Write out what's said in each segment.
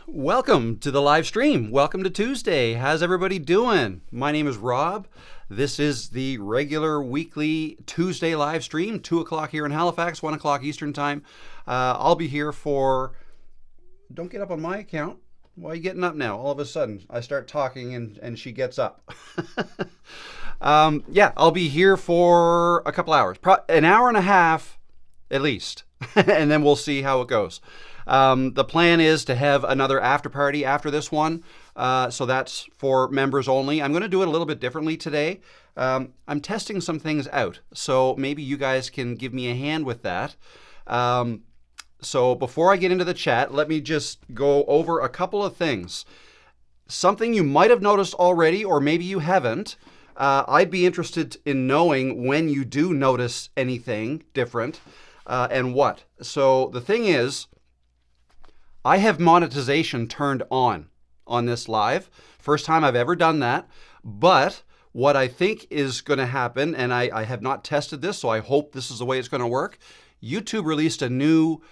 Welcome to the live stream. Welcome to Tuesday. How's everybody doing? My name is Rob. This is the regular weekly Tuesday live stream, 2 o'clock here in Halifax, 1 o'clock Eastern Time. I'll be here for... Don't get up on my account. Why are you getting up now? All of a sudden, I start talking and she gets up. I'll be here for a couple hours. An hour and a half, at least. And then we'll see how it goes. The plan is to have another after party after this one. So that's for members only. I'm going to do it a little bit differently today. I'm testing some things out. So maybe you guys can give me a hand with that. So before I get into the chat, let me just go over a couple of things. Something you might have noticed already, or maybe you haven't. I'd be interested in knowing when you do notice anything different and what. So the thing is, I have monetization turned on this live. First time I've ever done that. But what I think is going to happen, and I have not tested this, so I hope this is the way it's going to work. YouTube released a new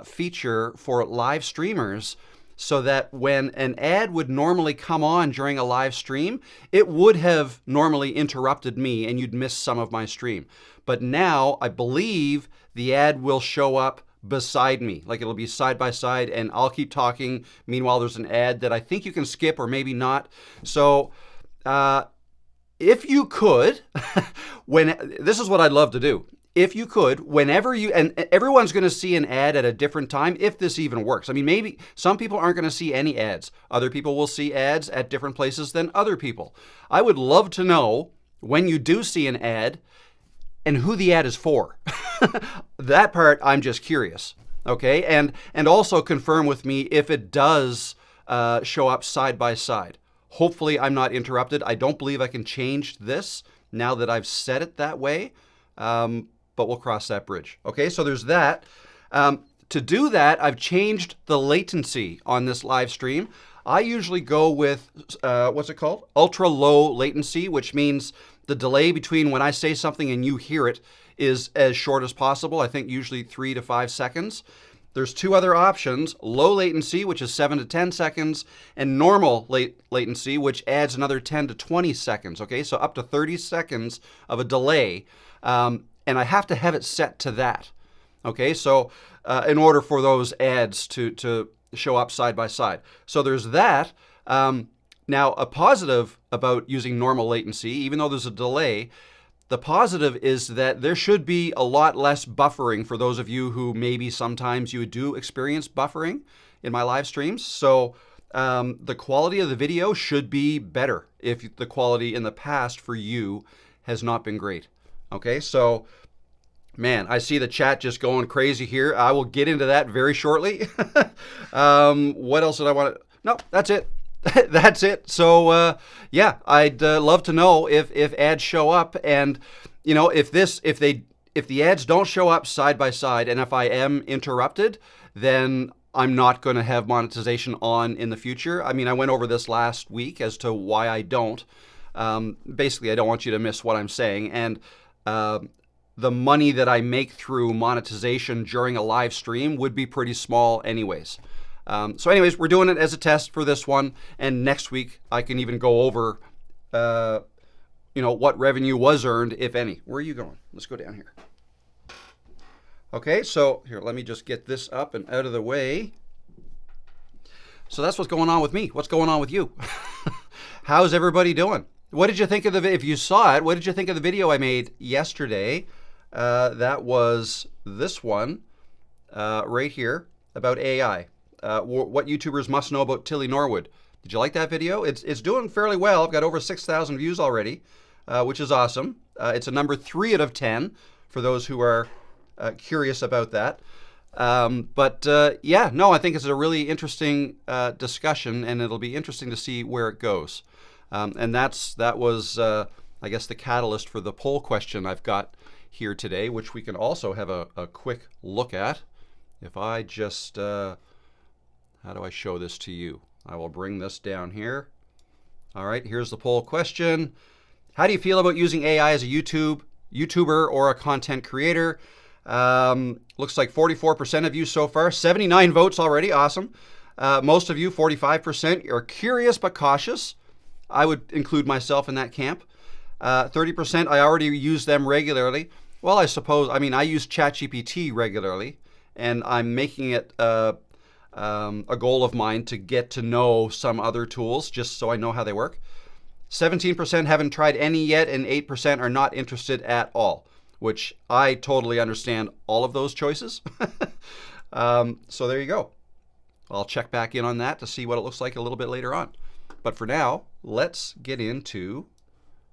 feature for live streamers so that when an ad would normally come on during a live stream, it would have normally interrupted me and you'd miss some of my stream. But now I believe the ad will show up beside me, like it'll be side by side, and I'll keep talking. Meanwhile, there's an ad that I think you can skip or maybe not. So if you could, this is what I'd love to do. If you could, whenever you, and everyone's going to see an ad at a different time, if this even works. I mean, maybe some people aren't going to see any ads. Other people will see ads at different places than other people. I would love to know when you do see an ad and who the ad is for. That part, I'm just curious. Okay, and also confirm with me if it does show up side by side. Hopefully I'm not interrupted. I don't believe I can change this now that I've set it that way. But we'll cross that bridge. Okay, so there's that. To do that, I've changed the latency on this live stream. I usually go with, what's it called? Ultra low latency, which means the delay between when I say something and you hear it is as short as possible. I think usually 3 to 5 seconds. There's two other options: low latency, which is 7 to 10 seconds, and normal latency, which adds another 10 to 20 seconds. Okay, so up to 30 seconds of a delay. And I have to have it set to that. Okay, so in order for those ads to show up side by side. So there's that. Now, a positive about using normal latency, even though there's a delay, the positive is that there should be a lot less buffering for those of you who maybe sometimes you do experience buffering in my live streams. So the quality of the video should be better if the quality in the past for you has not been great. Okay, so, man, I see the chat just going crazy here. I will get into that very shortly. What else did I want to... No, that's it. That's it. So, I'd love to know if ads show up, and, you know, if the ads don't show up side by side, and if I am interrupted, then I'm not going to have monetization on in the future. I mean, I went over this last week as to why I don't. Basically, I don't want you to miss what I'm saying, and the money that I make through monetization during a live stream would be pretty small anyways. So anyways, we're doing it as a test for this one, and next week I can even go over, what revenue was earned, if any. Where are you going? Let's go down here. Okay, so here, let me just get this up and out of the way. So that's what's going on with me. What's going on with you? How's everybody doing? What did you think of if you saw it, what did you think of the video I made yesterday? That was this one right here about AI. What YouTubers must know about Tilly Norwood. Did you like that video? It's doing fairly well. I've got over 6,000 views already, which is awesome. It's a number 3 out of 10 for those who are curious about that. I think it's a really interesting discussion, and it'll be interesting to see where it goes. And that was, I guess, the catalyst for the poll question I've got here today, which we can also have a quick look at. If I just, how do I show this to you? I will bring this down here. All right, here's the poll question. How do you feel about using AI as a YouTuber or a content creator? Looks like 44% of you so far, 79 votes already, awesome. Most of you, 45%, are curious but cautious. I would include myself in that camp. 30%, I already use them regularly. Well, I suppose, I use ChatGPT regularly, and I'm making it a goal of mine to get to know some other tools just so I know how they work. 17% haven't tried any yet, and 8% are not interested at all, which I totally understand all of those choices. So there you go. I'll check back in on that to see what it looks like a little bit later on. But for now, let's get into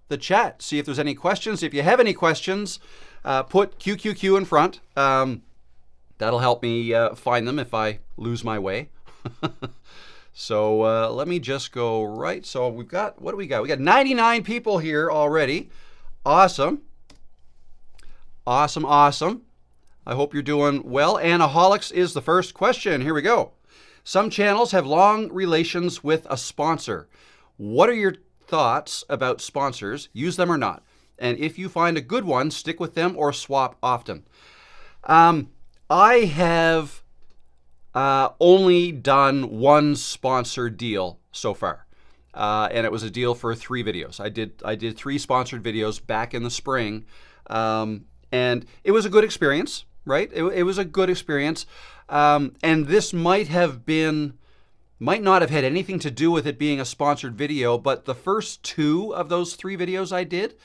the chat, see if there's any questions. If you have any questions, put QQQ in front. That'll help me find them if I lose my way. So let me just go right. So we've got, what do we got? We got 99 people here already. Awesome. Awesome, awesome. I hope you're doing well. Anaholics is the first question. Here we go. Some channels have long relations with a sponsor. What are your thoughts about sponsors? Use them or not? And if you find a good one, stick with them or swap often. I have only done one sponsored deal so far, and it was a deal for 3 videos. I did 3 sponsored videos back in the spring, and it was a good experience, right? It was a good experience, and this might not have had anything to do with it being a sponsored video, but the first 2 of those 3 videos I did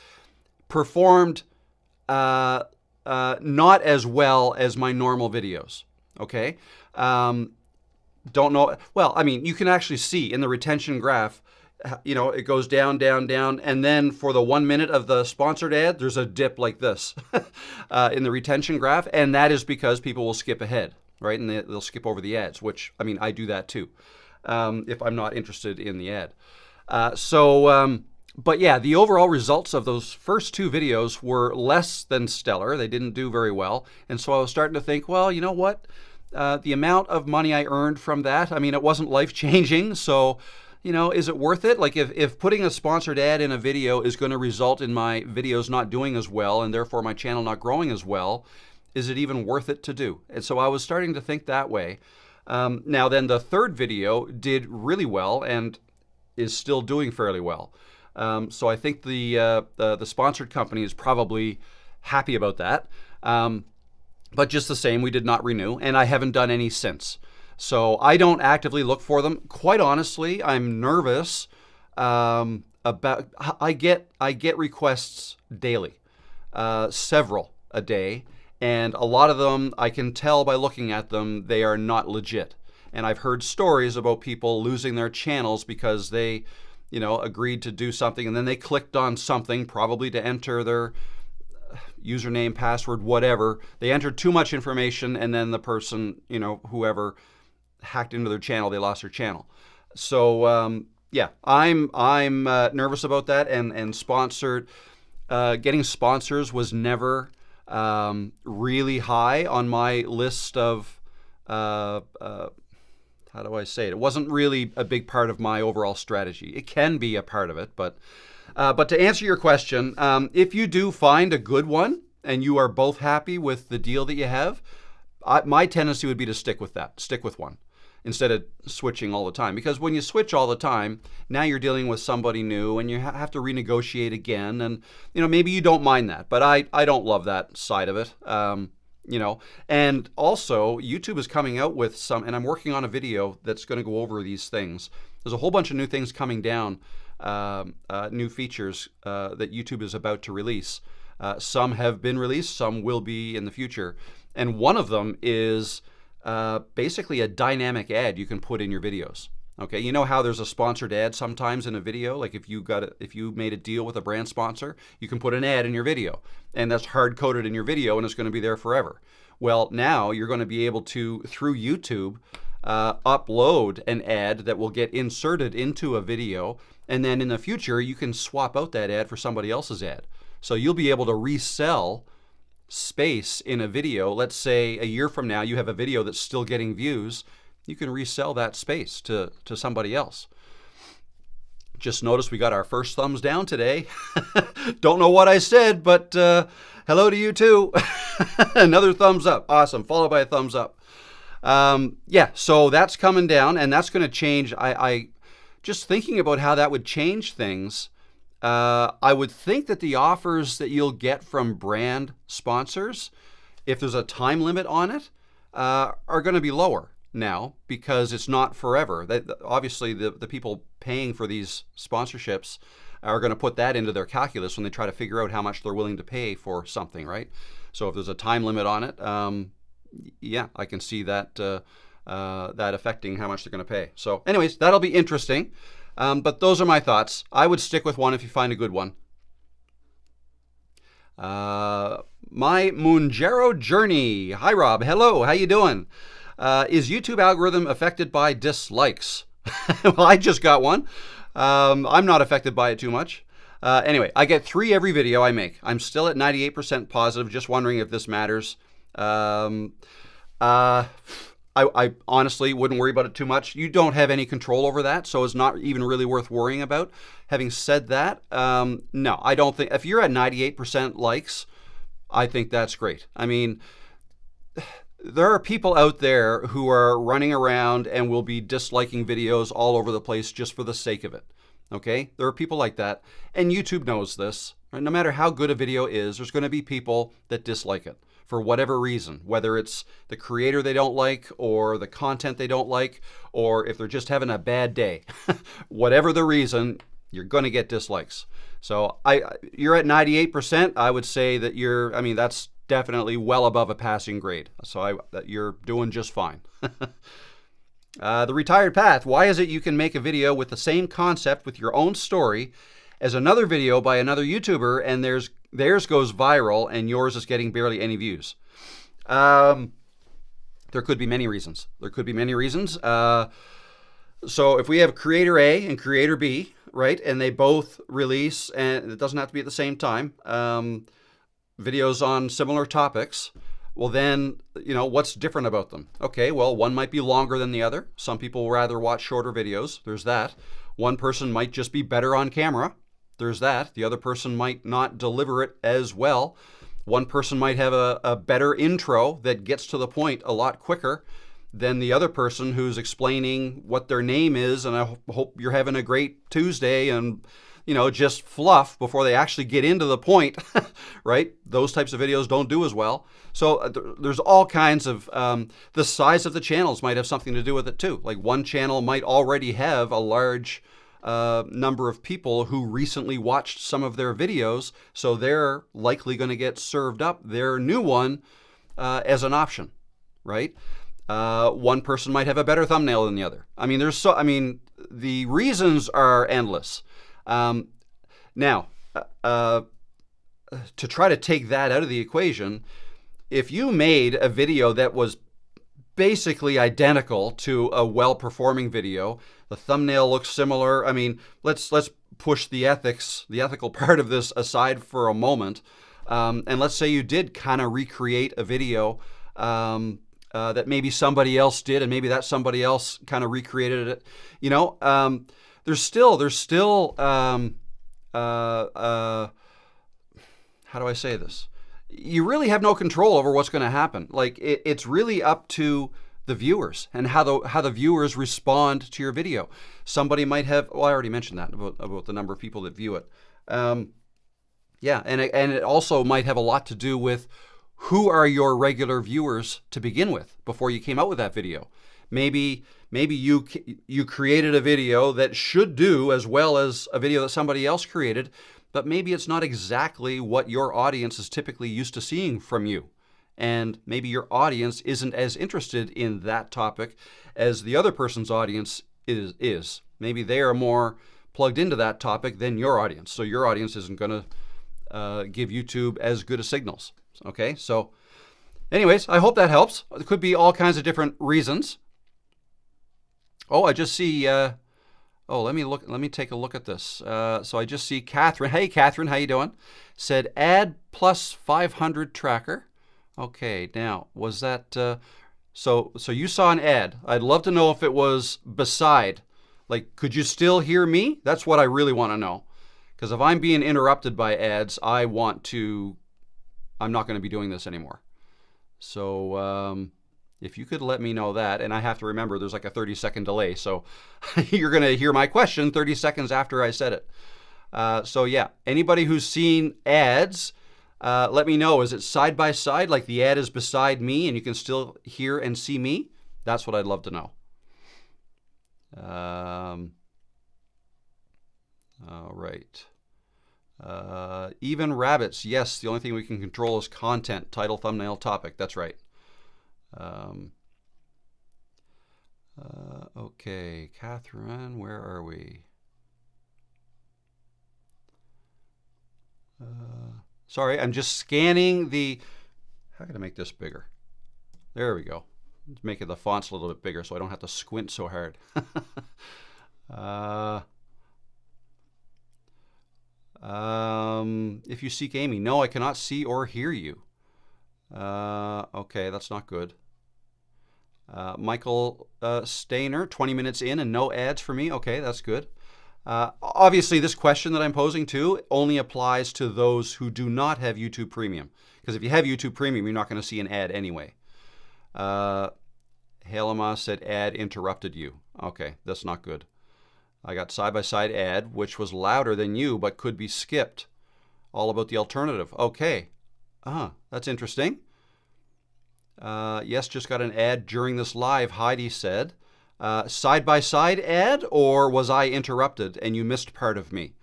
performed not as well as my normal videos, okay? Don't know. Well, you can actually see in the retention graph, it goes down, down, down, and then for the 1 minute of the sponsored ad, there's a dip like this in the retention graph, and that is because people will skip ahead, right? And they'll skip over the ads, which, I do that too, if I'm not interested in the ad. But yeah, the overall results of those first 2 videos were less than stellar. They didn't do very well. And so I was starting to think, well, you know what? The amount of money I earned from that, it wasn't life-changing. So, is it worth it? Like if putting a sponsored ad in a video is going to result in my videos not doing as well and therefore my channel not growing as well, is it even worth it to do? And so I was starting to think that way. Now then, the 3rd video did really well and is still doing fairly well. So I think the sponsored company is probably happy about that. But just the same, we did not renew, and I haven't done any since. So I don't actively look for them. Quite honestly, I'm nervous about. I get requests daily, several a day, and a lot of them I can tell by looking at them they are not legit. And I've heard stories about people losing their channels because they agreed to do something, and then they clicked on something, probably to enter their username, password, whatever. They entered too much information, and then the person, whoever hacked into their channel, they lost their channel. So yeah, I'm nervous about that, and sponsored. Getting sponsors was never really high on my list of. How do I say it? It wasn't really a big part of my overall strategy. It can be a part of it, but to answer your question, if you do find a good one and you are both happy with the deal that you have, my tendency would be to stick with one, instead of switching all the time. Because when you switch all the time, now you're dealing with somebody new and you have to renegotiate again. And maybe you don't mind that, but I don't love that side of it. And also YouTube is coming out with some, and I'm working on a video that's going to go over these things. There's a whole bunch of new things coming down, new features that YouTube is about to release. Some have been released, some will be in the future. And one of them is basically a dynamic ad you can put in your videos. Okay, you know how there's a sponsored ad sometimes in a video? Like if you made a deal with a brand sponsor, you can put an ad in your video, and that's hard-coded in your video, and it's going to be there forever. Well, now you're going to be able to, through YouTube, upload an ad that will get inserted into a video, and then in the future, you can swap out that ad for somebody else's ad. So you'll be able to resell space in a video. Let's say a year from now, you have a video that's still getting views. You can resell that space to somebody else. Just noticed we got our first thumbs down today. Don't know what I said, but hello to you too. Another thumbs up. Awesome. Followed by a thumbs up. Yeah, so that's coming down, and that's going to change. I just thinking about how that would change things. I would think that the offers that you'll get from brand sponsors, if there's a time limit on it, are going to be lower now because it's not forever. Obviously, the people paying for these sponsorships are going to put that into their calculus when they try to figure out how much they're willing to pay for something, right? So if there's a time limit on it, yeah, I can see that that affecting how much they're going to pay. So anyways, that'll be interesting. But those are my thoughts. I would stick with one if you find a good one. My Munjero Journey. Hi, Rob. Hello. How you doing? Is YouTube algorithm affected by dislikes? Well, I just got one. I'm not affected by it too much. Anyway, I get 3 every video I make. I'm still at 98% positive. Just wondering if this matters. I honestly wouldn't worry about it too much. You don't have any control over that, so it's not even really worth worrying about. Having said that, no, I don't think, if you're at 98% likes, I think that's great. I mean, there are people out there who are running around and will be disliking videos all over the place just for the sake of it, okay? There are people like that, and YouTube knows this. Right? No matter how good a video is, there's going to be people that dislike it for whatever reason, whether it's the creator they don't like or the content they don't like, or if they're just having a bad day. Whatever the reason, you're going to get dislikes. So you're at 98%. I would say that that's definitely well above a passing grade. So you're doing just fine. The Retired Path. Why is it you can make a video with the same concept with your own story as another video by another YouTuber, and theirs goes viral and yours is getting barely any views? There could be many reasons. So if we have creator A and creator B, right, and they both release, and it doesn't have to be at the same time, videos on similar topics, well then, what's different about them? Okay, well, one might be longer than the other. Some people rather watch shorter videos. There's that. One person might just be better on camera. There's that. The other person might not deliver it as well. One person might have a better intro that gets to the point a lot quicker than the other person who's explaining what their name is, and I hope you're having a great Tuesday, and just fluff before they actually get into the point, right? Those types of videos don't do as well. So there's all kinds of, the size of the channels might have something to do with it too. Like one channel might already have a large number of people who recently watched some of their videos, so they're likely going to get served up their new one as an option, right? One person might have a better thumbnail than the other. The reasons are endless. Now, to try to take that out of the equation, if you made a video that was basically identical to a well-performing video, the thumbnail looks similar. Let's push the ethical part of this aside for a moment, and let's say you did kind of recreate a video that maybe somebody else did, and maybe that somebody else kind of recreated it. There's still how do I say this? You really have no control over what's going to happen. Like it's really up to the viewers and how the viewers respond to your video. Somebody might have, well, I already mentioned that about the number of people that view it. Yeah, and it also might have a lot to do with who are your regular viewers to begin with before you came out with that video. Maybe you created a video that should do as well as a video that somebody else created, but maybe it's not exactly what your audience is typically used to seeing from you. And maybe your audience isn't as interested in that topic as the other person's audience is. Maybe they are more plugged into that topic than your audience. So your audience isn't going to give YouTube as good a signals. Okay, so anyways, I hope that helps. There could be all kinds of different reasons. Oh, I just see, let me take a look at this. So I just see Catherine. Hey, Catherine, how you doing? Said ad plus 500 tracker. Okay, now, was that, so you saw an ad. I'd love to know if it was beside. Like, could you still hear me? That's what I really want to know. Because if I'm being interrupted by ads, I'm not going to be doing this anymore. So, If you could let me know that, and I have to remember there's like a 30-second delay, so you're going to hear my question 30 seconds after I said it. So yeah, anybody who's seen ads, let me know. Is it side by side, like the ad is beside me and you can still hear and see me? That's what I'd love to know. All right. Even rabbits. Yes, the only thing we can control is content, title, thumbnail, topic. That's right. Okay, Catherine, where are we? Sorry, I'm just scanning the... How can I make this bigger? There we go. Let's make it the fonts a little bit bigger so I don't have to squint so hard. If you seek Amy, no, I cannot see or hear you. Okay, that's not good. Michael Stainer, 20 minutes in and no ads for me. Okay, that's good. Obviously, this question that I'm posing to only applies to those who do not have YouTube Premium. Because if you have YouTube Premium, you're not going to see an ad anyway. Halama said ad interrupted you. Okay, that's not good. I got side-by-side ad, which was louder than you, but could be skipped. All about the alternative. Okay. That's interesting. Yes, just got an ad during this live, Heidi said. Side-by-side ad, or was I interrupted and you missed part of me?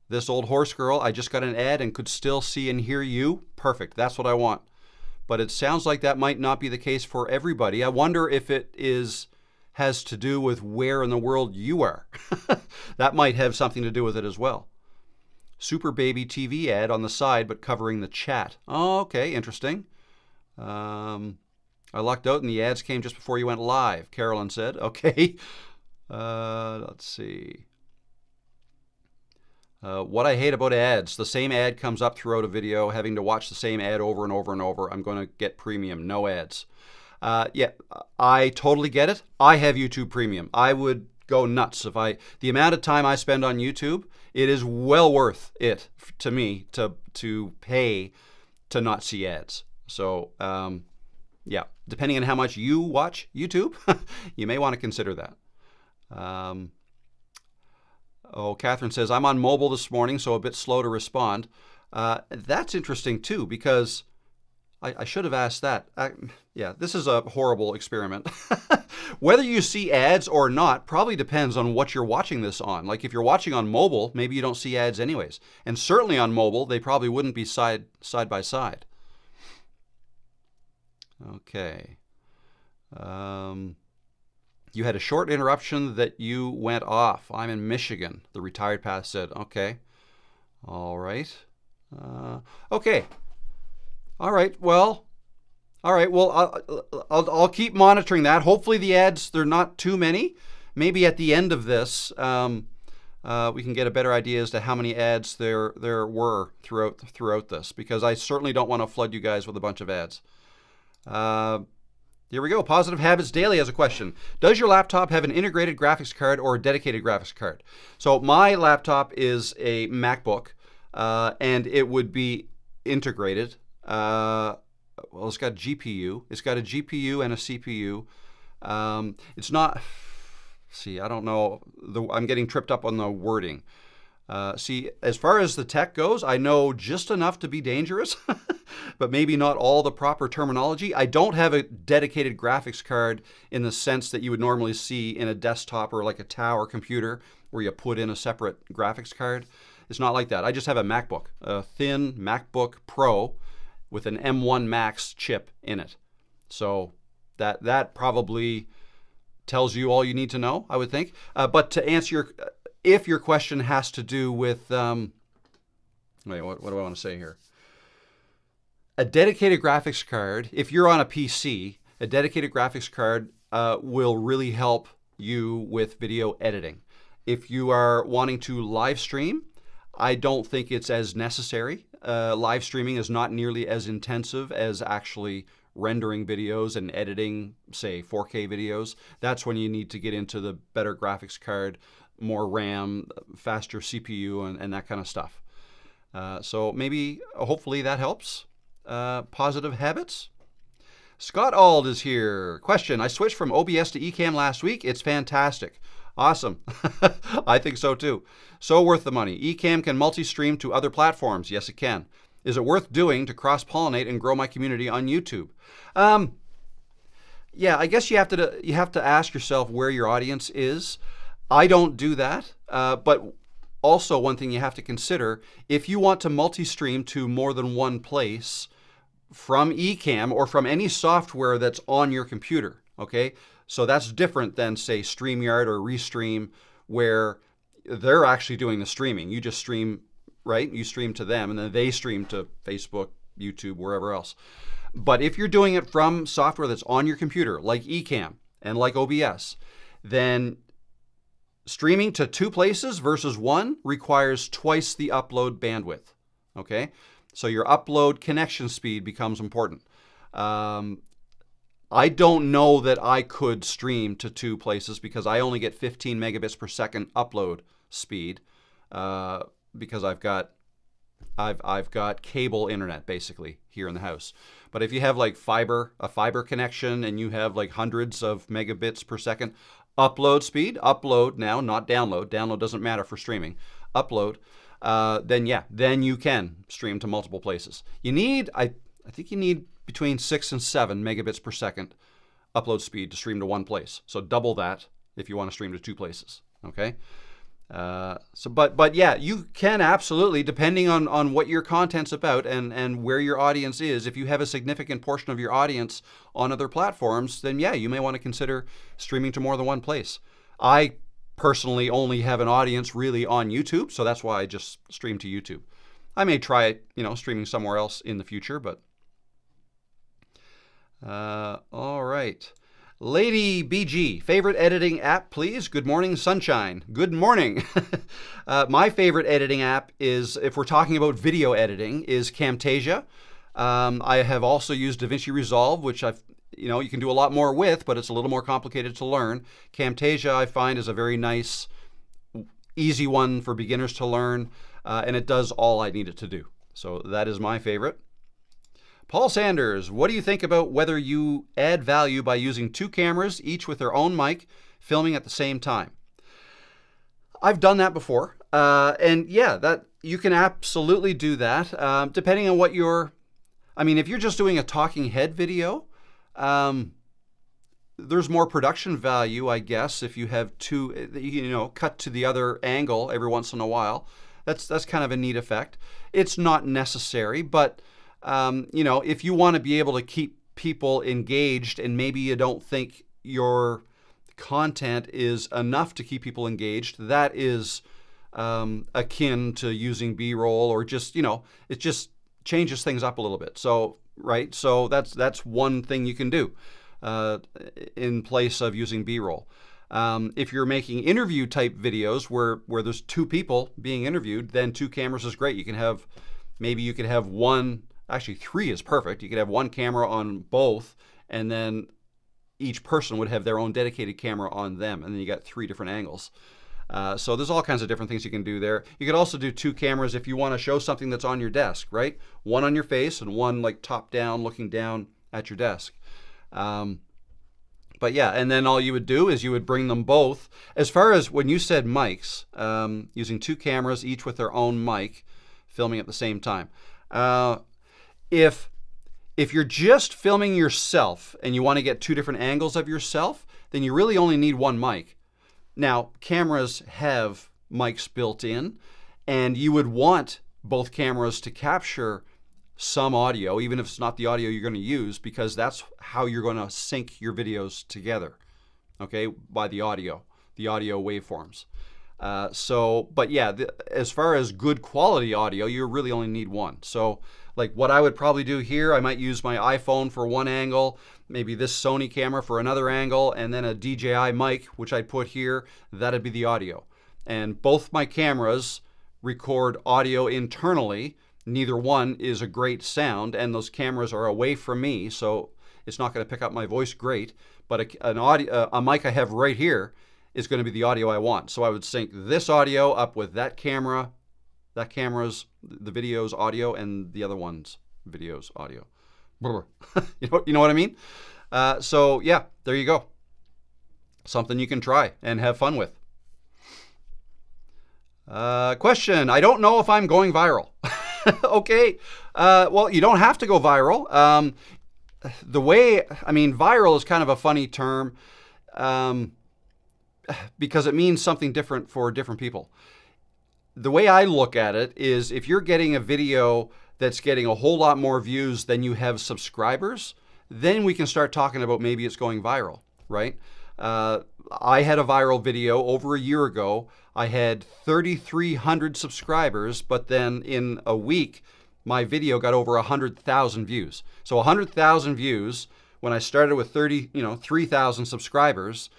This old horse girl, I just got an ad and could still see and hear you. Perfect, that's what I want. But it sounds like that might not be the case for everybody. I wonder if it has to do with where in the world you are. That might have something to do with it as well. Super Baby TV ad on the side, but covering the chat. Oh, okay, interesting. I lucked out and the ads came just before you went live, Carolyn said. Okay. Let's see. What I hate about ads, the same ad comes up throughout a video, having to watch the same ad over and over and over. I'm going to get premium, no ads. Yeah, I totally get it. I have YouTube Premium. I would go nuts if the amount of time I spend on YouTube, it is well worth it to me to pay to not see ads. So, yeah, depending on how much you watch YouTube, you may want to consider that. Catherine says, I'm on mobile this morning, so a bit slow to respond. That's interesting, too, because I should have asked that. Yeah, this is a horrible experiment. Whether you see ads or not probably depends on what you're watching this on. Like if you're watching on mobile, maybe you don't see ads anyways. And certainly on mobile, they probably wouldn't be side by side. Okay. You had a short interruption that you went off. I'm in Michigan, the retired path said. Okay. All right. Okay. All right. Well, I'll keep monitoring that. Hopefully the ads, they're not too many. Maybe at the end of this, we can get a better idea as to how many ads there were throughout this, because I certainly don't want to flood you guys with a bunch of ads. Here we go. Positive Habits Daily has a question. Does your laptop have an integrated graphics card or a dedicated graphics card? So my laptop is a MacBook, and it would be integrated. Well, it's got GPU. It's got a GPU and a CPU. It's not... See, I don't know. I'm getting tripped up on the wording. See, as far as the tech goes, I know just enough to be dangerous, but maybe not all the proper terminology. I don't have a dedicated graphics card in the sense that you would normally see in a desktop or like a tower computer where you put in a separate graphics card. It's not like that. I just have a MacBook, a thin MacBook Pro with an M1 Max chip in it. So that probably tells you all you need to know, I would think. But to answer if your question has to do with, wait, what do I want to say here? A dedicated graphics card, if you're on a PC, a dedicated graphics card will really help you with video editing. If you are wanting to live stream, I don't think it's as necessary. Live streaming is not nearly as intensive as actually rendering videos and editing, say, 4K videos. That's when you need to get into the better graphics card, more RAM, faster CPU, and that kind of stuff. So maybe, hopefully that helps. positive habits. Scott Ald is here. Question: I switched from OBS to Ecamm last week. It's fantastic. Awesome. I think so too. So worth the money. Ecamm can multi-stream to other platforms. Yes, it can. Is it worth doing to cross-pollinate and grow my community on YouTube? Yeah, I guess you have to ask yourself where your audience is. I don't do that, but also one thing you have to consider, if you want to multi-stream to more than one place from Ecamm or from any software that's on your computer, okay? So that's different than, say, StreamYard or Restream, where they're actually doing the streaming. You just stream, right? You stream to them, and then they stream to Facebook, YouTube, wherever else. But if you're doing it from software that's on your computer, like Ecamm and like OBS, then streaming to two places versus one requires twice the upload bandwidth, okay? So your upload connection speed becomes important. I don't know that I could stream to two places because I only get 15 megabits per second upload speed because I've got cable internet basically here in the house. But if you have like a fiber connection and you have like hundreds of megabits per second upload speed, upload now, not download. Download doesn't matter for streaming. Upload. Then you can stream to multiple places. You need, I think you need between 6 and 7 megabits per second upload speed to stream to one place. So double that if you want to stream to two places, okay? But yeah, you can absolutely, depending on what your content's about and where your audience is, if you have a significant portion of your audience on other platforms, then yeah, you may want to consider streaming to more than one place. I personally only have an audience really on YouTube, so that's why I just stream to YouTube. I may try, streaming somewhere else in the future, but all right. Lady BG, favorite editing app, please. Good morning, sunshine. Good morning. My favorite editing app is, if we're talking about video editing, is Camtasia. I have also used DaVinci Resolve, which you can do a lot more with, but it's a little more complicated to learn. Camtasia, I find, is a very nice, easy one for beginners to learn, and it does all I need it to do. So that is my favorite. Paul Sanders, what do you think about whether you add value by using two cameras, each with their own mic, filming at the same time? I've done that before, and yeah, that you can absolutely do that, depending on what if you're just doing a talking head video, there's more production value, I guess, if you have two, cut to the other angle every once in a while. That's kind of a neat effect. It's not necessary, but if you want to be able to keep people engaged and maybe you don't think your content is enough to keep people engaged, that is akin to using B-roll or just, it just changes things up a little bit. So, right? So that's one thing you can do in place of using B-roll. If you're making interview type videos where there's two people being interviewed, then two cameras is great. You could have one. Actually, 3 is perfect. You could have one camera on both, and then each person would have their own dedicated camera on them, and then you got 3 different angles. So there's all kinds of different things you can do there. You could also do 2 cameras if you want to show something that's on your desk, right? One on your face and one like top down, looking down at your desk. But yeah, and then all you would do is you would bring them both. As far as when you said mics, using 2 cameras, each with their own mic, filming at the same time. If you're just filming yourself and you want to get 2 different angles of yourself, then you really only need one mic. Now, cameras have mics built in, and you would want both cameras to capture some audio, even if it's not the audio you're going to use, because that's how you're going to sync your videos together, okay, by the audio waveforms. But yeah, as far as good quality audio, you really only need one. So like what I would probably do here, I might use my iPhone for one angle, maybe this Sony camera for another angle, and then a DJI mic, which I'd put here, that'd be the audio. And both my cameras record audio internally. Neither one is a great sound, and those cameras are away from me, so it's not going to pick up my voice great. But a mic I have right here is going to be the audio I want. So I would sync this audio up with that camera's, the video's audio, and the other one's videos, audio. You know what I mean? So yeah, there you go. Something you can try and have fun with. Question. I don't know if I'm going viral. Okay. Well, you don't have to go viral. Viral is kind of a funny term because it means something different for different people. The way I look at it is if you're getting a video that's getting a whole lot more views than you have subscribers, then we can start talking about maybe it's going viral, right? I had a viral video over a year ago. I had 3,300 subscribers, but then in a week, my video got over 100,000 views. So 100,000 views when I started with 3,000 subscribers,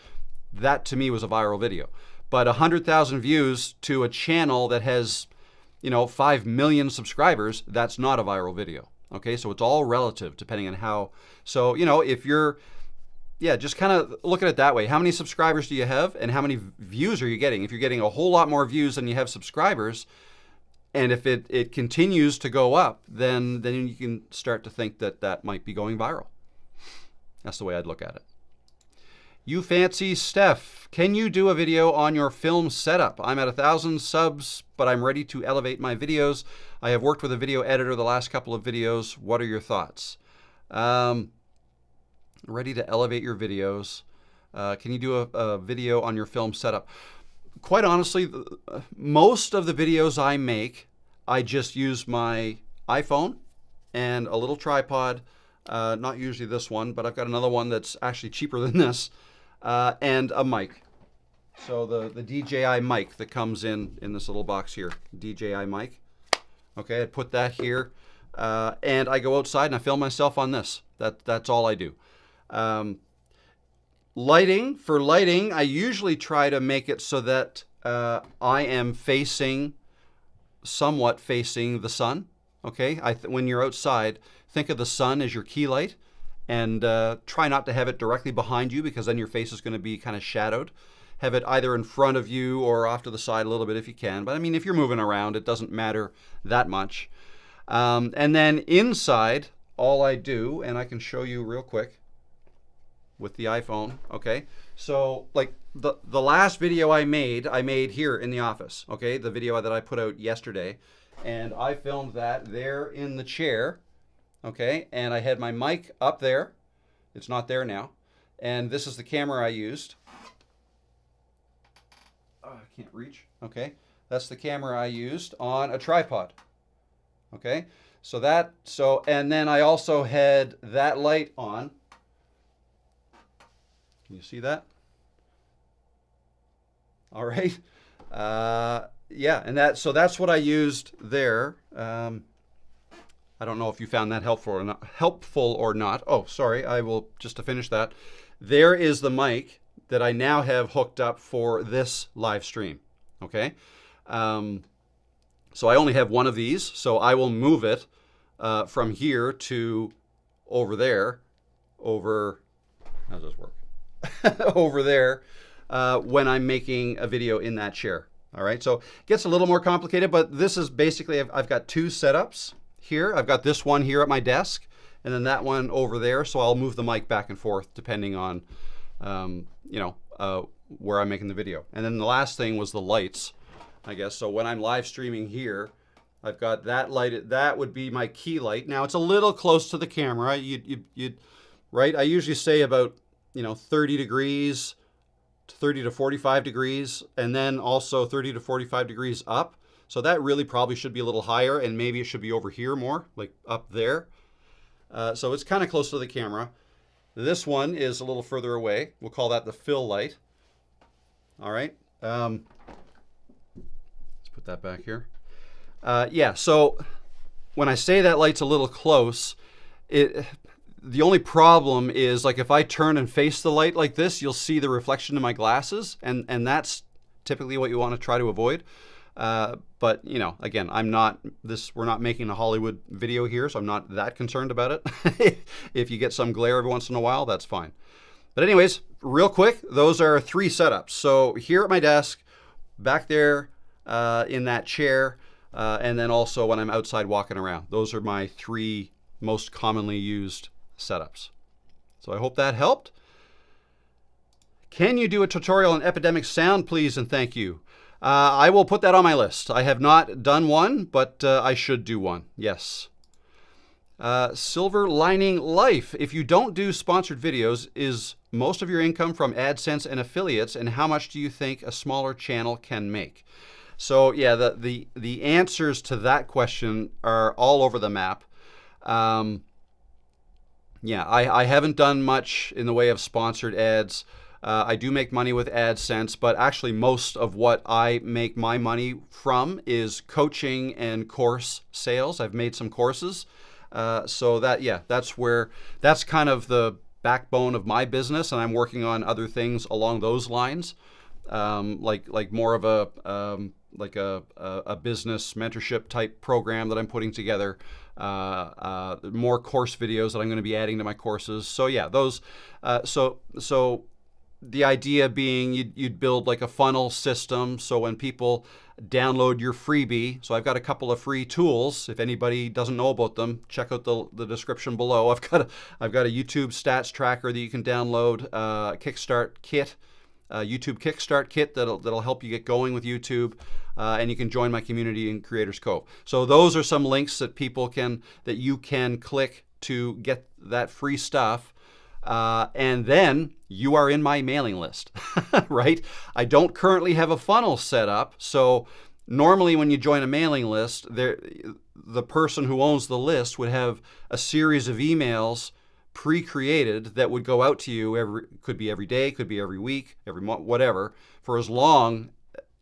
that to me was a viral video. But 100,000 views to a channel that has, 5 million subscribers, that's not a viral video. Okay, so it's all relative depending on how. So, if you're, just kind of look at it that way. How many subscribers do you have and how many views are you getting? If you're getting a whole lot more views than you have subscribers, and if it continues to go up, then you can start to think that might be going viral. That's the way I'd look at it. You Fancy Steph, can you do a video on your film setup? I'm at 1,000 subs, but I'm ready to elevate my videos. I have worked with a video editor the last couple of videos. What are your thoughts? Ready to elevate your videos. Can you do a video on your film setup? Quite honestly, most of the videos I make, I just use my iPhone and a little tripod. Not usually this one, but I've got another one that's actually cheaper than this. And a mic. So the DJI mic that comes in this little box here, DJI mic. Okay, I put that here, and I go outside and I film myself on this. That's all I do. Lighting, I usually try to make it so that I am somewhat facing the sun. Okay, when you're outside, think of the sun as your key light. And try not to have it directly behind you because then your face is going to be kind of shadowed. Have it either in front of you or off to the side a little bit if you can. But if you're moving around, it doesn't matter that much. And then inside, all I do, and I can show you real quick with the iPhone, okay? So like the last video I made here in the office, okay? The video that I put out yesterday. And I filmed that there in the chair. Okay, and I had my mic up there. It's not there now. And this is the camera I used. Oh, I can't reach. Okay, that's the camera I used on a tripod. Okay, and then I also had that light on. Can you see that? All right. And that's what I used there. I don't know if you found that helpful or not. Oh, sorry. I will just to finish that. There is the mic that I now have hooked up for this live stream. Okay. So I only have one of these, so I will move it from here to over there. How does this work? Over there when I'm making a video in that chair. All right. So it gets a little more complicated, but this is basically I've got two setups. Here, I've got this one here at my desk, and then that one over there. So I'll move the mic back and forth depending on, where I'm making the video. And then the last thing was the lights, I guess. So when I'm live streaming here, I've got that light. That would be my key light. Now it's a little close to the camera. You'd right? I usually say about 30 degrees, 30 to 45 degrees, and then also 30 to 45 degrees up. So that really probably should be a little higher, and maybe it should be over here more, like up there. So it's kind of close to the camera. This one is a little further away. We'll call that the fill light. All right. Let's put that back here. So when I say that light's a little close, the only problem is like if I turn and face the light like this, you'll see the reflection in my glasses, and that's typically what you want to try to avoid. But again, we're not making a Hollywood video here, so I'm not that concerned about it. If you get some glare every once in a while, that's fine. But anyways, real quick, those are 3 setups. So here at my desk, back there in that chair, and then also when I'm outside walking around. Those are my 3 most commonly used setups. So I hope that helped. Can you do a tutorial on epidemic sound, please, and thank you? I will put that on my list. I have not done one, but I should do one. Yes. Silver Lining Life. If you don't do sponsored videos, is most of your income from AdSense and affiliates, and how much do you think a smaller channel can make? So yeah, the answers to that question are all over the map. Yeah, I haven't done much in the way of sponsored ads. I do make money with AdSense, but actually most of what I make my money from is coaching and course sales. I've made some courses. So that's kind of the backbone of my business, and I'm working on other things along those lines, like more of a business mentorship type program that I'm putting together, more course videos that I'm going to be adding to my courses. So yeah, those, so the idea being you'd build like a funnel system. So when people download your freebie, so I've got a couple of free tools. If anybody doesn't know about them, check out the description below. I've got a YouTube stats tracker that you can download, Kickstart Kit, YouTube Kickstart Kit that'll help you get going with YouTube, and you can join my community in Creators Cove. So those are some links that you can click to get that free stuff. And then you are in my mailing list, right? I don't currently have a funnel set up. So normally when you join a mailing list, the person who owns the list would have a series of emails pre-created that would go out to you could be every day, could be every week, every month, whatever, for as long,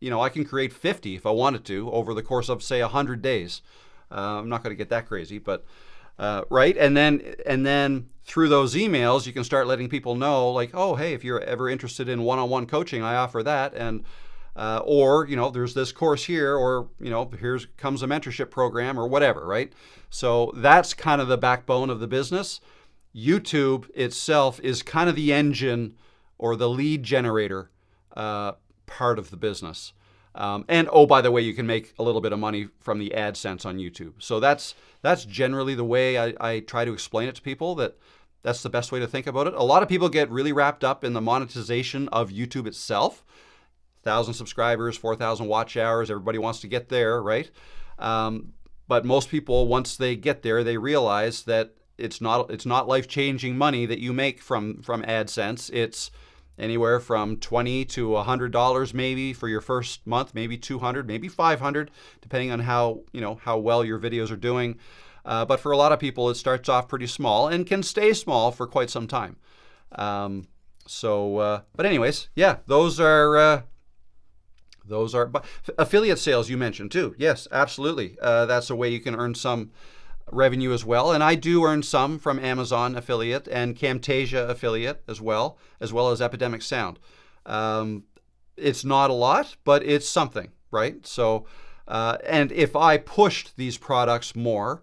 I can create 50 if I wanted to over the course of say 100 days. I'm not going to get that crazy, but right? And then through those emails, you can start letting people know, like, oh, hey, if you're ever interested in one-on-one coaching, I offer that, and or there's this course here, or here comes a mentorship program, or whatever, right? So that's kind of the backbone of the business. YouTube itself is kind of the engine or the lead generator part of the business. And oh, by the way, you can make a little bit of money from the AdSense on YouTube. So that's generally the way I try to explain it to people, that's the best way to think about it. A lot of people get really wrapped up in the monetization of YouTube itself. 1,000 subscribers, 4,000 watch hours, everybody wants to get there, right? But most people, once they get there, they realize that it's not life-changing money that you make from AdSense. It's anywhere from $20 to $100 maybe for your first month, maybe $200, maybe $500, depending on how well your videos are doing. But for a lot of people, it starts off pretty small and can stay small for quite some time. But anyways, yeah, those are but affiliate sales you mentioned too. Yes, absolutely. That's a way you can earn some revenue as well, and I do earn some from Amazon affiliate and Camtasia affiliate as well as Epidemic Sound. It's not a lot, but it's something, right? So, and if I pushed these products more,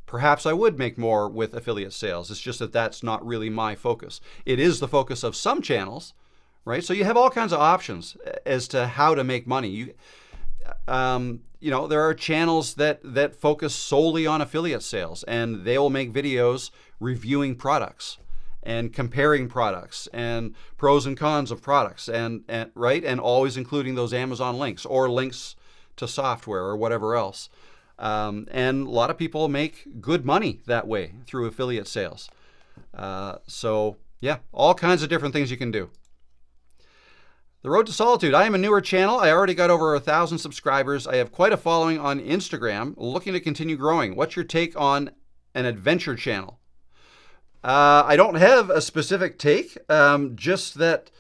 perhaps I would make more with affiliate sales. It's just that that's not really my focus. It is the focus of some channels, right? So you have all kinds of options as to how to make money. There are channels that focus solely on affiliate sales, and they will make videos reviewing products and comparing products and pros and cons of products, and right, and always including those Amazon links or links to software or whatever else. And a lot of people make good money that way through affiliate sales. So yeah, all kinds of different things you can do. The Road to Solitude. I am a newer channel. I already got over 1,000 subscribers. I have quite a following on Instagram, looking to continue growing. What's your take on an adventure channel? I don't have a specific take, just that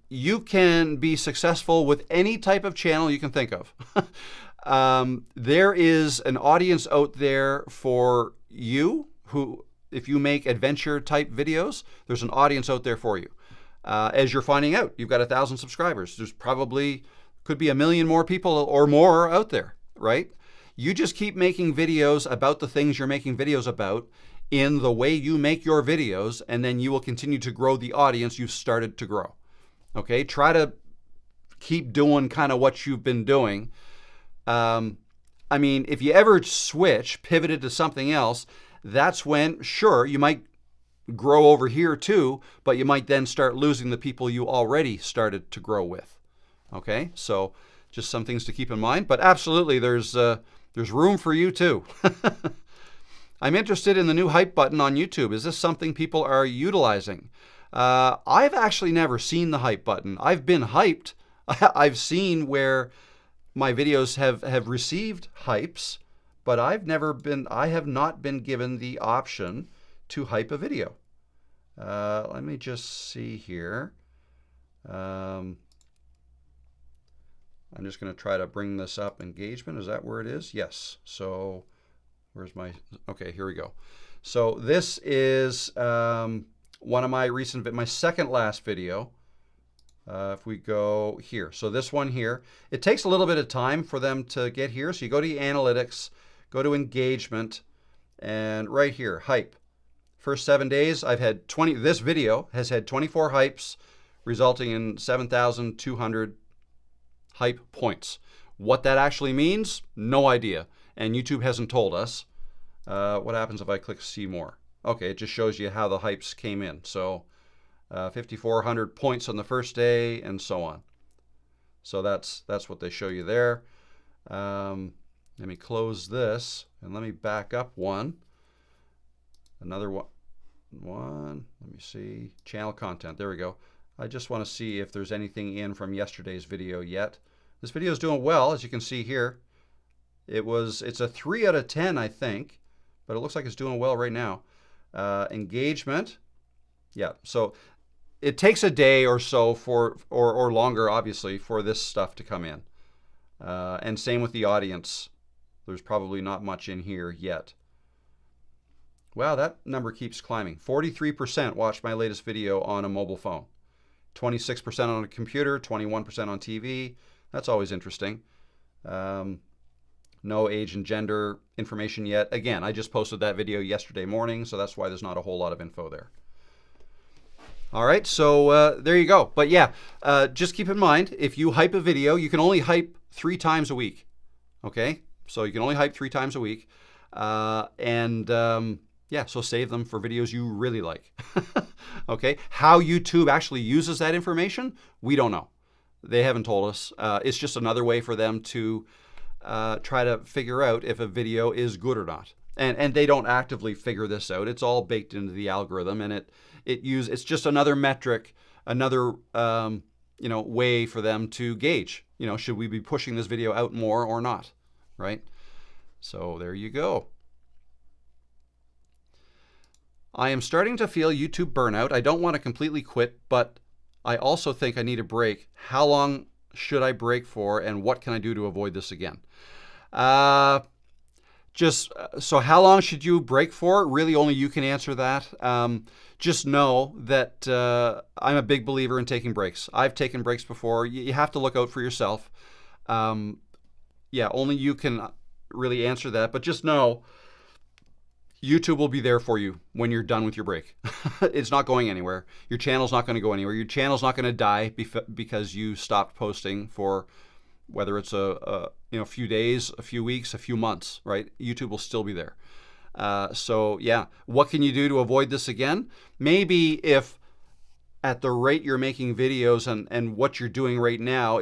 you can be successful with any type of channel you can think of. There is an audience out there for you who, if you make adventure type videos, there's an audience out there for you. As you're finding out, you've got 1,000 subscribers. There's probably could be 1 million more people or more out there, right? You just keep making videos about the things you're making videos about in the way you make your videos, and then you will continue to grow the audience you've started to grow. Okay, try to keep doing kind of what you've been doing. If you ever pivoted to something else, that's when, sure, you might grow over here too, but you might then start losing the people you already started to grow with. Okay, so just some things to keep in mind, but absolutely there's room for you too. I'm interested in the new hype button on YouTube. Is this something people are utilizing? I've actually never seen the hype button. I've been hyped. I've seen where my videos have received hypes, but I have not been given the option to hype a video. Let me just see here. I'm just going to try to bring this up. Engagement, is that where it is? Yes. So where's my, okay, here we go. So this is one of my my second last video. If we go here, so this one here, it takes a little bit of time for them to get here. So you go to analytics, go to engagement, and right here, hype. First 7 days, I've had this video has had 24 hypes, resulting in 7,200 hype points. What that actually means, no idea. And YouTube hasn't told us. What happens if I click see more? Okay, it just shows you how the hypes came in. So 5,400 points on the first day and so on. So that's what they show you there. Let me close this and let me back up one. Another one. Let me see. Channel content. There we go. I just want to see if there's anything in from yesterday's video yet. This video is doing well, as you can see here. It's a 3 out of 10, I think, but it looks like it's doing well right now. Engagement. Yeah, so it takes a day or so or longer, obviously, for this stuff to come in. And same with the audience. There's probably not much in here yet. Wow, that number keeps climbing. 43% watched my latest video on a mobile phone. 26% on a computer, 21% on TV. That's always interesting. No age and gender information yet. Again, I just posted that video yesterday morning, so that's why there's not a whole lot of info there. All right, so there you go. But yeah, just keep in mind, if you hype a video, you can only hype 3 times a week. Okay, so you can only hype 3 times a week. Yeah, so save them for videos you really like. Okay, how YouTube actually uses that information, we don't know. They haven't told us. It's just another way for them to try to figure out if a video is good or not. And they don't actively figure this out. It's all baked into the algorithm, and it's just another metric, another way for them to gauge. Should we be pushing this video out more or not, right? So there you go. I am starting to feel YouTube burnout. I don't want to completely quit, but I also think I need a break. How long should I break for, and what can I do to avoid this again? So how long should you break for? Really, only you can answer that. Just know that I'm a big believer in taking breaks. I've taken breaks before. You have to look out for yourself. Yeah, only you can really answer that, but just know YouTube will be there for you when you're done with your break. It's not going anywhere. Your channel's not going to go anywhere. Your channel's not going to die because you stopped posting for whether it's a few days, a few weeks, a few months, right? YouTube will still be there. So yeah, what can you do to avoid this again? Maybe if at the rate you're making videos and what you're doing right now,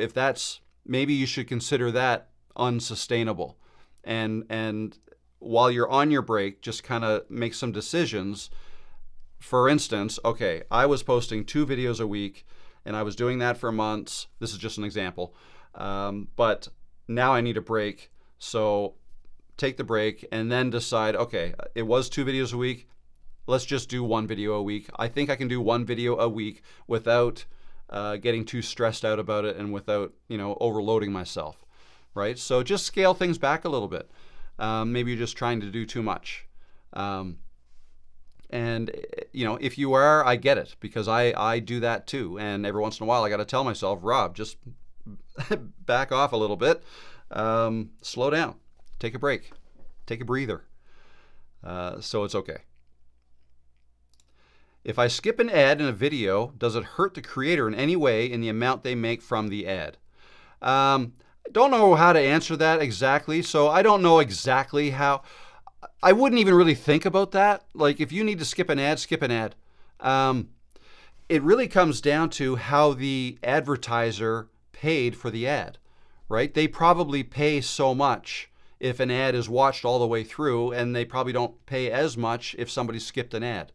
maybe you should consider that unsustainable. And while you're on your break, just kind of make some decisions. For instance, okay, I was posting 2 videos a week and I was doing that for months. This is just an example. But now I need a break. So take the break and then decide, okay, it was 2 videos a week. Let's just do 1 video a week. I think I can do 1 video a week without getting too stressed out about it and without, overloading myself, right? So just scale things back a little bit. Maybe you're just trying to do too much. If you are, I get it, because I do that too. And every once in a while, I got to tell myself, Rob, just back off a little bit, slow down, take a break, take a breather. So it's okay. If I skip an ad in a video, does it hurt the creator in any way in the amount they make from the ad? Don't know how to answer that exactly, so I don't know exactly how. I wouldn't even really think about that. Like, if you need to skip an ad, skip an ad. It really comes down to how the advertiser paid for the ad, right? They probably pay so much if an ad is watched all the way through, and they probably don't pay as much if somebody skipped an ad,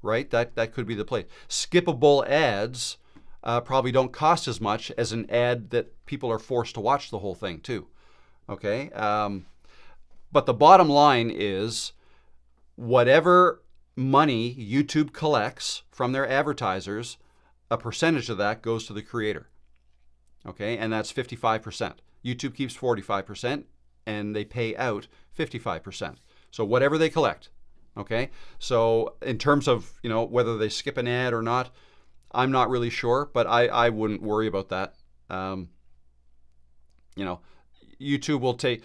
right? That could be the play. Skippable ads probably don't cost as much as an ad that people are forced to watch the whole thing too, okay? But the bottom line is, whatever money YouTube collects from their advertisers, a percentage of that goes to the creator, okay? And that's 55%. YouTube keeps 45%, and they pay out 55%. So whatever they collect, okay? So in terms of, whether they skip an ad or not, I'm not really sure, but I wouldn't worry about that. YouTube will take,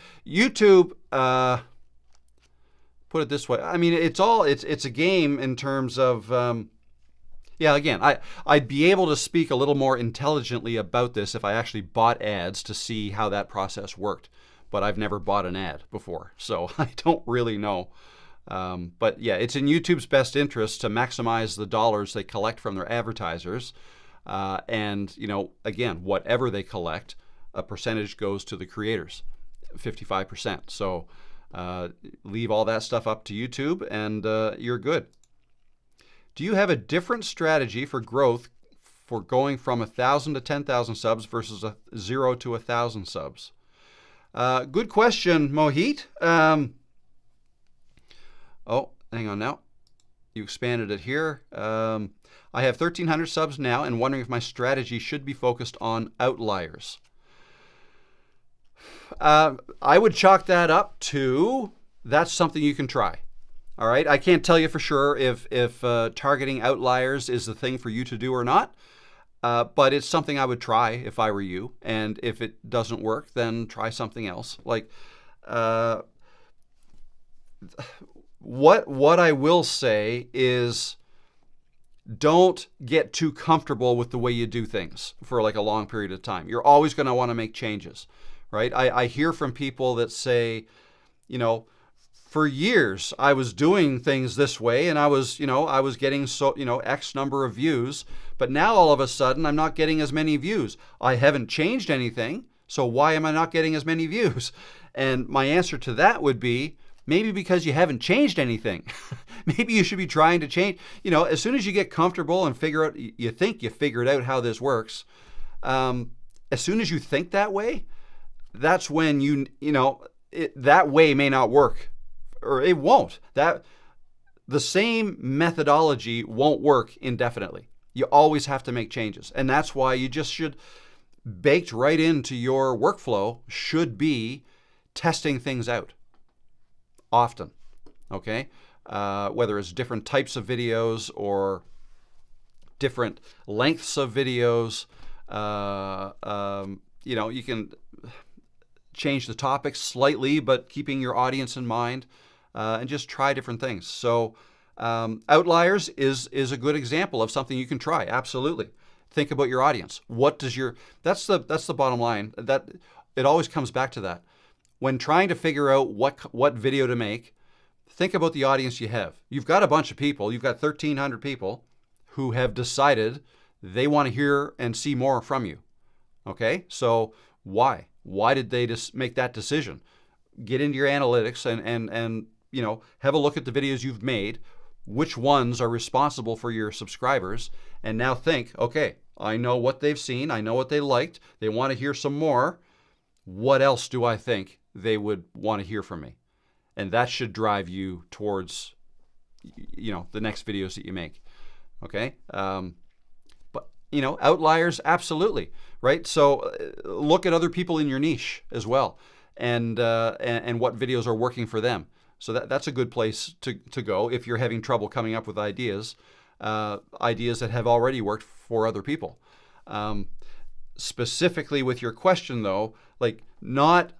put it this way. I mean, it's a game in terms of, again, I'd be able to speak a little more intelligently about this if I actually bought ads to see how that process worked. But I've never bought an ad before, so I don't really know. But yeah, it's in YouTube's best interest to maximize the dollars they collect from their advertisers. And, again, whatever they collect, a percentage goes to the creators, 55%. So leave all that stuff up to YouTube, and you're good. Do you have a different strategy for growth for going from 1,000 to 10,000 subs versus 0 to 1,000 subs? Good question, Mohit. Oh, hang on now. You expanded it here. I have 1,300 subs now and wondering if my strategy should be focused on outliers. I would chalk that up to that's something you can try. All right. I can't tell you for sure if targeting outliers is the thing for you to do or not. But it's something I would try if I were you. And if it doesn't work, then try something else. Like, what I will say is, don't get too comfortable with the way you do things for like a long period of time. You're always going to want to make changes, right? I hear from people that say, for years I was doing things this way, and I was getting X number of views, but now all of a sudden I'm not getting as many views. I haven't changed anything, so why am I not getting as many views? And my answer to that would be, maybe because you haven't changed anything. Maybe you should be trying to change. As soon as you get comfortable and you think you figured out how this works, as soon as you think that way, that's when that way may not work, or it won't. The same methodology won't work indefinitely. You always have to make changes. And that's why you just should, baked right into your workflow, should be testing things out often, okay? Whether it's different types of videos or different lengths of videos, you can change the topics slightly, but keeping your audience in mind, and just try different things. So outliers is a good example of something you can try. Absolutely. Think about your audience. That's the bottom line. That it always comes back to that. When trying to figure out what video to make, think about the audience you have. You've got a bunch of people. You've got 1,300 people who have decided they want to hear and see more from you. Okay? So why? Why did they just make that decision? Get into your analytics and have a look at the videos you've made. Which ones are responsible for your subscribers? And now think, okay, I know what they've seen. I know what they liked. They want to hear some more. What else do I think they would want to hear from me? And that should drive you towards, the next videos that you make. Okay. But outliers, absolutely. Right. So look at other people in your niche as well, and what videos are working for them. So that's a good place to go if you're having trouble coming up with ideas that have already worked for other people. Specifically with your question though, like not,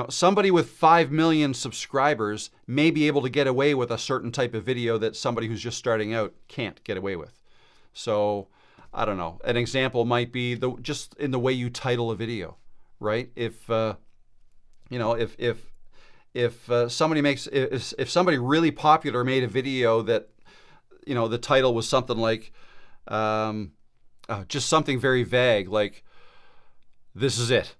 somebody with 5 million subscribers may be able to get away with a certain type of video that somebody who's just starting out can't get away with. So I don't know. An example might be just in the way you title a video, right? If if somebody really popular made a video that, the title was something like, just something very vague, like, this is it,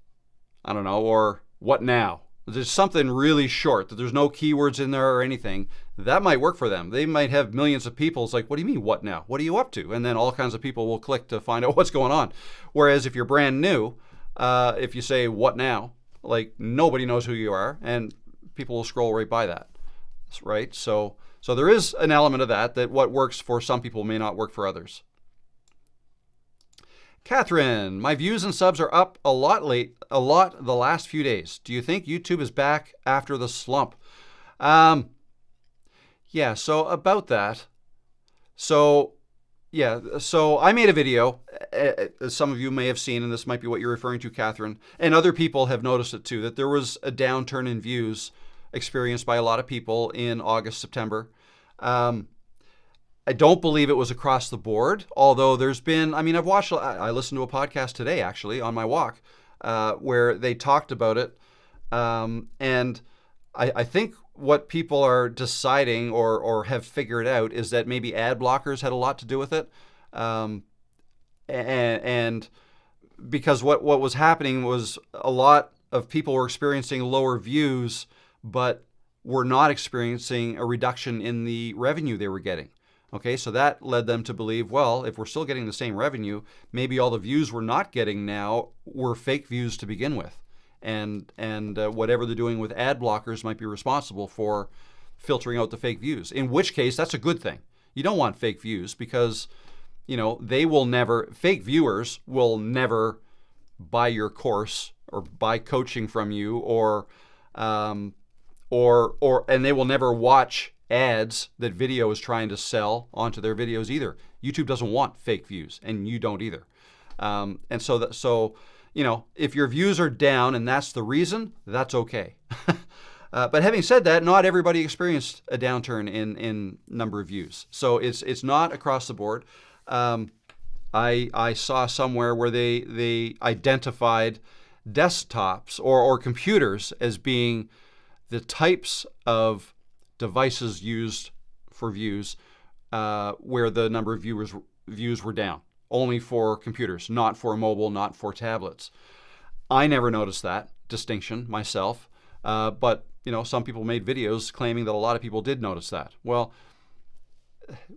I don't know, or what now? There's something really short that there's no keywords in there or anything. That might work for them. They might have millions of people. It's like, what do you mean, what now? What are you up to? And then all kinds of people will click to find out what's going on. Whereas if you're brand new, if you say, what now? Like, nobody knows who you are, and people will scroll right by that, right? So there is an element of that what works for some people may not work for others. Catherine, my views and subs are up a lot the last few days. Do you think YouTube is back after the slump? Yeah, so about that. So I made a video, as some of you may have seen, and this might be what you're referring to, Catherine, and other people have noticed it too, that there was a downturn in views experienced by a lot of people in August, September. I don't believe it was across the board, although there's been, I listened to a podcast today, actually, on my walk, where they talked about it. And I think what people are deciding or have figured out is that maybe ad blockers had a lot to do with it. And because what was happening was a lot of people were experiencing lower views, but were not experiencing a reduction in the revenue they were getting. Okay, so that led them to believe, well, if we're still getting the same revenue, maybe all the views we're not getting now were fake views to begin with. And whatever they're doing with ad blockers might be responsible for filtering out the fake views, in which case that's a good thing. You don't want fake views because, fake viewers will never buy your course or buy coaching from you and they will never watch ads that video is trying to sell onto their videos either. YouTube doesn't want fake views, and you don't either. If your views are down and that's the reason, that's okay. But having said that, not everybody experienced a downturn in number of views. So it's not across the board. I saw somewhere where they identified desktops or computers as being the types of devices used for views where the number of views were down. Only for computers, not for mobile, not for tablets. I never noticed that distinction myself, but some people made videos claiming that a lot of people did notice that. Well,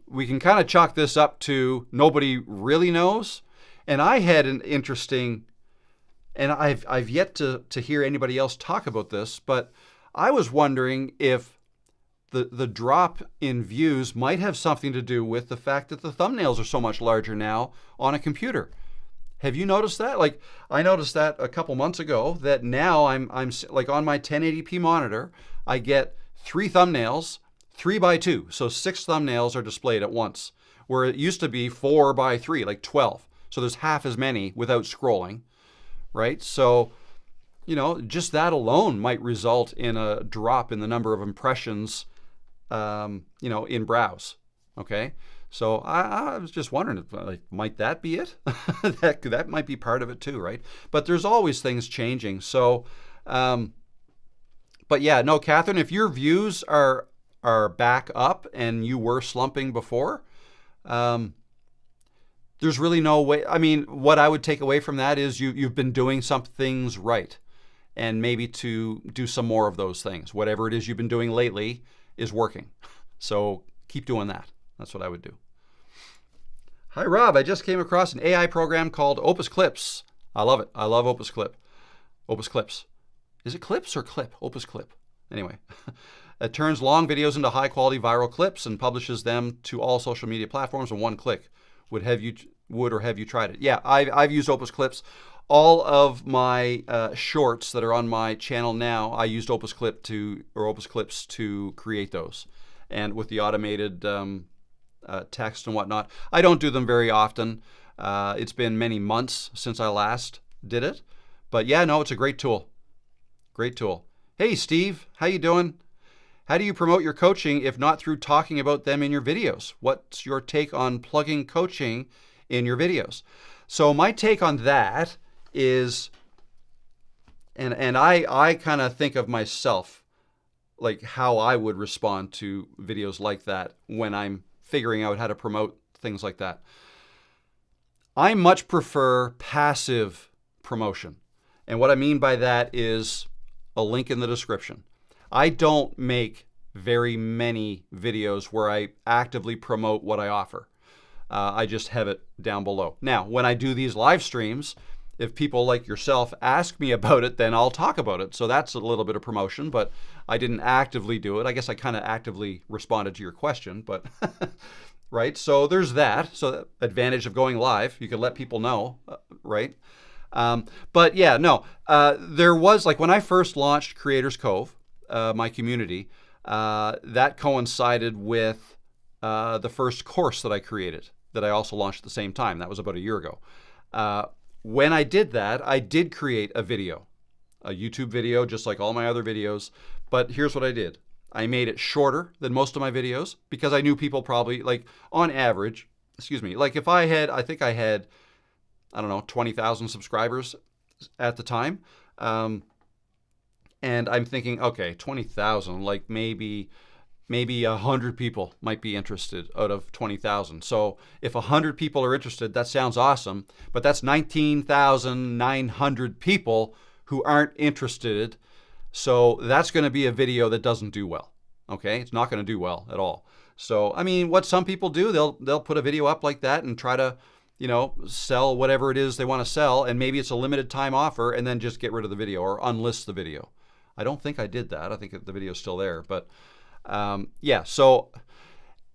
we can kind of chalk this up to nobody really knows. And I had an interesting, and I've yet to hear anybody else talk about this, but I was wondering if the drop in views might have something to do with the fact that the thumbnails are so much larger now on a computer. Have you noticed that? Like, I noticed that a couple months ago, that now I'm like on my 1080p monitor, I get 3 thumbnails, 3x2. So 6 thumbnails are displayed at once, where it used to be 4x3, like 12. So there's half as many without scrolling, right? So, just that alone might result in a drop in the number of impressions in browse. Okay. So I was just wondering, might that be it? that might be part of it too, right? But there's always things changing. So, but yeah, no, Catherine, if your views are back up and you were slumping before, there's really no way. I mean, what I would take away from that is you've been doing some things right, and maybe to do some more of those things. Whatever it is you've been doing lately is working. So keep doing that. That's what I would do. Hi, Rob. I just came across an AI program called Opus Clips. I love it. I love Opus Clip. Opus Clips. Is it Clips or Clip? Opus Clip. Anyway, it turns long videos into high-quality viral clips and publishes them to all social media platforms in one click. Would have you tried it? Yeah, I've used Opus Clips. All of my shorts that are on my channel now, I used Opus Clips to create those, and with the automated text and whatnot. I don't do them very often. It's been many months since I last did it, but yeah, no, it's a great tool. Great tool. Hey, Steve, how you doing? How do you promote your coaching if not through talking about them in your videos? What's your take on plugging coaching in your videos? So my take on that is, and I kind of think of myself like how I would respond to videos like that when I'm figuring out how to promote things like that. I much prefer passive promotion. And what I mean by that is a link in the description. I don't make very many videos where I actively promote what I offer. I just have it down below. Now, when I do these live streams, if people like yourself ask me about it, then I'll talk about it. So that's a little bit of promotion, but I didn't actively do it. I guess I kind of actively responded to your question, but right? So there's that. So the advantage of going live, you can let people know, right? But yeah, no, there was, like when I first launched Creators Cove, my community, that coincided with the first course that I created that I also launched at the same time. That was about a year ago. When I did that, I did create a video, a YouTube video, just like all my other videos. But here's what I did. I made it shorter than most of my videos because I knew people probably, like on average, like if I had, I think I had, I don't know, 20,000 subscribers at the time. And I'm thinking, okay, 20,000, like maybe 100 people might be interested out of 20,000. So if 100 people are interested, that sounds awesome, but that's 19,900 people who aren't interested. So that's going to be a video that doesn't do well. Okay, it's not going to do well at all. So I mean, what some people do, they'll put a video up like that and try to, sell whatever it is they want to sell, and maybe it's a limited time offer, and then just get rid of the video or unlist the video. I don't think I did that. I think the video is still there, but yeah. So,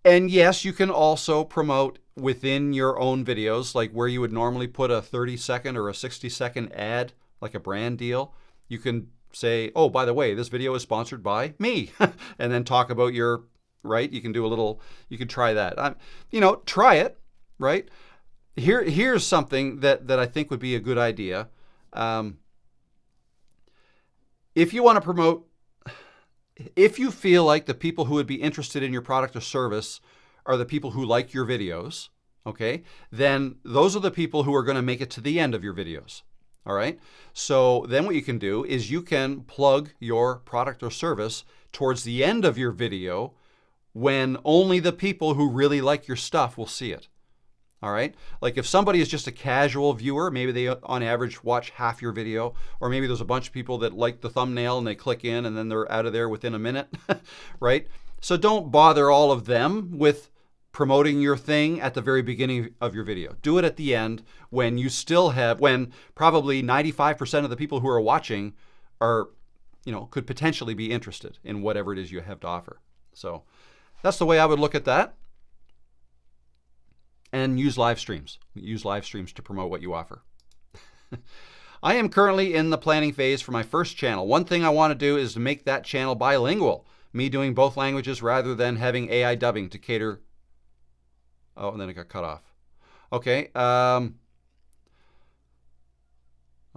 and yes, you can also promote within your own videos, like where you would normally put a 30-second or a 60-second ad, like a brand deal. You can say, oh, by the way, this video is sponsored by me, and then talk about your, right? You can do a little, you can try that. Try it, right? Here's something that I think would be a good idea. If you want to promote, if you feel like the people who would be interested in your product or service are the people who like your videos, okay, then those are the people who are going to make it to the end of your videos. All right. So then what you can do is you can plug your product or service towards the end of your video when only the people who really like your stuff will see it. All right. Like if somebody is just a casual viewer, maybe they on average watch half your video, or maybe there's a bunch of people that like the thumbnail and they click in and then they're out of there within a minute, right? So don't bother all of them with promoting your thing at the very beginning of your video. Do it at the end when you still have, when probably 95% of the people who are watching are, could potentially be interested in whatever it is you have to offer. So that's the way I would look at that. And use live streams. Use live streams to promote what you offer. I am currently in the planning phase for my first channel. One thing I want to do is to make that channel bilingual. Me doing both languages rather than having AI dubbing to cater. Oh, and then it got cut off. Okay.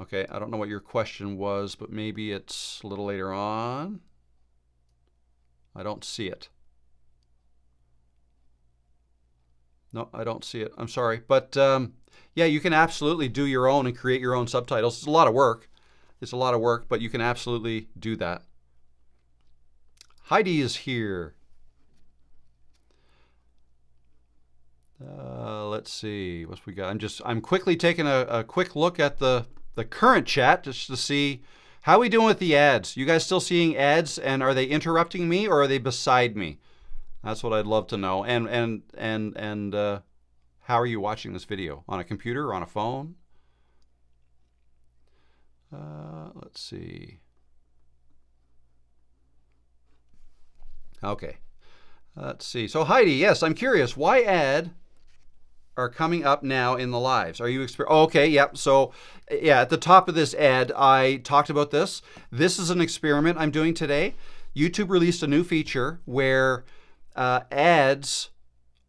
Okay, I don't know what your question was, but maybe it's a little later on. I don't see it. No, I don't see it. I'm sorry. But yeah, you can absolutely do your own and create your own subtitles. It's a lot of work. It's a lot of work, but you can absolutely do that. Heidi is here. Let's see what we got. I'm quickly taking a quick look at the current chat just to see how are we doing with the ads. You guys still seeing ads, and are they interrupting me or are they beside me? That's what I'd love to know. And how are you watching this video? On a computer or on a phone? Let's see. Okay. Let's see. So Heidi, yes, I'm curious. Why ad are coming up now in the lives? Are you okay, yep. So yeah, at the top of this ad, I talked about this. This is an experiment I'm doing today. YouTube released a new feature where ads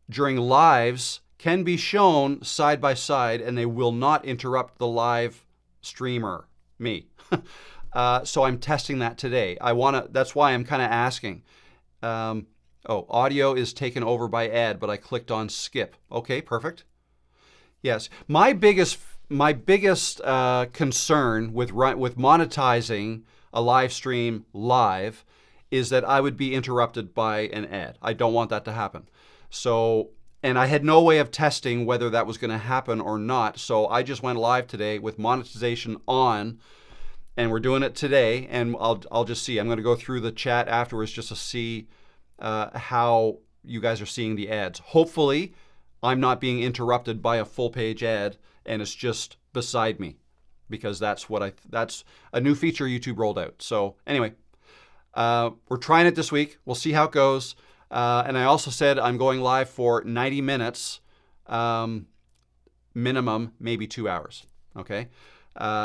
during lives can be shown side by side and they will not interrupt the live streamer, me. So I'm testing that today. That's why I'm kind of asking. Audio is taken over by ad, but I clicked on skip. Okay, perfect. Yes, my biggest concern with monetizing a live stream live is that I would be interrupted by an ad. I don't want that to happen. So, and I had no way of testing whether that was going to happen or not. So I just went live today with monetization on, and we're doing it today. And I'll just see. I'm going to go through the chat afterwards just to see how you guys are seeing the ads. Hopefully, I'm not being interrupted by a full page ad, and it's just beside me, because that's a new feature YouTube rolled out. So anyway, we're trying it this week. We'll see how it goes. And I also said I'm going live for 90 minutes, minimum, maybe 2 hours. Okay.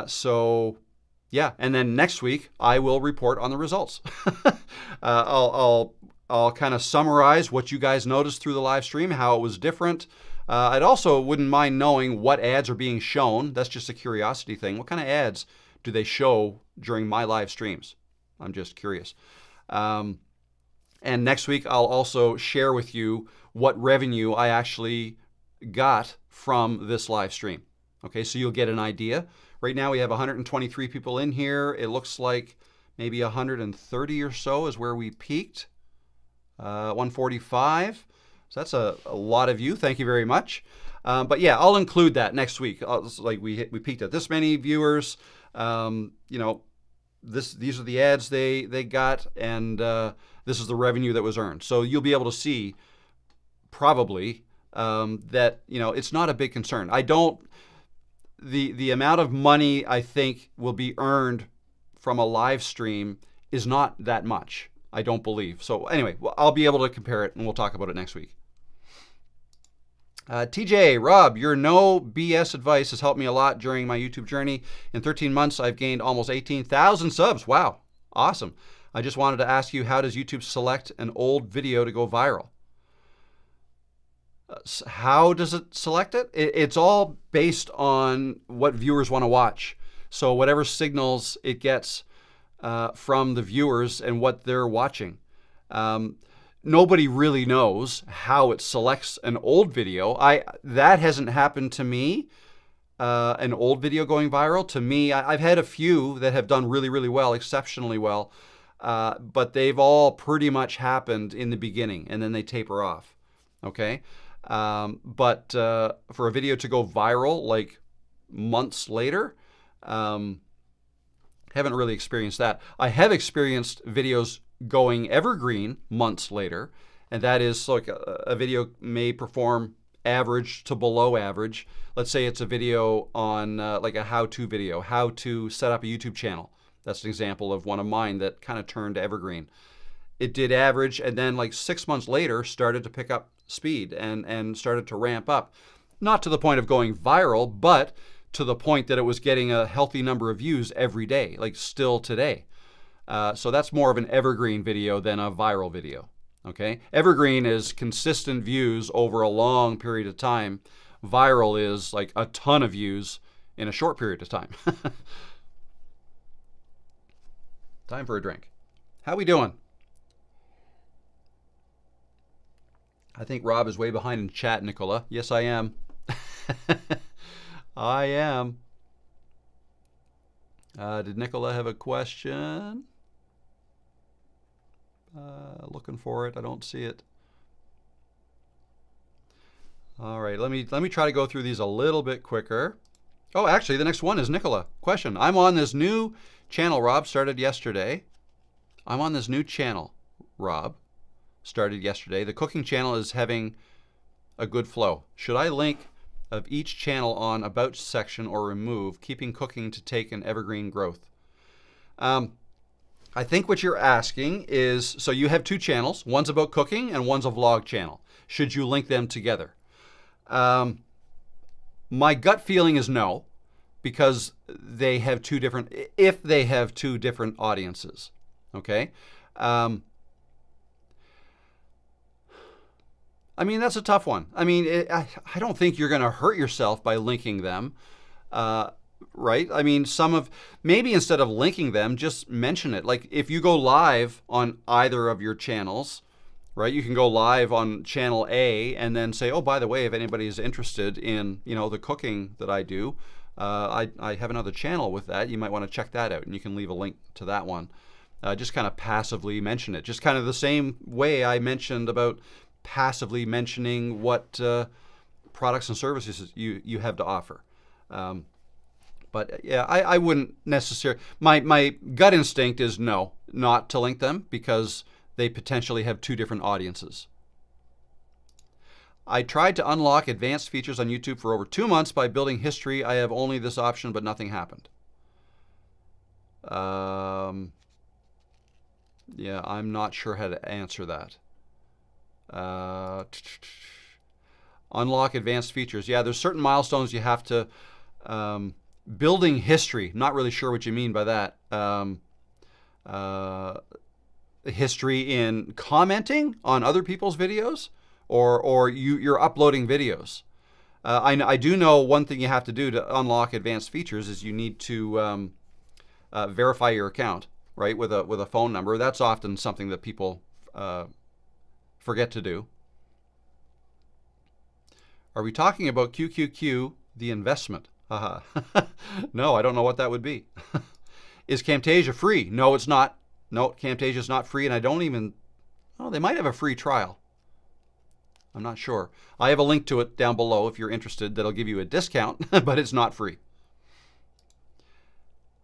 So yeah. And then next week I will report on the results. I'll kind of summarize what you guys noticed through the live stream, how it was different. I'd also wouldn't mind knowing what ads are being shown. That's just a curiosity thing. What kind of ads do they show during my live streams? I'm just curious. And next week, I'll also share with you what revenue I actually got from this live stream. Okay, so you'll get an idea. Right now, we have 123 people in here. It looks like maybe 130 or so is where we peaked. 145. So that's a lot of you. Thank you very much. But yeah, I'll include that next week. Like we peaked at this many viewers. These are the ads they got, and this is the revenue that was earned. So you'll be able to see probably that it's not a big concern. The amount of money I think will be earned from a live stream is not that much. I don't believe. So anyway, I'll be able to compare it, and we'll talk about it next week. TJ, Rob, your no BS advice has helped me a lot during my YouTube journey. In 13 months, I've gained almost 18,000 subs. Wow, awesome. I just wanted to ask you, how does YouTube select an old video to go viral? How does it select it? It's all based on what viewers want to watch. So whatever signals it gets from the viewers and what they're watching. Nobody really knows how it selects an old video. That hasn't happened to me, an old video going viral. To me, I've had a few that have done really, really well, exceptionally well, but they've all pretty much happened in the beginning, and then they taper off, okay? But for a video to go viral like months later, haven't really experienced that. I have experienced videos going evergreen months later, and that is like a video may perform average to below average. Let's say it's a video on like a how-to video, how to set up a YouTube channel. That's an example of one of mine that kind of turned evergreen. It did average, and then like 6 months later started to pick up speed and started to ramp up. Not to the point of going viral, but to the point that it was getting a healthy number of views every day, like still today. So that's more of an evergreen video than a viral video, okay? Evergreen is consistent views over a long period of time. Viral is like a ton of views in a short period of time. Time for a drink. How we doing? I think Rob is way behind in chat, Nicola. Yes, I am. I am. Did Nicola have a question? Looking for it. I don't see it. All right, let me try to go through these a little bit quicker. Oh, actually, the next one is Nicola. Question. I'm on this new channel, Rob, started yesterday. I'm on this new channel, Rob, started yesterday. The cooking channel is having a good flow. Should I link of each channel on About section or remove, keeping cooking to take an evergreen growth? I think what you're asking is, so you have two channels, one's about cooking and one's a vlog channel. Should you link them together? My gut feeling is no, because they have two different, if they have two different audiences, okay? I mean, that's a tough one. I mean, I don't think you're going to hurt yourself by linking them, right? I mean, maybe instead of linking them, just mention it. Like if you go live on either of your channels, right? You can go live on channel A and then say, oh, by the way, if anybody is interested in, the cooking that I do, I have another channel with that. You might want to check that out, and you can leave a link to that one. Just kind of passively mention it. Just kind of the same way I mentioned about passively mentioning what products and services you have to offer. But yeah, I wouldn't necessarily. My gut instinct is no, not to link them because they potentially have two different audiences. I tried to unlock advanced features on YouTube for over 2 months by building history. I have only this option, but nothing happened. Yeah, I'm not sure how to answer that. Unlock advanced features. Yeah, there's certain milestones you have to. Building history. Not really sure what you mean by that. History in commenting on other people's videos, or you're uploading videos. I do know one thing you have to do to unlock advanced features is you need to verify your account, right, with a phone number. That's often something that people forget to do. Are we talking about QQQ, the investment? No, I don't know what that would be. Is Camtasia free? No, it's not. No, Camtasia is not free, and I don't even. Oh, they might have a free trial. I'm not sure. I have a link to it down below if you're interested. That'll give you a discount, but it's not free.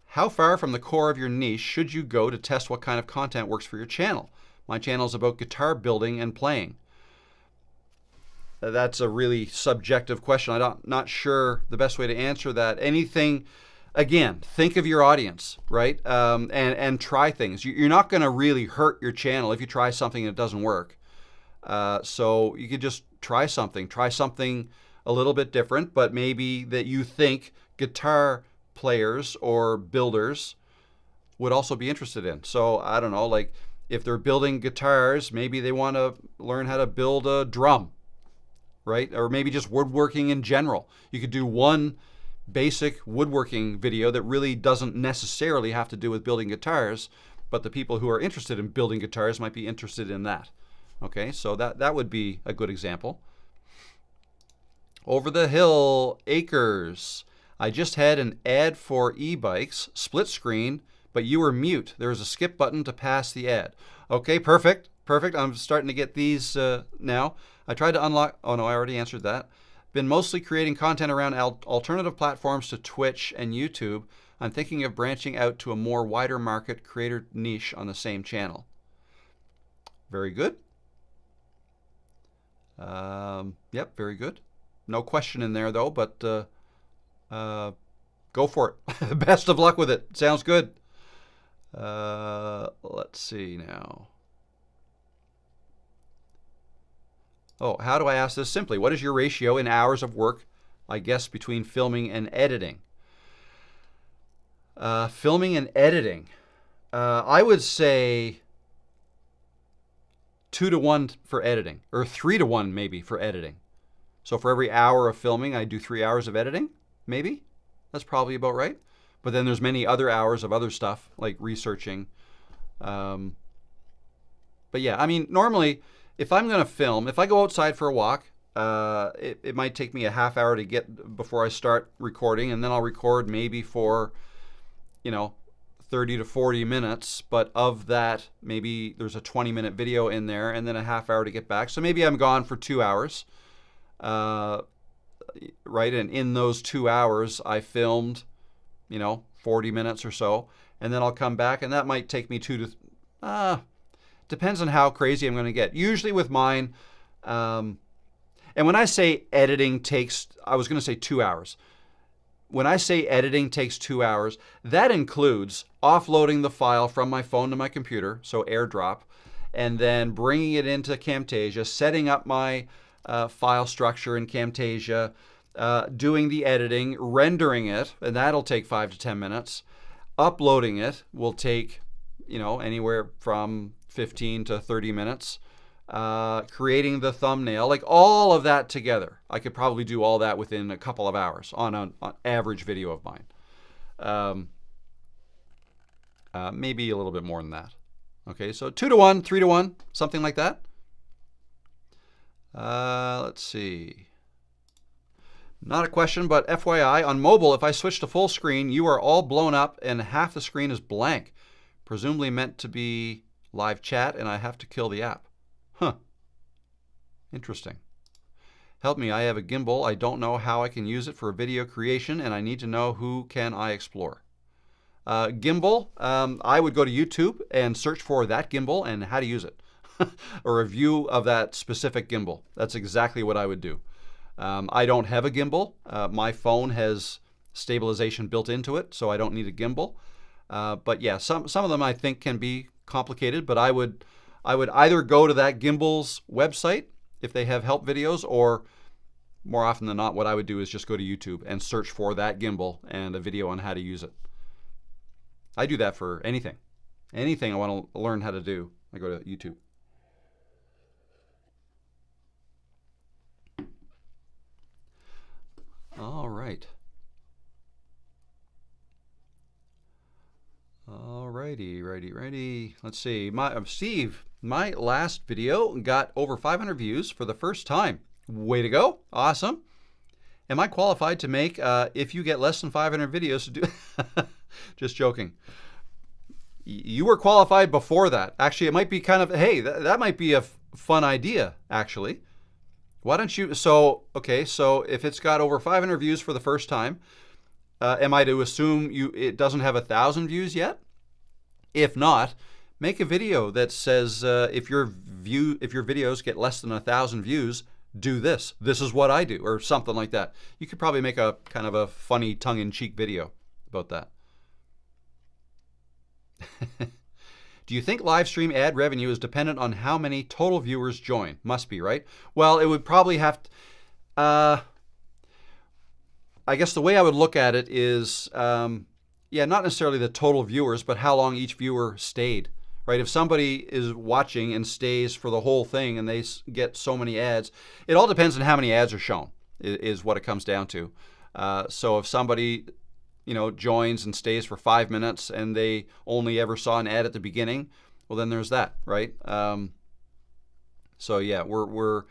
How far from the core of your niche should you go to test what kind of content works for your channel? My channel is about guitar building and playing. That's a really subjective question. I'm not sure the best way to answer that. Anything, again, think of your audience, right? And try things. You're not going to really hurt your channel if you try something that doesn't work. So you could just try something a little bit different, but maybe that you think guitar players or builders would also be interested in. So I don't know, like if they're building guitars, maybe they want to learn how to build a drum, right? Or maybe just woodworking in general. You could do one basic woodworking video that really doesn't necessarily have to do with building guitars, but the people who are interested in building guitars might be interested in that. Okay, so that would be a good example. Over the Hill Acres. I just had an ad for e-bikes, split screen, but you were mute. There is a skip button to pass the ad. Okay, perfect. I'm starting to get these now. I tried to unlock. Oh no, I already answered that. Been mostly creating content around alternative platforms to Twitch and YouTube. I'm thinking of branching out to a more wider market creator niche on the same channel. Very good. Yep, very good. No question in there though, but go for it. Best of luck with it. Sounds good. Let's see now. Oh, how do I ask this simply? What is your ratio in hours of work, I guess, between filming and editing? Filming and editing. I would say 2 to 1 for editing, or 3 to 1 maybe for editing. So for every hour of filming, I do 3 hours of editing, maybe. That's probably about right. But then there's many other hours of other stuff, like researching. But yeah, I mean, normally, if I'm going to film, if I go outside for a walk, it might take me a half hour to get before I start recording, and then I'll record maybe for, 30 to 40 minutes, but of that, maybe there's a 20-minute video in there, and then a half hour to get back. So maybe I'm gone for 2 hours, right? And in those 2 hours, I filmed, 40 minutes or so, and then I'll come back, and that might take me depends on how crazy I'm going to get. Usually with mine, and when I say editing takes, I was going to say 2 hours. When I say editing takes 2 hours, that includes offloading the file from my phone to my computer, so AirDrop, and then bringing it into Camtasia, setting up my file structure in Camtasia, doing the editing, rendering it, and that'll take 5 to 10 minutes. Uploading it will take, anywhere from 15 to 30 minutes. Creating the thumbnail, like all of that together. I could probably do all that within a couple of hours on an average video of mine. Maybe a little bit more than that. Okay, so 2 to 1, 3 to 1, something like that. Let's see. Not a question, but FYI, on mobile, if I switch to full screen, you are all blown up and half the screen is blank. presumably meant to be live chat, and I have to kill the app. Huh. Interesting. Help me, I have a gimbal. I don't know how I can use it for video creation, and I need to know who can I explore. Gimbal, I would go to YouTube and search for that gimbal and how to use it. Or a review of that specific gimbal. That's exactly what I would do. I don't have a gimbal. My phone has stabilization built into it, so I don't need a gimbal. But yeah, some of them I think can be complicated, but I would either go to that gimbal's website if they have help videos, or more often than not, what I would do is just go to YouTube and search for that gimbal and a video on how to use it. I do that for anything. Anything I want to learn how to do, I go to YouTube. All right. Righty. Let's see. Steve, my last video got over 500 views for the first time. Way to go. Awesome. Am I qualified to make, if you get less than 500 videos to do... Just joking. You were qualified before that. Actually, it might be kind of, hey, that might be a fun idea, actually. Why don't you, so if it's got over 500 views for the first time, am I to assume it doesn't have 1,000 views yet? If not, make a video that says, if your videos get less than 1,000 views, do this. This is what I do, or something like that. You could probably make a kind of a funny tongue-in-cheek video about that. Do you think live stream ad revenue is dependent on how many total viewers join? Must be, right? Well, it would probably have to, I guess the way I would look at it is, yeah, not necessarily the total viewers, but how long each viewer stayed, right? If somebody is watching and stays for the whole thing and they get so many ads, it all depends on how many ads are shown, is what it comes down to. So if somebody, joins and stays for 5 minutes and they only ever saw an ad at the beginning, well, then there's that, right? So yeah, we're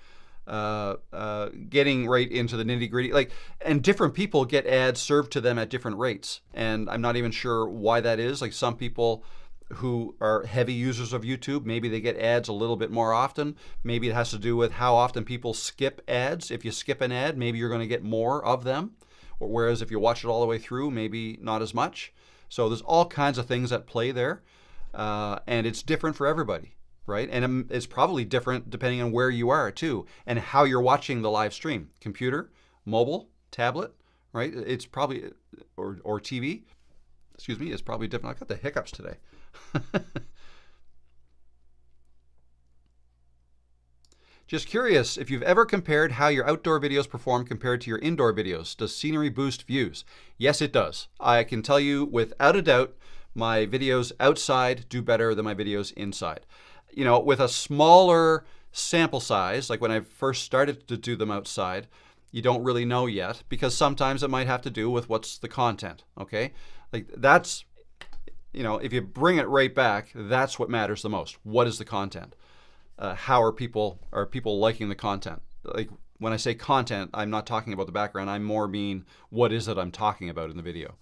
getting right into the nitty-gritty. And different people get ads served to them at different rates, and I'm not even sure why that is. Like, some people who are heavy users of YouTube, maybe they get ads a little bit more often. Maybe it has to do with how often people skip ads. If you skip an ad, maybe you're going to get more of them. Whereas if you watch it all the way through, maybe not as much. So there's all kinds of things at play there. And it's different for everybody, right? And it's probably different depending on where you are too, and how you're watching the live stream. Computer, mobile, tablet, right? It's probably, or TV, excuse me, it's probably different. I've got the hiccups today. Just curious if you've ever compared how your outdoor videos perform compared to your indoor videos. Does scenery boost views? Yes, it does. I can tell you without a doubt, my videos outside do better than my videos inside. With a smaller sample size, like when I first started to do them outside, you don't really know yet, because sometimes it might have to do with what's the content, okay? Like, that's, if you bring it right back, that's what matters the most. What is the content? How are people liking the content? Like, when I say content, I'm not talking about the background. I more mean, what is it I'm talking about in the video,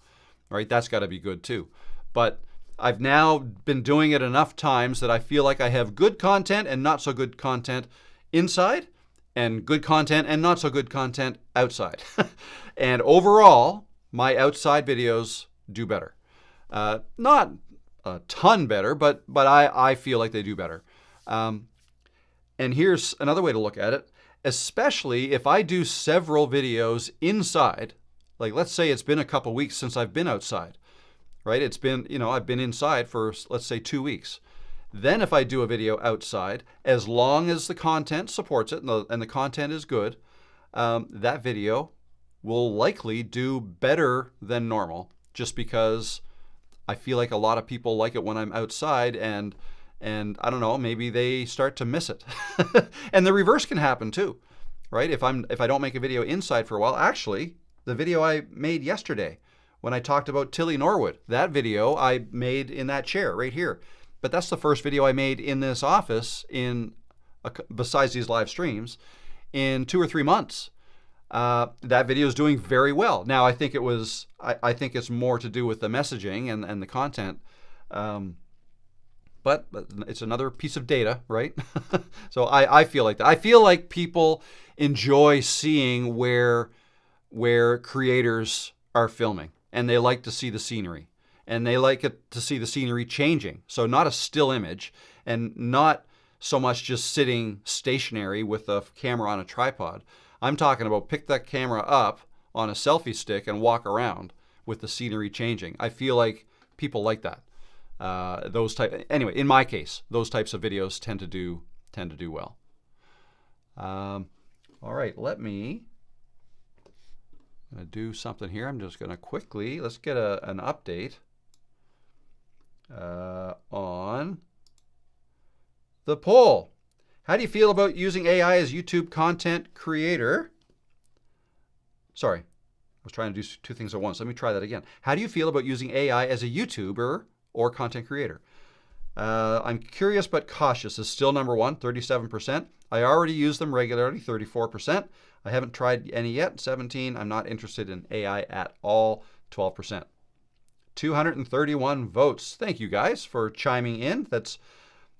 right? That's got to be good too. But I've now been doing it enough times that I feel like I have good content and not so good content inside, and good content and not so good content outside. And overall, my outside videos do better. Not a ton better, but I feel like they do better. And here's another way to look at it, especially if I do several videos inside. Like, let's say it's been a couple weeks since I've been outside, right? It's been, I've been inside for, let's say, 2 weeks. Then if I do a video outside, as long as the content supports it and the content is good, that video will likely do better than normal, just because I feel like a lot of people like it when I'm outside, and I don't know, maybe they start to miss it. And the reverse can happen too, right? If I don't make a video inside for a while, actually, the video I made yesterday when I talked about Tilly Norwood, that video I made in that chair right here. But that's the first video I made in this office besides these live streams, in 2 or 3 months. That video is doing very well. Now, I think it's more to do with the messaging and the content. but it's another piece of data, right? So I feel like that. I feel like people enjoy seeing where creators are filming, and they like to see the scenery, and they like to see the scenery changing. So not a still image, and not so much just sitting stationary with a camera on a tripod. I'm talking about pick that camera up on a selfie stick and walk around with the scenery changing. I feel like people like that. Anyway, in my case, those types of videos tend to do well. All right, I'm gonna do something here. I'm just gonna quickly, let's get an update on the poll. How do you feel about using AI as YouTube content creator? Sorry, I was trying to do two things at once. Let me try that again. How do you feel about using AI as a YouTuber or content creator? I'm curious but cautious is still number one, 37%. I already use them regularly, 34%. I haven't tried any yet, 17. I'm not interested in AI at all, 12%. 231 votes. Thank you guys for chiming in. That's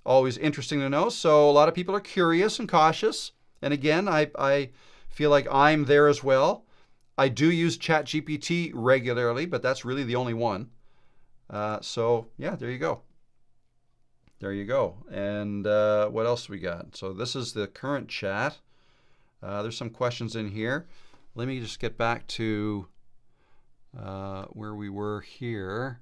always interesting to know. So a lot of people are curious and cautious. And again, I feel like I'm there as well. I do use ChatGPT regularly, but that's really the only one. So yeah, there you go. There you go. And what else we got? So this is the current chat. There's some questions in here. Let me just get back to where we were here.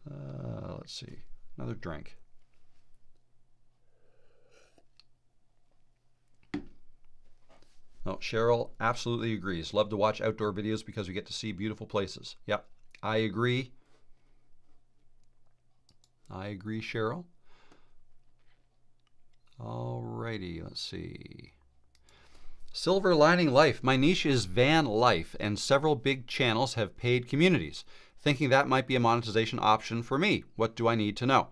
Let's see. Another drink. Oh, Cheryl absolutely agrees. Love to watch outdoor videos because we get to see beautiful places. Yep, I agree. I agree, Cheryl. Alrighty, let's see. Silver lining life. My niche is van life, and several big channels have paid communities. Thinking that might be a monetization option for me. What do I need to know?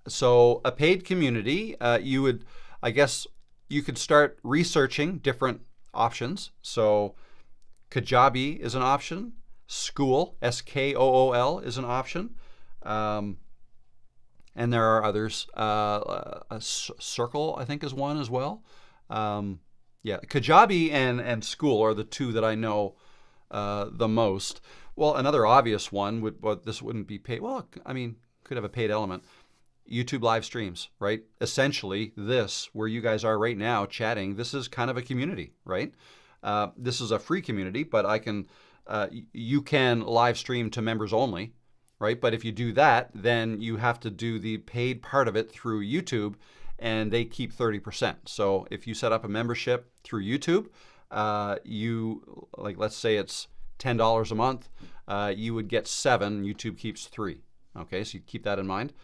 So a paid community, I guess you could start researching different options. So Kajabi is an option. Skool, S-K-O-O-L, is an option. And there are others. Circle, I think, is one as well. Yeah, Kajabi and Skool are the two that I know the most. Well, another obvious one but this wouldn't be paid. Well, I mean, could have a paid element. YouTube live streams, right? Essentially, this, where you guys are right now chatting, this is kind of a community, right? This is a free community, but you can live stream to members only, right? But if you do that, then you have to do the paid part of it through YouTube, and they keep 30%. So if you set up a membership through YouTube, let's say it's $10 a month, you would get 7, YouTube keeps 3. Okay, so you keep that in mind.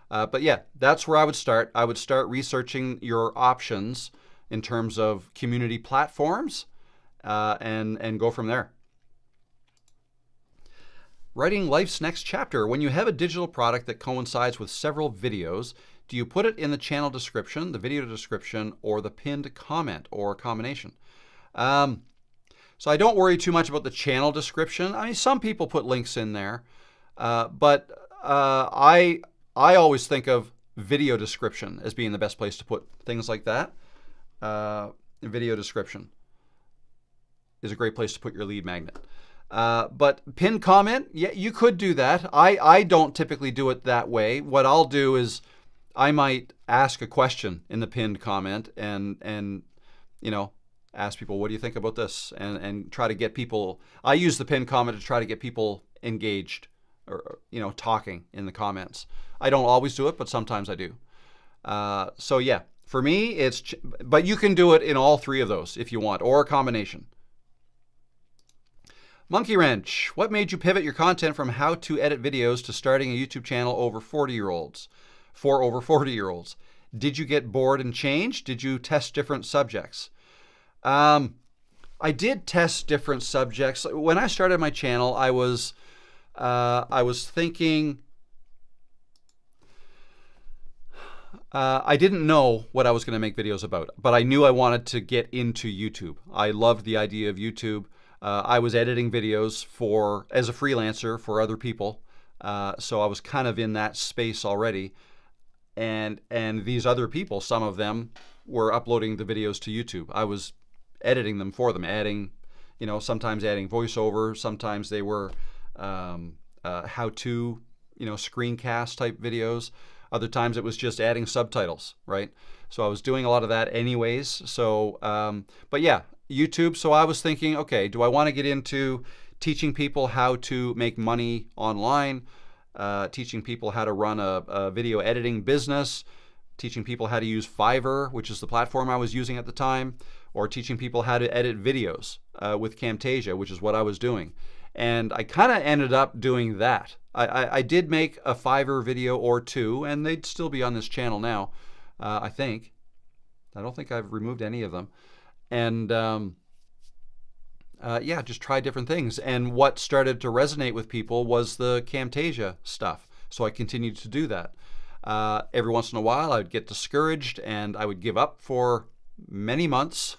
But yeah, that's where I would start. I would start researching your options in terms of community platforms and go from there. Writing life's next chapter. When you have a digital product that coincides with several videos, do you put it in the channel description, the video description, or the pinned comment, or a combination? So I don't worry too much about the channel description. I mean, some people put links in there, but I always think of video description as being the best place to put things like that. Video description is a great place to put your lead magnet. But pinned comment, yeah, you could do that. I don't typically do it that way. What I'll do is I might ask a question in the pinned comment and ask people, what do you think about this? And try to get people, I use the pinned comment to try to get people engaged or, talking in the comments. I don't always do it, but sometimes I do. So yeah, for me, but you can do it in all 3 of those if you want, or a combination. Monkey Wrench, what made you pivot your content from how to edit videos to starting a YouTube channel for over 40-year-olds? Did you get bored and change? Did you test different subjects? I did test different subjects. When I started my channel, I was thinking, I didn't know what I was going to make videos about, but I knew I wanted to get into YouTube. I loved the idea of YouTube. I was editing videos as a freelancer for other people. So I was kind of in that space already. And these other people, some of them were uploading the videos to YouTube. I was editing them for them, adding, sometimes adding voiceover, sometimes they were how-to, screencast type videos. Other times it was just adding subtitles, right? So I was doing a lot of that anyways. So, but yeah, YouTube. So I was thinking, okay, do I want to get into teaching people how to make money online, teaching people how to run a video editing business, teaching people how to use Fiverr, which is the platform I was using at the time, or teaching people how to edit videos with Camtasia, which is what I was doing. And I kind of ended up doing that. I did make a Fiverr video or two, and they'd still be on this channel now, I think. I don't think I've removed any of them. And yeah, just try different things. And what started to resonate with people was the Camtasia stuff. So I continued to do that. Every once in a while, I would get discouraged and I would give up for many months.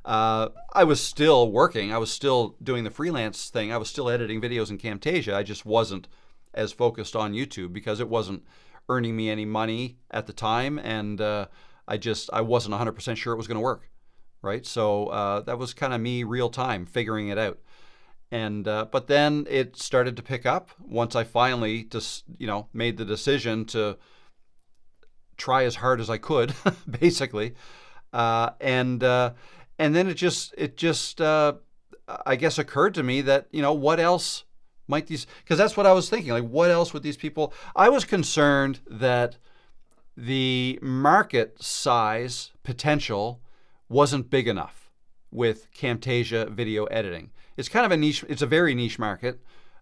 I was still working. I was still doing the freelance thing. I was still editing videos in Camtasia. I just wasn't as focused on YouTube because it wasn't earning me any money at the time. And I wasn't 100% sure it was going to work. Right. So that was kind of me real time figuring it out. And but then it started to pick up once I finally just, made the decision to try as hard as I could, basically. And then it just I guess occurred to me that, what else might because that's what I was thinking, like, what else would these people, I was concerned that the market size potential wasn't big enough with Camtasia video editing. It's kind of a niche, it's a very niche market.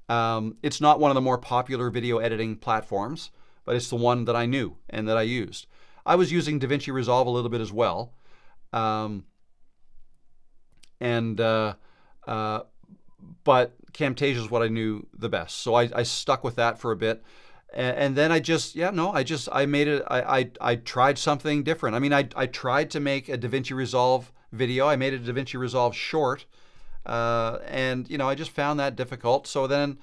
It's not one of the more popular video editing platforms, but it's the one that I knew and that I used. I was using DaVinci Resolve a little bit as well. But Camtasia is what I knew the best. So I stuck with that for a bit. And then I made it, I tried something different. I mean, I tried to make a DaVinci Resolve video. I made a DaVinci Resolve short. And I just found that difficult. So then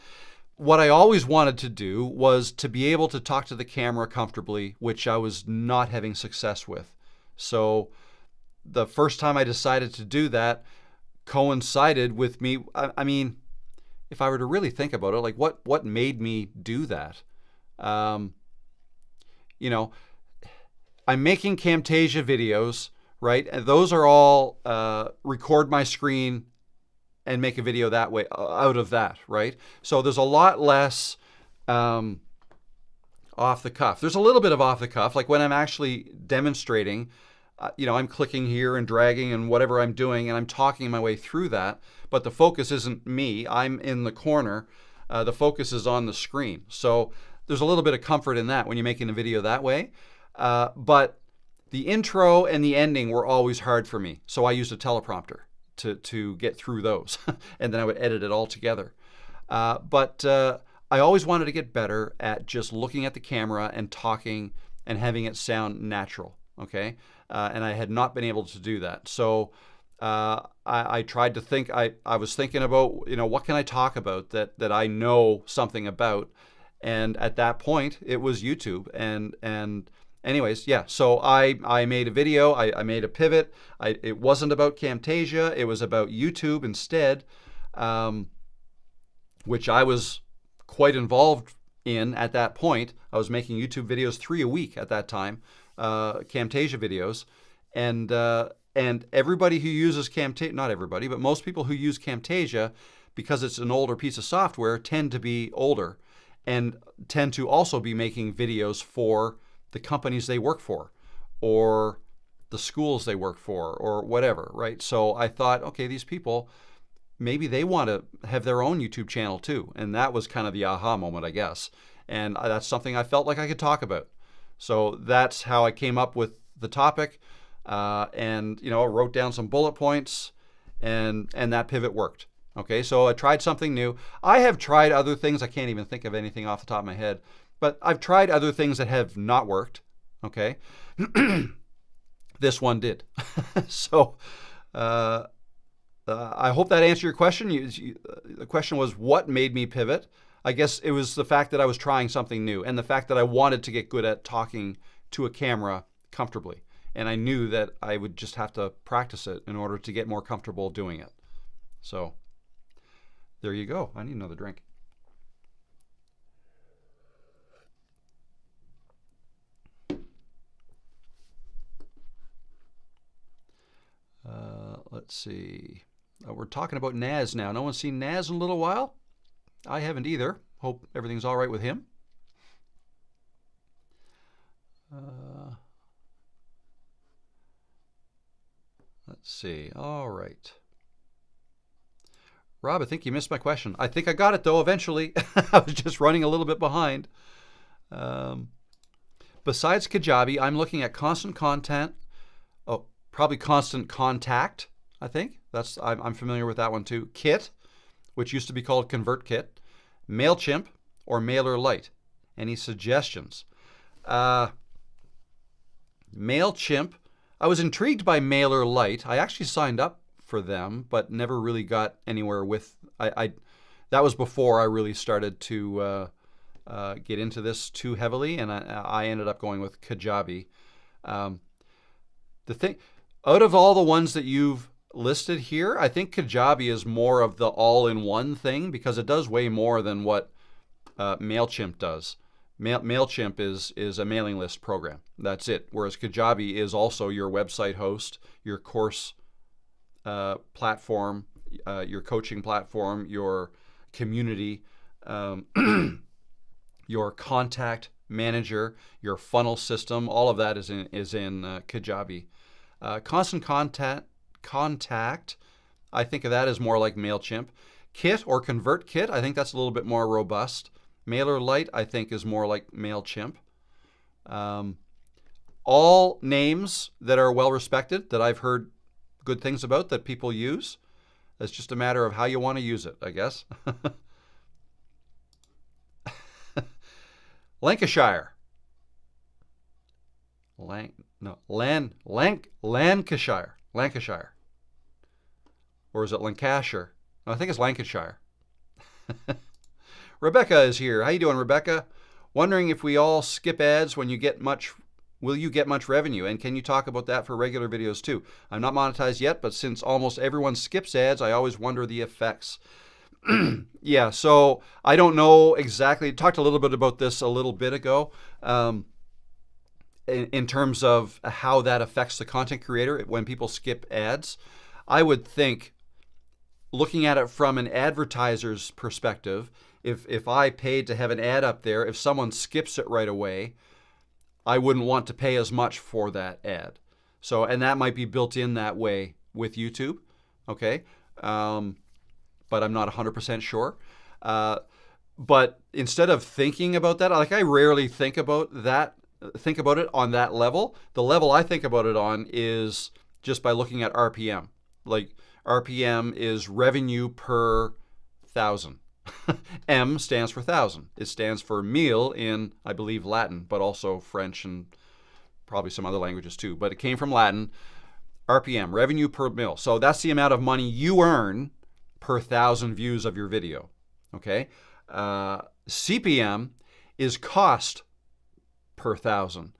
what I always wanted to do was to be able to talk to the camera comfortably, which I was not having success with. So the first time I decided to do that coincided with me. I mean, if I were to really think about it, like what made me do that? I'm making Camtasia videos, right? And those are all record my screen and make a video that way out of that, right? So there's a lot less off the cuff. There's a little bit of off the cuff, like when I'm actually demonstrating, I'm clicking here and dragging and whatever I'm doing, and I'm talking my way through that, but the focus isn't me. I'm in the corner. The focus is on the screen. So there's a little bit of comfort in that when you're making a video that way. But the intro and the ending were always hard for me. So I used a teleprompter to get through those. And then I would edit it all together. But I always wanted to get better at just looking at the camera and talking and having it sound natural. Okay. And I had not been able to do that. So I tried to think, I was thinking about, what can I talk about that I know something about? And at that point, it was YouTube. And anyways, yeah. So I made a video. I made a pivot. It wasn't about Camtasia. It was about YouTube instead, which I was quite involved in at that point. I was making YouTube videos 3 a week at that time, Camtasia videos, and everybody who uses Camtasia, not everybody, but most people who use Camtasia, because it's an older piece of software, tend to be older and tend to also be making videos for the companies they work for or the schools they work for or whatever, right? So I thought, okay, these people, maybe they want to have their own YouTube channel too. And that was kind of the aha moment, I guess. And that's something I felt like I could talk about. So that's how I came up with the topic. And I wrote down some bullet points and that pivot worked. Okay, so I tried something new. I have tried other things. I can't even think of anything off the top of my head, but I've tried other things that have not worked. Okay, this one did. So I hope that answered your question. The question was, what made me pivot? I guess it was the fact that I was trying something new and the fact that I wanted to get good at talking to a camera comfortably. And I knew that I would just have to practice it in order to get more comfortable doing it. So there you go. I need another drink. Let's see. We're talking about Naz now. No one's seen Naz in a little while? I haven't either. Hope everything's all right with him. Let's see. All right. Rob, I think you missed my question. I think I got it, though, eventually. I was just running a little bit behind. Besides Kajabi, I'm looking at constant content. Oh, probably constant contact, I think. I'm familiar with that one, too. Kit, which used to be called ConvertKit. MailChimp or MailerLite. Any suggestions? MailChimp. I was intrigued by MailerLite. I actually signed up for them, but never really got anywhere with. That was before I really started to get into this too heavily, and I ended up going with Kajabi. The thing, out of all the ones that you've listed here, I think Kajabi is more of the all-in-one thing because it does way more than what MailChimp does. MailChimp is a mailing list program. That's it. Whereas Kajabi is also your website host, your course platform, your coaching platform, your community, your contact manager, your funnel system. All of that is in Kajabi. Constant contact, I think of that as more like MailChimp. Kit or ConvertKit, I think that's a little bit more robust. MailerLite, I think, is more like MailChimp. All names that are well respected, that I've heard good things about, that people use. It's just a matter of how you want to use it, I guess. Lancashire. Lancashire. Lancashire. Or is it Lancashire? No, I think it's Lancashire. Rebecca is here. How you doing, Rebecca? Wondering if we all skip ads when you get much, will you get much revenue? And can you talk about that for regular videos too? I'm not monetized yet, but since almost everyone skips ads, I always wonder the effects. Yeah, so I don't know exactly. Talked a little bit about this a little bit ago in terms of how that affects the content creator when people skip ads. I would think, looking at it from an advertiser's perspective, if I paid to have an ad up there, if someone skips it right away, I wouldn't want to pay as much for that ad. So, and that might be built in that way with YouTube, okay? But I'm not 100% sure. But instead of thinking about that, like I rarely think about it on that level. The level I think about it on is just by looking at RPM. Like RPM is revenue per thousand. M stands for thousand. It stands for meal in, I believe, Latin, but also French and probably some other languages too. But it came from Latin. RPM, revenue per mil. So that's the amount of money you earn per thousand views of your video. Okay. CPM is cost per thousand.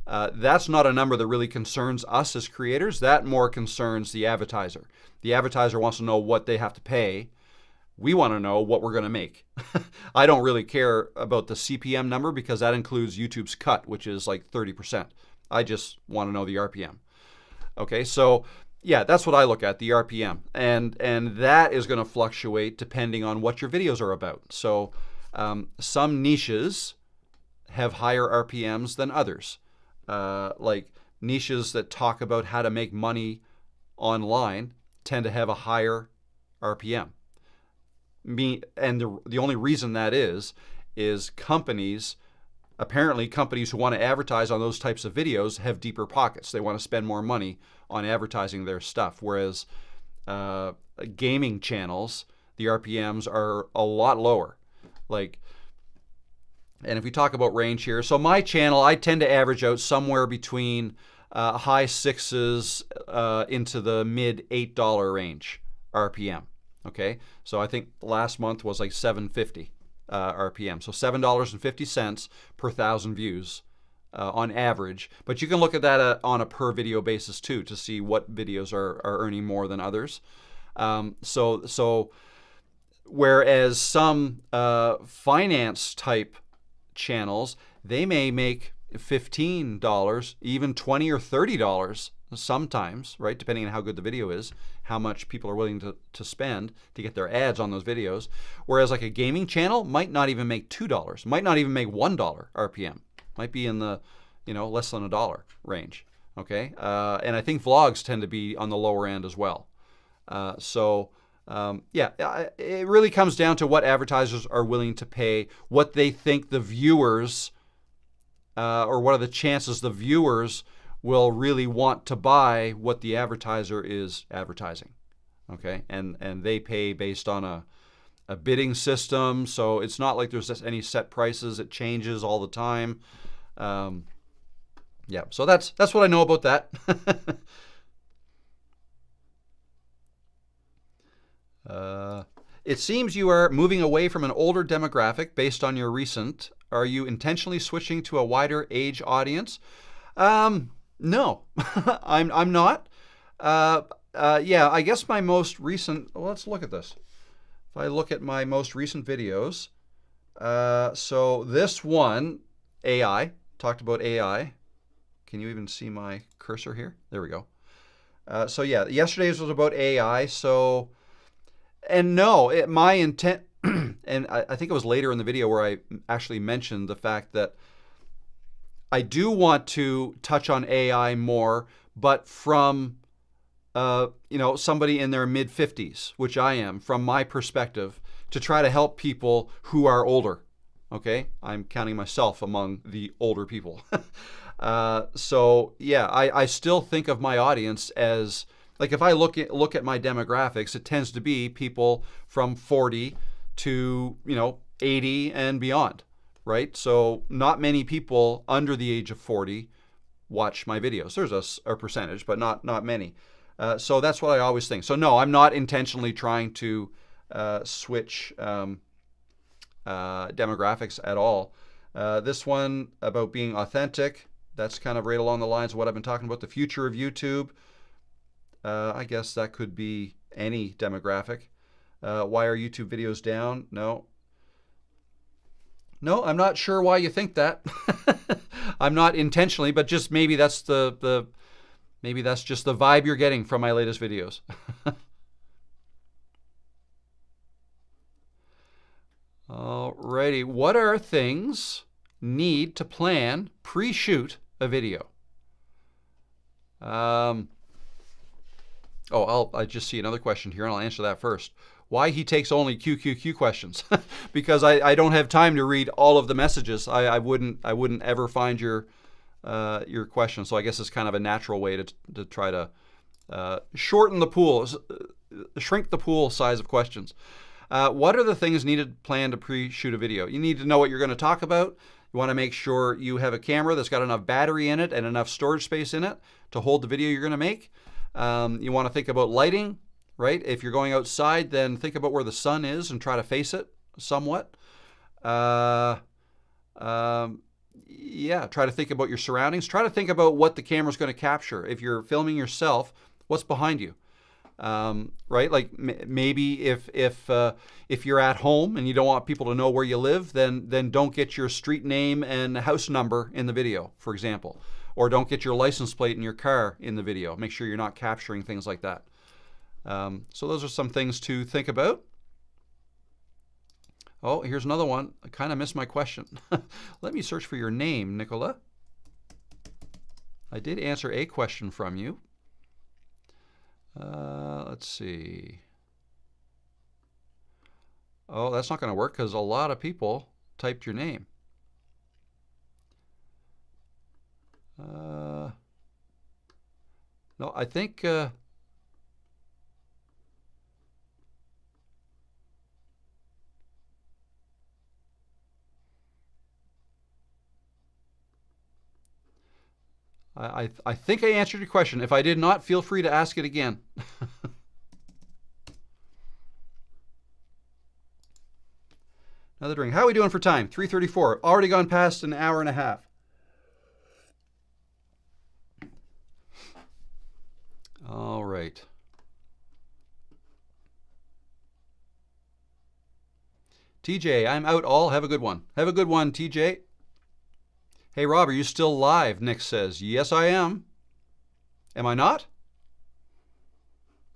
That's not a number that really concerns us as creators. That more concerns the advertiser. The advertiser wants to know what they have to pay. We want to know what we're going to make. I don't really care about the CPM number because that includes YouTube's cut, which is like 30%. I just want to know the RPM. Okay, so yeah, that's what I look at, the RPM. And that is going to fluctuate depending on what your videos are about. So some niches have higher RPMs than others. Like niches that talk about how to make money online tend to have a higher RPM. And the only reason that is companies who want to advertise on those types of videos have deeper pockets. They want to spend more money on advertising their stuff. Whereas gaming channels, the RPMs are a lot lower. And if we talk about range here, so my channel, I tend to average out somewhere between high sixes into the mid $8 range RPM. Okay, so I think last month was like 750 RPM. So $7.50 per thousand views on average. But you can look at that on a per video basis too to see what videos are earning more than others. So whereas some finance type channels, they may make $15, even $20 or $30 sometimes, right? Depending on how good the video is, how much people are willing to spend to get their ads on those videos. Whereas like a gaming channel might not even make $2, might not even make $1 RPM, might be in the, less than $1 range. Okay. And I think vlogs tend to be on the lower end as well. It really comes down to what advertisers are willing to pay, what they think the viewers, or what are the chances the viewers will really want to buy what the advertiser is advertising. Okay, and they pay based on a bidding system, so it's not like there's just any set prices. It changes all the time. So that's what I know about that. It seems you are moving away from an older demographic based on your recent. Are you intentionally switching to a wider age audience? No, I'm not. I guess my most recent. Well, let's look at this. If I look at my most recent videos, so this one, AI, talked about AI. Can you even see my cursor here? There we go. Yesterday's was about AI. So. And no, my intent, and I think it was later in the video where I actually mentioned the fact that I do want to touch on AI more, but from, somebody in their mid-50s, which I am, from my perspective, to try to help people who are older. Okay, I'm counting myself among the older people. I still think of my audience as, like, if I look at my demographics, it tends to be people from 40 to 80 and beyond, right? So not many people under the age of 40 watch my videos. There's a percentage, but not many. So that's what I always think. So no, I'm not intentionally trying to switch demographics at all. This one about being authentic, that's kind of right along the lines of what I've been talking about, the future of YouTube. I guess that could be any demographic. Why are YouTube videos down? No, I'm not sure why you think that. I'm not intentionally, but just maybe that's maybe that's just the vibe you're getting from my latest videos. Alrighty, what are things need to plan pre-shoot a video? I just see another question here, and I'll answer that first. Why he takes only QQQ questions? Because I don't have time to read all of the messages. I wouldn't ever find your question. So I guess it's kind of a natural way to try to shorten the pool, shrink the pool size of questions. What are the things needed planned to pre-shoot a video? You need to know what you're going to talk about. You want to make sure you have a camera that's got enough battery in it and enough storage space in it to hold the video you're going to make. You want to think about lighting, right? If you're going outside, then think about where the sun is and try to face it somewhat. Try to think about your surroundings. Try to think about what the camera's going to capture. If you're filming yourself, what's behind you? Right? Like maybe if you're at home and you don't want people to know where you live, then don't get your street name and house number in the video, for example. Or don't get your license plate in your car in the video. Make sure you're not capturing things like that. So those are some things to think about. Oh, here's another one. I kind of missed my question. Let me search for your name, Nicola. I did answer a question from you. Let's see. Oh, that's not going to work because a lot of people typed your name. No, I think I think I answered your question. If I did not, feel free to ask it again. Another drink. How are we doing for time? 3:34. Already gone past an hour and a half. All right. TJ, I'm out all. Have a good one. Have a good one, TJ. Hey, Rob, are you still live? Nick says. Yes, I am. Am I not?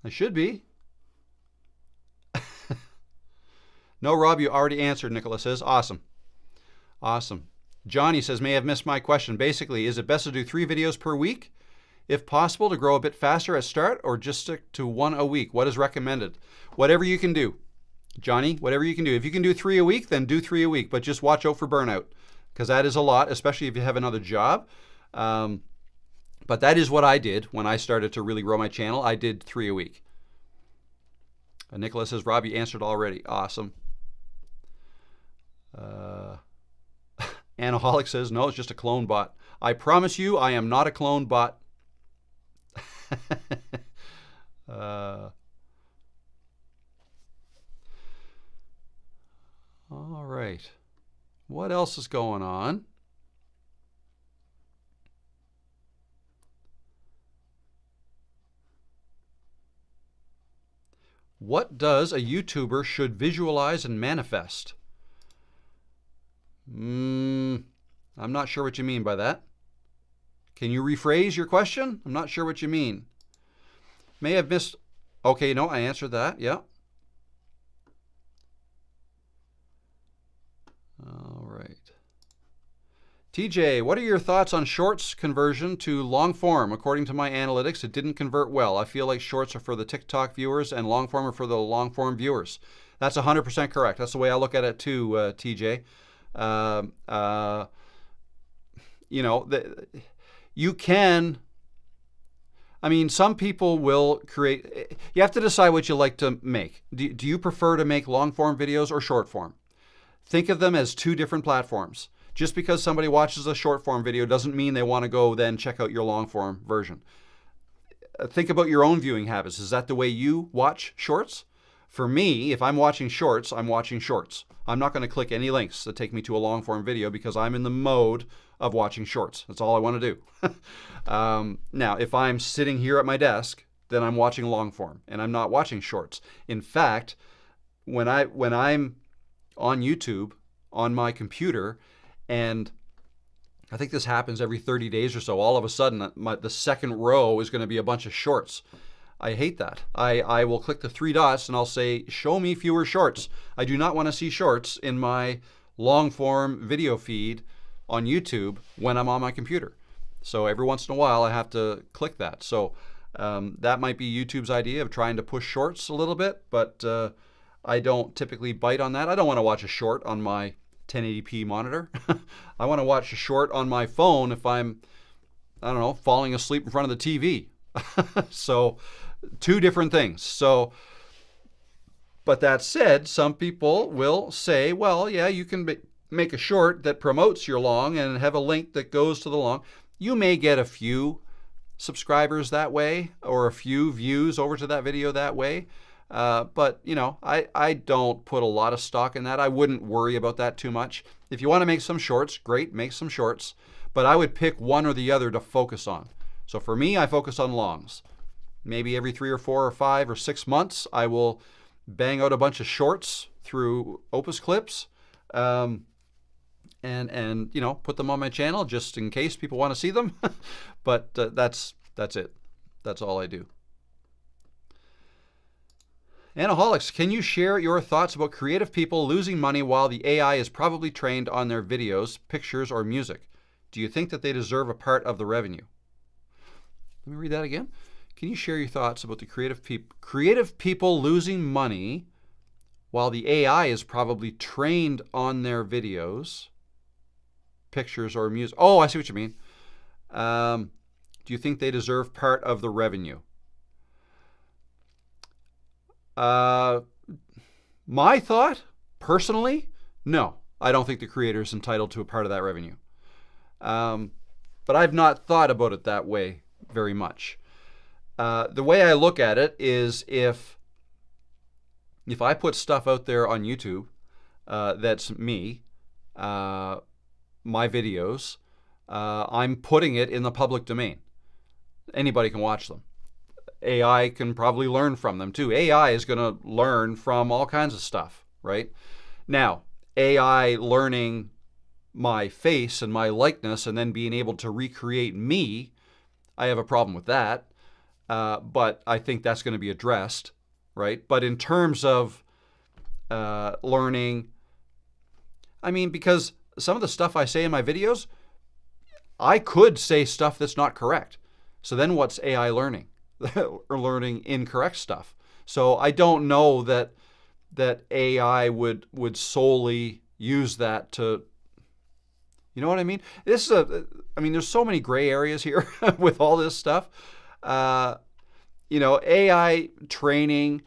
I should be. No, Rob, you already answered, Nicholas says. Awesome. Awesome. Johnny says, may have missed my question. Basically, is it best to do 3 videos per week? If possible, to grow a bit faster at start, or just stick to 1 a week? What is recommended? Whatever you can do. Johnny, whatever you can do. If you can do 3 a week, then do 3 a week. But just watch out for burnout, because that is a lot, especially if you have another job. But that is what I did when I started to really grow my channel. I did 3 a week. Nicholas says, Rob, you answered already. Awesome. Anaholic says, no, it's just a clone bot. I promise you, I am not a clone bot. All right. What else is going on? What does a YouTuber should visualize and manifest? I'm not sure what you mean by that. Can you rephrase your question? I'm not sure what you mean. May have missed. Okay, no, I answered that. Yeah. All right. TJ, what are your thoughts on shorts conversion to long form? According to my analytics, it didn't convert well. I feel like shorts are for the TikTok viewers and long form are for the long form viewers. That's 100% correct. That's the way I look at it too, TJ. You know, you can, I mean, some people will create, you have to decide what you like to make. Do you prefer to make long form videos or short form? Think of them as 2 different platforms. Just because somebody watches a short form video doesn't mean they want to go then check out your long form version. Think about your own viewing habits. Is that the way you watch shorts? For me, if I'm watching shorts, I'm watching shorts. I'm not going to click any links that take me to a long form video because I'm in the mode of watching shorts. That's all I want to do. Now, if I'm sitting here at my desk, then I'm watching long form and I'm not watching shorts. In fact, when I'm on YouTube on my computer, and I think this happens every 30 days or so, all of a sudden the second row is going to be a bunch of shorts. I hate that. I will click the 3 dots and I'll say, show me fewer shorts. I do not want to see shorts in my long form video feed on YouTube when I'm on my computer. So every once in a while I have to click that. So that might be YouTube's idea of trying to push shorts a little bit, but I don't typically bite on that. I don't want to watch a short on my 1080p monitor. I want to watch a short on my phone if I'm, I don't know, falling asleep in front of the TV. So 2 different things. So, but that said, some people will say, well, yeah, you can make a short that promotes your long and have a link that goes to the long. You may get a few subscribers that way or a few views over to that video that way. But, you know, I don't put a lot of stock in that. I wouldn't worry about that too much. If you want to make some shorts, great, make some shorts. But I would pick one or the other to focus on. So for me, I focus on longs. Maybe every 3 or 4 or 5 or 6 months, I will bang out a bunch of shorts through Opus Clips and you know, put them on my channel just in case people want to see them. But that's it. That's all I do. Anaholics, can you share your thoughts about creative people losing money while the AI is probably trained on their videos, pictures, or music? Do you think that they deserve a part of the revenue? Let me read that again. Can you share your thoughts about the creative people losing money while the AI is probably trained on their videos, pictures, or music? Oh, I see what you mean. Do you think they deserve part of the revenue? My thought, personally, no. I don't think the creator is entitled to a part of that revenue. But I've not thought about it that way very much. The way I look at it is if I put stuff out there on YouTube, that's me, my videos. I'm putting it in the public domain. Anybody can watch them. AI can probably learn from them too. AI is going to learn from all kinds of stuff, right? Now, AI learning my face and my likeness and then being able to recreate me, I have a problem with that. But I think that's going to be addressed, right? But in terms of learning, I mean, because some of the stuff I say in my videos, I could say stuff that's not correct. So then what's AI learning? Or learning incorrect stuff. So I don't know that AI would solely use that to, you know what I mean? This is I mean, there's so many gray areas here with all this stuff. AI training.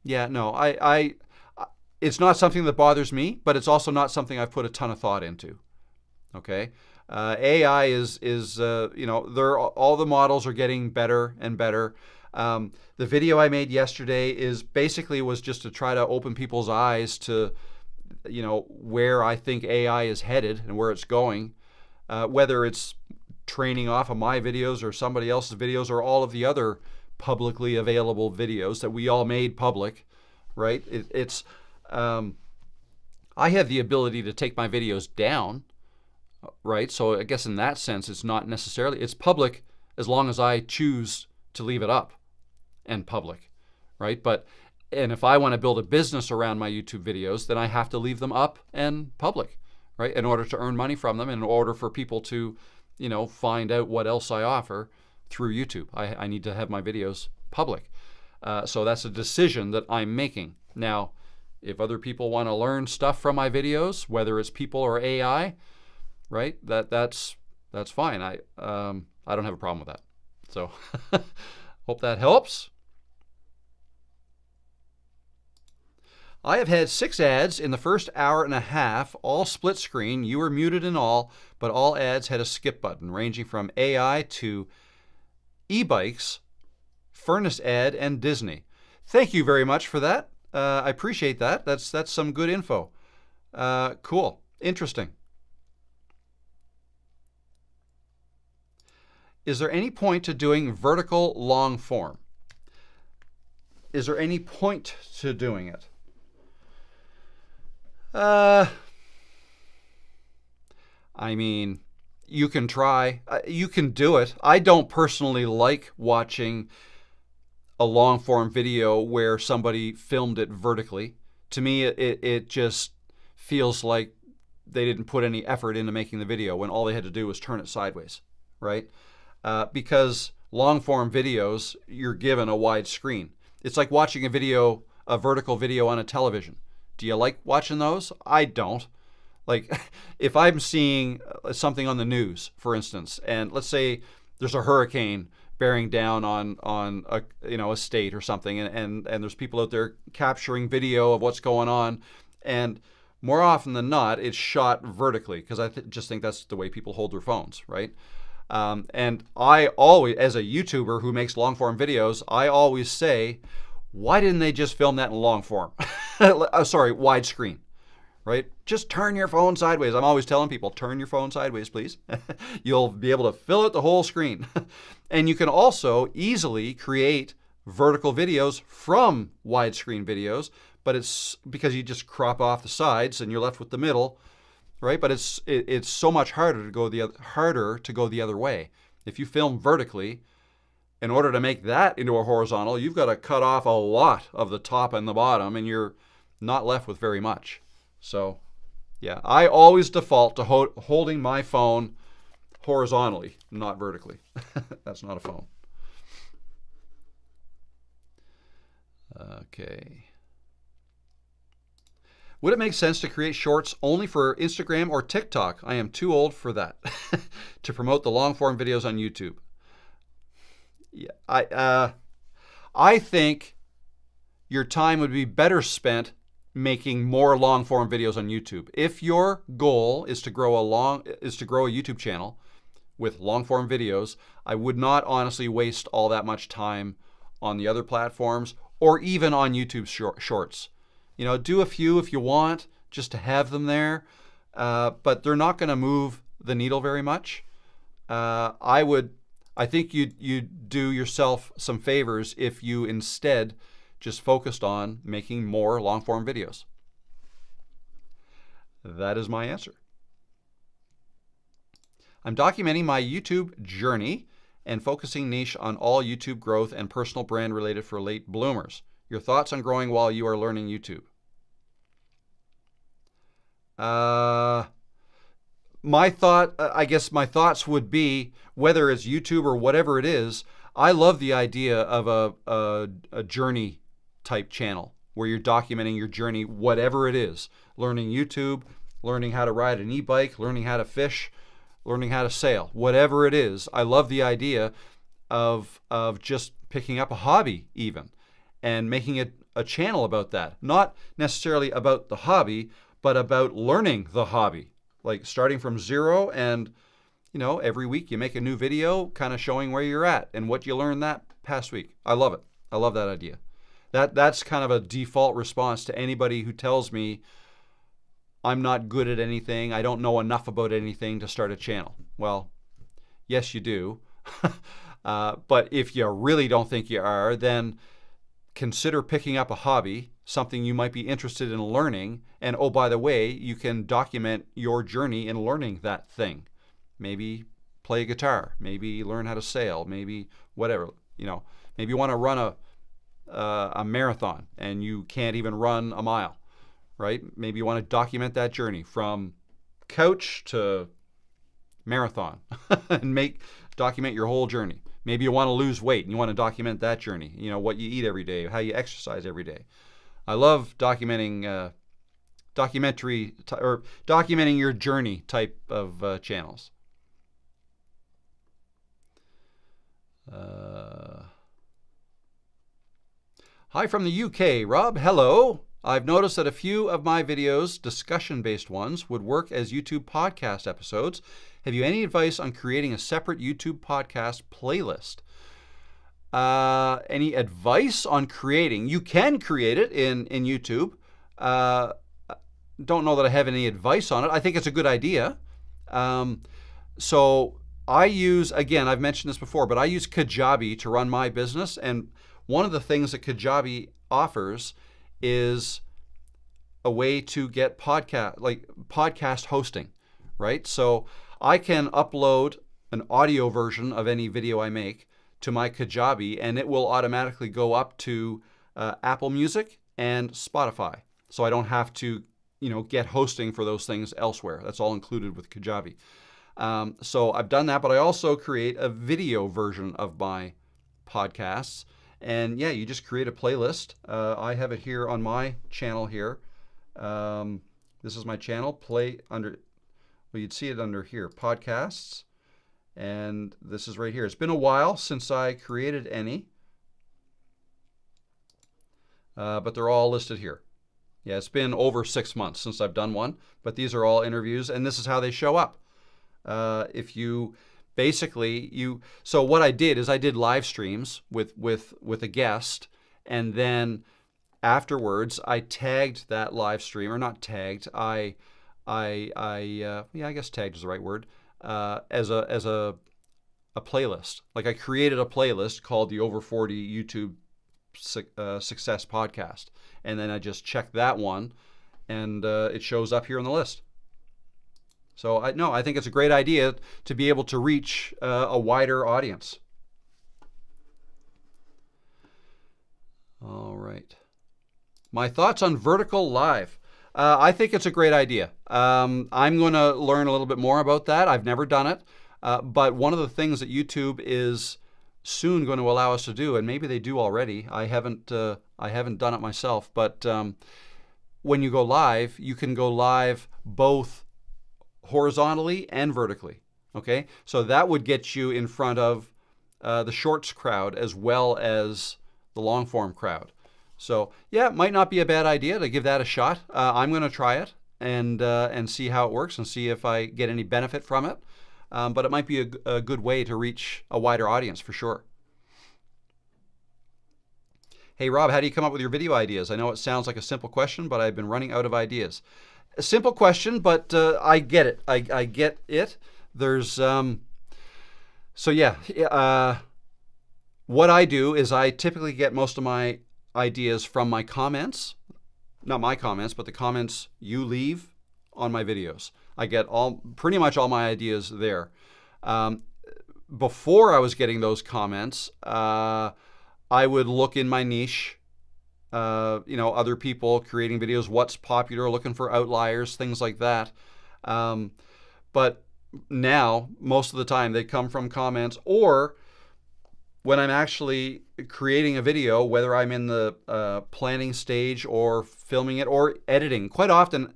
Yeah, no, it's not something that bothers me, but it's also not something I've put a ton of thought into. Okay. AI is all the models are getting better and better. The video I made yesterday was just to try to open people's eyes to, where I think AI is headed and where it's going, whether it's training off of my videos or somebody else's videos or all of the other publicly available videos that we all made public, right? I have the ability to take my videos down. Right, so I guess in that sense, it's public as long as I choose to leave it up and public, right? And if I want to build a business around my YouTube videos, then I have to leave them up and public, right? In order to earn money from them, in order for people to, find out what else I offer through YouTube. I need to have my videos public. So that's a decision that I'm making. Now, if other people want to learn stuff from my videos, whether it's people or AI, right? That's fine. I don't have a problem with that. So hope that helps. I have had 6 ads in the first hour and a half, all split screen. You were muted and all, but all ads had a skip button, ranging from AI to e-bikes, furnace ad, and Disney. Thank you very much for that. I appreciate that. That's some good info. Cool. Interesting. Is there any point to doing vertical long form? Is there any point to doing it? I mean, you can try. You can do it. I don't personally like watching a long form video where somebody filmed it vertically. To me, it just feels like they didn't put any effort into making the video when all they had to do was turn it sideways, right? Because long form videos, you're given a wide screen. It's like watching a vertical video on a television. Do you like watching those? I don't. Like, if I'm seeing something on the news, for instance, and let's say there's a hurricane bearing down on a state or something, and there's people out there capturing video of what's going on, and more often than not, it's shot vertically because I just think that's the way people hold their phones, right? And I always, as a YouTuber who makes long form videos, I always say, why didn't they just film that in long form? Sorry, widescreen, right? Just turn your phone sideways. I'm always telling people, turn your phone sideways, please. You'll be able to fill it the whole screen. And you can also easily create vertical videos from widescreen videos, but it's because you just crop off the sides and you're left with the middle, right? But it's so much harder to go the other way. If you film vertically, in order to make that into a horizontal, you've got to cut off a lot of the top and the bottom, and you're not left with very much. So, yeah, I always default to holding my phone horizontally, not vertically. That's not a phone. Okay. Would it make sense to create shorts only for Instagram or TikTok? I am too old for that. To promote the long form videos on YouTube. Yeah, I think your time would be better spent making more long form videos on YouTube. If your goal is to grow a YouTube channel with long form videos, I would not honestly waste all that much time on the other platforms or even on YouTube shorts. Do a few if you want, just to have them there, but they're not going to move the needle very much. I think you'd do yourself some favors if you instead just focused on making more long-form videos. That is my answer. I'm documenting my YouTube journey and focusing niche on all YouTube growth and personal brand related for late bloomers. Your thoughts on growing while you are learning YouTube? I guess my thoughts would be, whether it's YouTube or whatever it is, I love the idea of a journey type channel where you're documenting your journey, whatever it is. Learning YouTube, learning how to ride an e-bike, learning how to fish, learning how to sail, whatever it is. I love the idea of just picking up a hobby even and making it a channel about that. Not necessarily about the hobby, but about learning the hobby. Like starting from zero, and every week you make a new video kind of showing where you're at and what you learned that past week. I love it. I love that idea. That's kind of a default response to anybody who tells me I'm not good at anything, I don't know enough about anything to start a channel. Well, yes, you do. But if you really don't think you are, then consider picking up a hobby, something you might be interested in learning. And oh, by the way, you can document your journey in learning that thing. Maybe play guitar, maybe learn how to sail, maybe whatever. Maybe you want to run a marathon and you can't even run a mile, right? Maybe you want to document that journey from couch to marathon and document your whole journey. Maybe you want to lose weight and you want to document that journey, what you eat every day, how you exercise every day. I love documenting documenting your journey type of channels. Hi from the UK, Rob. Hello. I've noticed that a few of my videos, discussion-based ones, would work as YouTube podcast episodes. Have you any advice on creating a separate YouTube podcast playlist? Any advice on creating? You can create it in YouTube. Don't know that I have any advice on it. I think it's a good idea. So I use, again, I've mentioned this before, but I use Kajabi to run my business. And one of the things that Kajabi offers is a way to get podcast hosting, right? So I can upload an audio version of any video I make to my Kajabi, and it will automatically go up to Apple Music and Spotify. So I don't have to, get hosting for those things elsewhere. That's all included with Kajabi. So I've done that, but I also create a video version of my podcasts. And yeah, you just create a playlist. I have it here on my channel here. This is my channel. You'd see it under here, podcasts. And this is right here. It's been a while since I created any, but they're all listed here. Yeah, it's been over 6 months since I've done one, but these are all interviews, and this is how they show up. If you so what I did is I did live streams with a guest, and then afterwards I tagged that live stream, or not tagged. I guess tagged is the right word. As a playlist. Like I created a playlist called the Over 40 YouTube Success Podcast, and then I just checked that one, and it shows up here on the list. So I think it's a great idea to be able to reach a wider audience. All right. My thoughts on vertical live. I think it's a great idea. I'm going to learn a little bit more about that. I've never done it. But one of the things that YouTube is soon going to allow us to do, and maybe they do already, I haven't done it myself, but when you go live, you can go live both horizontally and vertically. Okay? So that would get you in front of the shorts crowd as well as the long form crowd. So yeah, it might not be a bad idea to give that a shot. I'm going to try it and see how it works and see if I get any benefit from it. But it might be a good way to reach a wider audience for sure. Hey, Rob, how do you come up with your video ideas? I know it sounds like a simple question, but I've been running out of ideas. A simple question, but I get it. I get it. There's, so yeah, what I do is I typically get most of my ideas from my comments. Not my comments, but the comments you leave on my videos. I get pretty much all my ideas there. Before I was getting those comments, I would look in my niche, other people creating videos, what's popular, looking for outliers, things like that. But now, most of the time, they come from comments, or when I'm actually creating a video, whether I'm in the planning stage or filming it or editing. Quite often,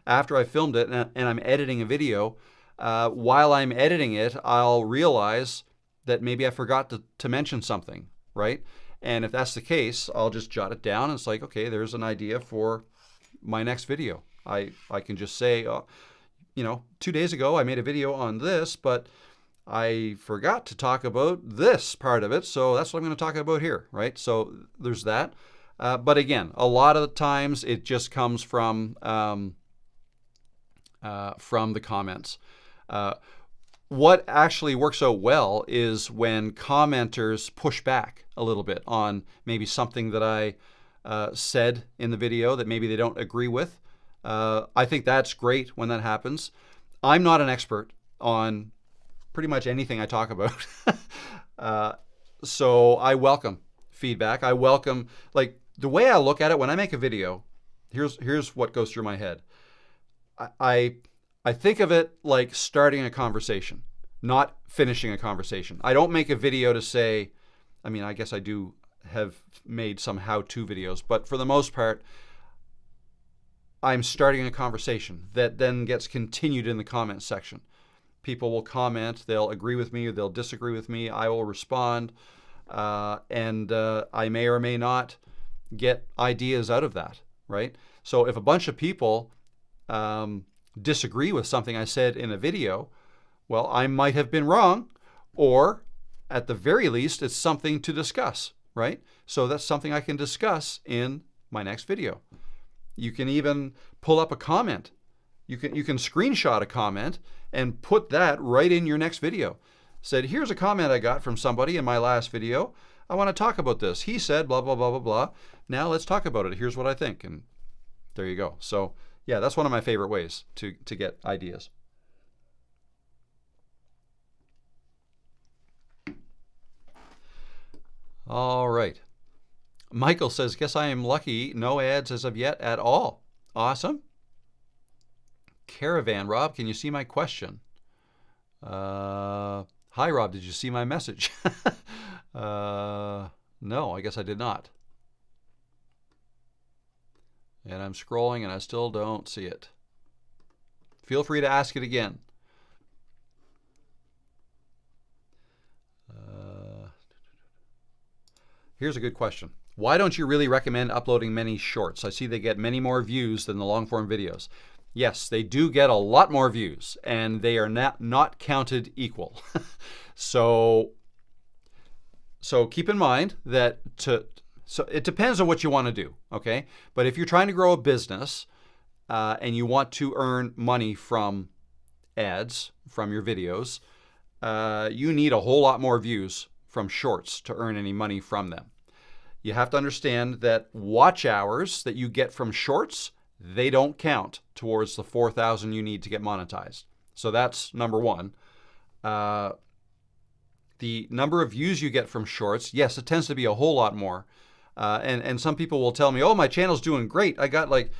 after I filmed it and I'm editing a video, while I'm editing it, I'll realize that maybe I forgot to mention something, right? And if that's the case, I'll just jot it down. And it's like, okay, there's an idea for my next video. I can just say, 2 days ago I made a video on this, but I forgot to talk about this part of it, so that's what I'm going to talk about here, right? So there's that. But again, a lot of the times it just comes from the comments. What actually works out well is when commenters push back a little bit on maybe something that I said in the video that maybe they don't agree with. I think that's great when that happens. I'm not an expert on pretty much anything I talk about. So I welcome feedback. I welcome, like, the way I look at it when I make a video, here's what goes through my head. I think of it like starting a conversation, not finishing a conversation. I don't make a video to say, I guess I do have made some how-to videos, but for the most part, I'm starting a conversation that then gets continued in the comments section. People will comment, they'll agree with me or they'll disagree with me. I will respond, and I may or may not get ideas out of that, right? So if a bunch of people disagree with something I said in a video, well, I might have been wrong, or at the very least, it's something to discuss, right? So that's something I can discuss in my next video. You can even pull up a comment. You can screenshot a comment and put that right in your next video. Said, here's a comment I got from somebody in my last video. I want to talk about this. He said blah, blah, blah, blah, blah. Now let's talk about it. Here's what I think. And there you go. So yeah, that's one of my favorite ways to get ideas. All right. Michael says, guess I am lucky. No ads as of yet at all. Awesome. Caravan, Rob, can you see my question? Hi, Rob, did you see my message? No, I guess I did not. And I'm scrolling and I still don't see it. Feel free to ask it again. Here's a good question. Why don't you really recommend uploading many shorts? I see they get many more views than the long form videos. Yes, they do get a lot more views, and they are not counted equal. So keep in mind that so it depends on what you want to do, okay? But if you're trying to grow a business and you want to earn money from ads, from your videos, you need a whole lot more views from shorts to earn any money from them. You have to understand that watch hours that you get from shorts, they don't count towards the 4,000 you need to get monetized. So that's number one. The number of views you get from shorts, yes, it tends to be a whole lot more. And some people will tell me, oh, my channel's doing great. I got like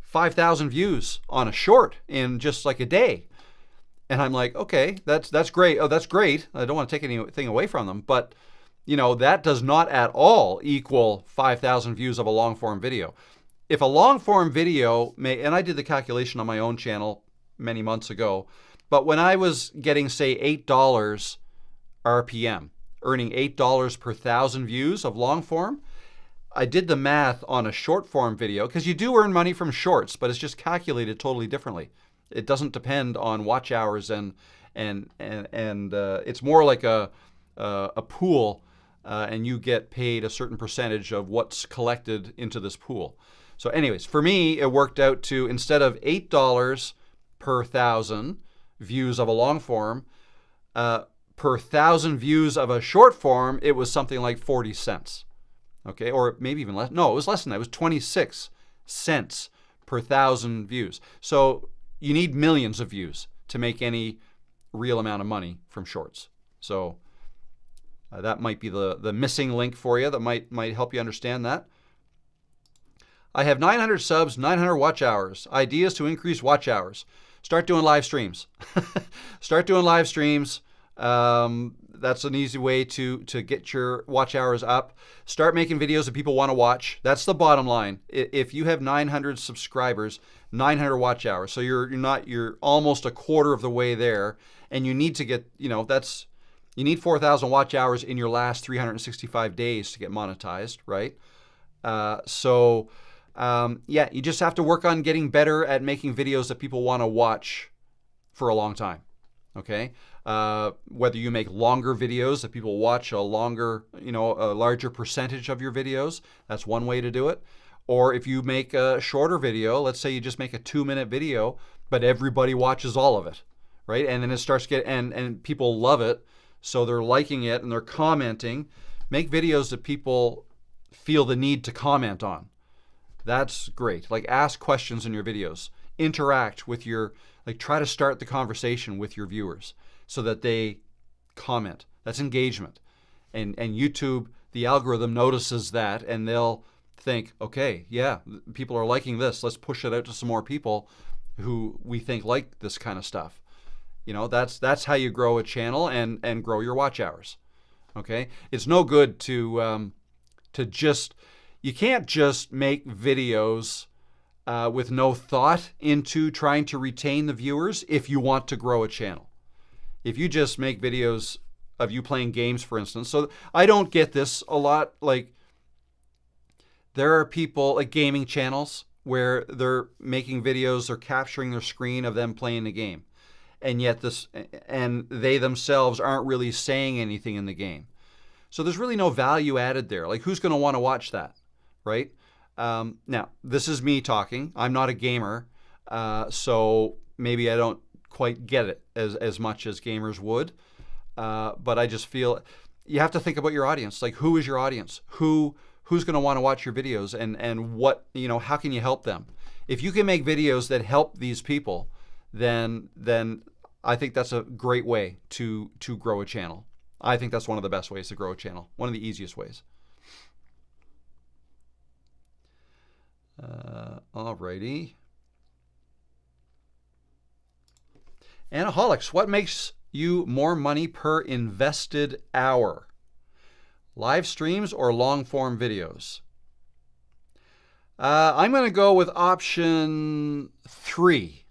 5,000 views on a short in just like a day. And I'm like, okay, that's great. Oh, that's great. I don't want to take anything away from them. But, that does not at all equal 5,000 views of a long form video. If a long form video and I did the calculation on my own channel many months ago, but when I was getting, say, $8 RPM, earning $8 per 1,000 views of long form, I did the math on a short form video, because you do earn money from shorts, but it's just calculated totally differently. It doesn't depend on watch hours and it's more like a pool and you get paid a certain percentage of what's collected into this pool. So anyways, for me, it worked out to, instead of $8 per 1,000 views of a long form, per 1,000 views of a short form, it was something like 40 cents. Okay, or maybe even less. No, it was less than that. It was 26 cents per 1,000 views. So you need millions of views to make any real amount of money from shorts. So that might be the missing link for you that might help you understand that. I have 900 subs, 900 watch hours. Ideas to increase watch hours. Start doing live streams. Start doing live streams. That's an easy way to get your watch hours up. Start making videos that people want to watch. That's the bottom line. If you have 900 subscribers, 900 watch hours, so you're almost a quarter of the way there, and you need to get, you need 4,000 watch hours in your last 365 days to get monetized, right? You just have to work on getting better at making videos that people want to watch for a long time. Okay, whether you make longer videos that people watch a larger percentage of your videos, that's one way to do it. Or if you make a shorter video, let's say you just make a 2-minute video, but everybody watches all of it, right? And then it starts and people love it, so they're liking it and they're commenting. Make videos that people feel the need to comment on. That's great. Like, ask questions in your videos. Interact with try to start the conversation with your viewers so that they comment. That's engagement. And YouTube, the algorithm notices that, and they'll think, okay, yeah, people are liking this. Let's push it out to some more people who we think like this kind of stuff. That's how you grow a channel and grow your watch hours. Okay? It's no good to just, you can't just make videos with no thought into trying to retain the viewers if you want to grow a channel. If you just make videos of you playing games, for instance. So I don't get this a lot. Like, there are people, like gaming channels, where they're making videos, they're capturing their screen of them playing the game. And yet they themselves aren't really saying anything in the game. So there's really no value added there. Like, who's going to want to watch that, right? Now, this is me talking. I'm not a gamer, so maybe I don't quite get it as much as gamers would. But I just feel you have to think about your audience. Like, who is your audience? Who's going to want to watch your videos, and what, how can you help them? If you can make videos that help these people, then I think that's a great way to grow a channel. I think that's one of the best ways to grow a channel. One of the easiest ways. Alrighty. Anaholics, what makes you more money per invested hour? Live streams or long form videos? I'm going to go with option 3.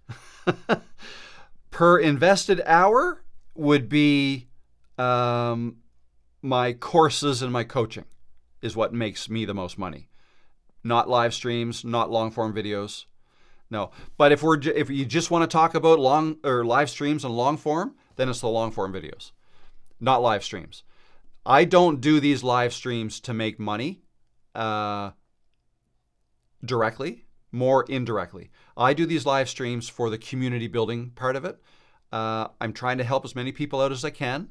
Per invested hour would be my courses and my coaching is what makes me the most money. Not live streams, not long form videos. No, but if you just want to talk about live streams and long form, then it's the long form videos, not live streams. I don't do these live streams to make money directly, more indirectly. I do these live streams for the community building part of it. I'm trying to help as many people out as I can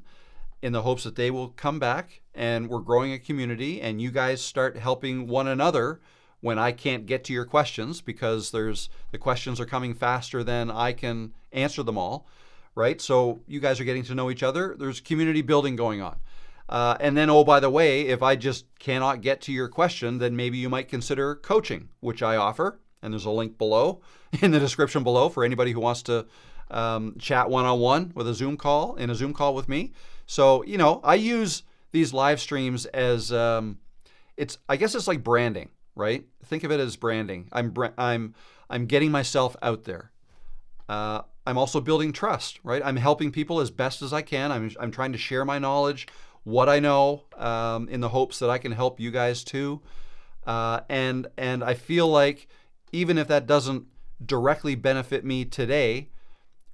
in the hopes that they will come back, and we're growing a community, and you guys start helping one another when I can't get to your questions because the questions are coming faster than I can answer them all, right? So you guys are getting to know each other. There's community building going on. And then, oh, by the way, if I just cannot get to your question, then maybe you might consider coaching, which I offer. And there's a link below in the description below for anybody who wants to chat one-on-one with a Zoom call with me. So, I use these live streams as I guess it's like branding, right? Think of it as branding. I'm getting myself out there. I'm also building trust, right? I'm helping people as best as I can. I'm trying to share my knowledge, what I know, in the hopes that I can help you guys too. And I feel like even if that doesn't directly benefit me today,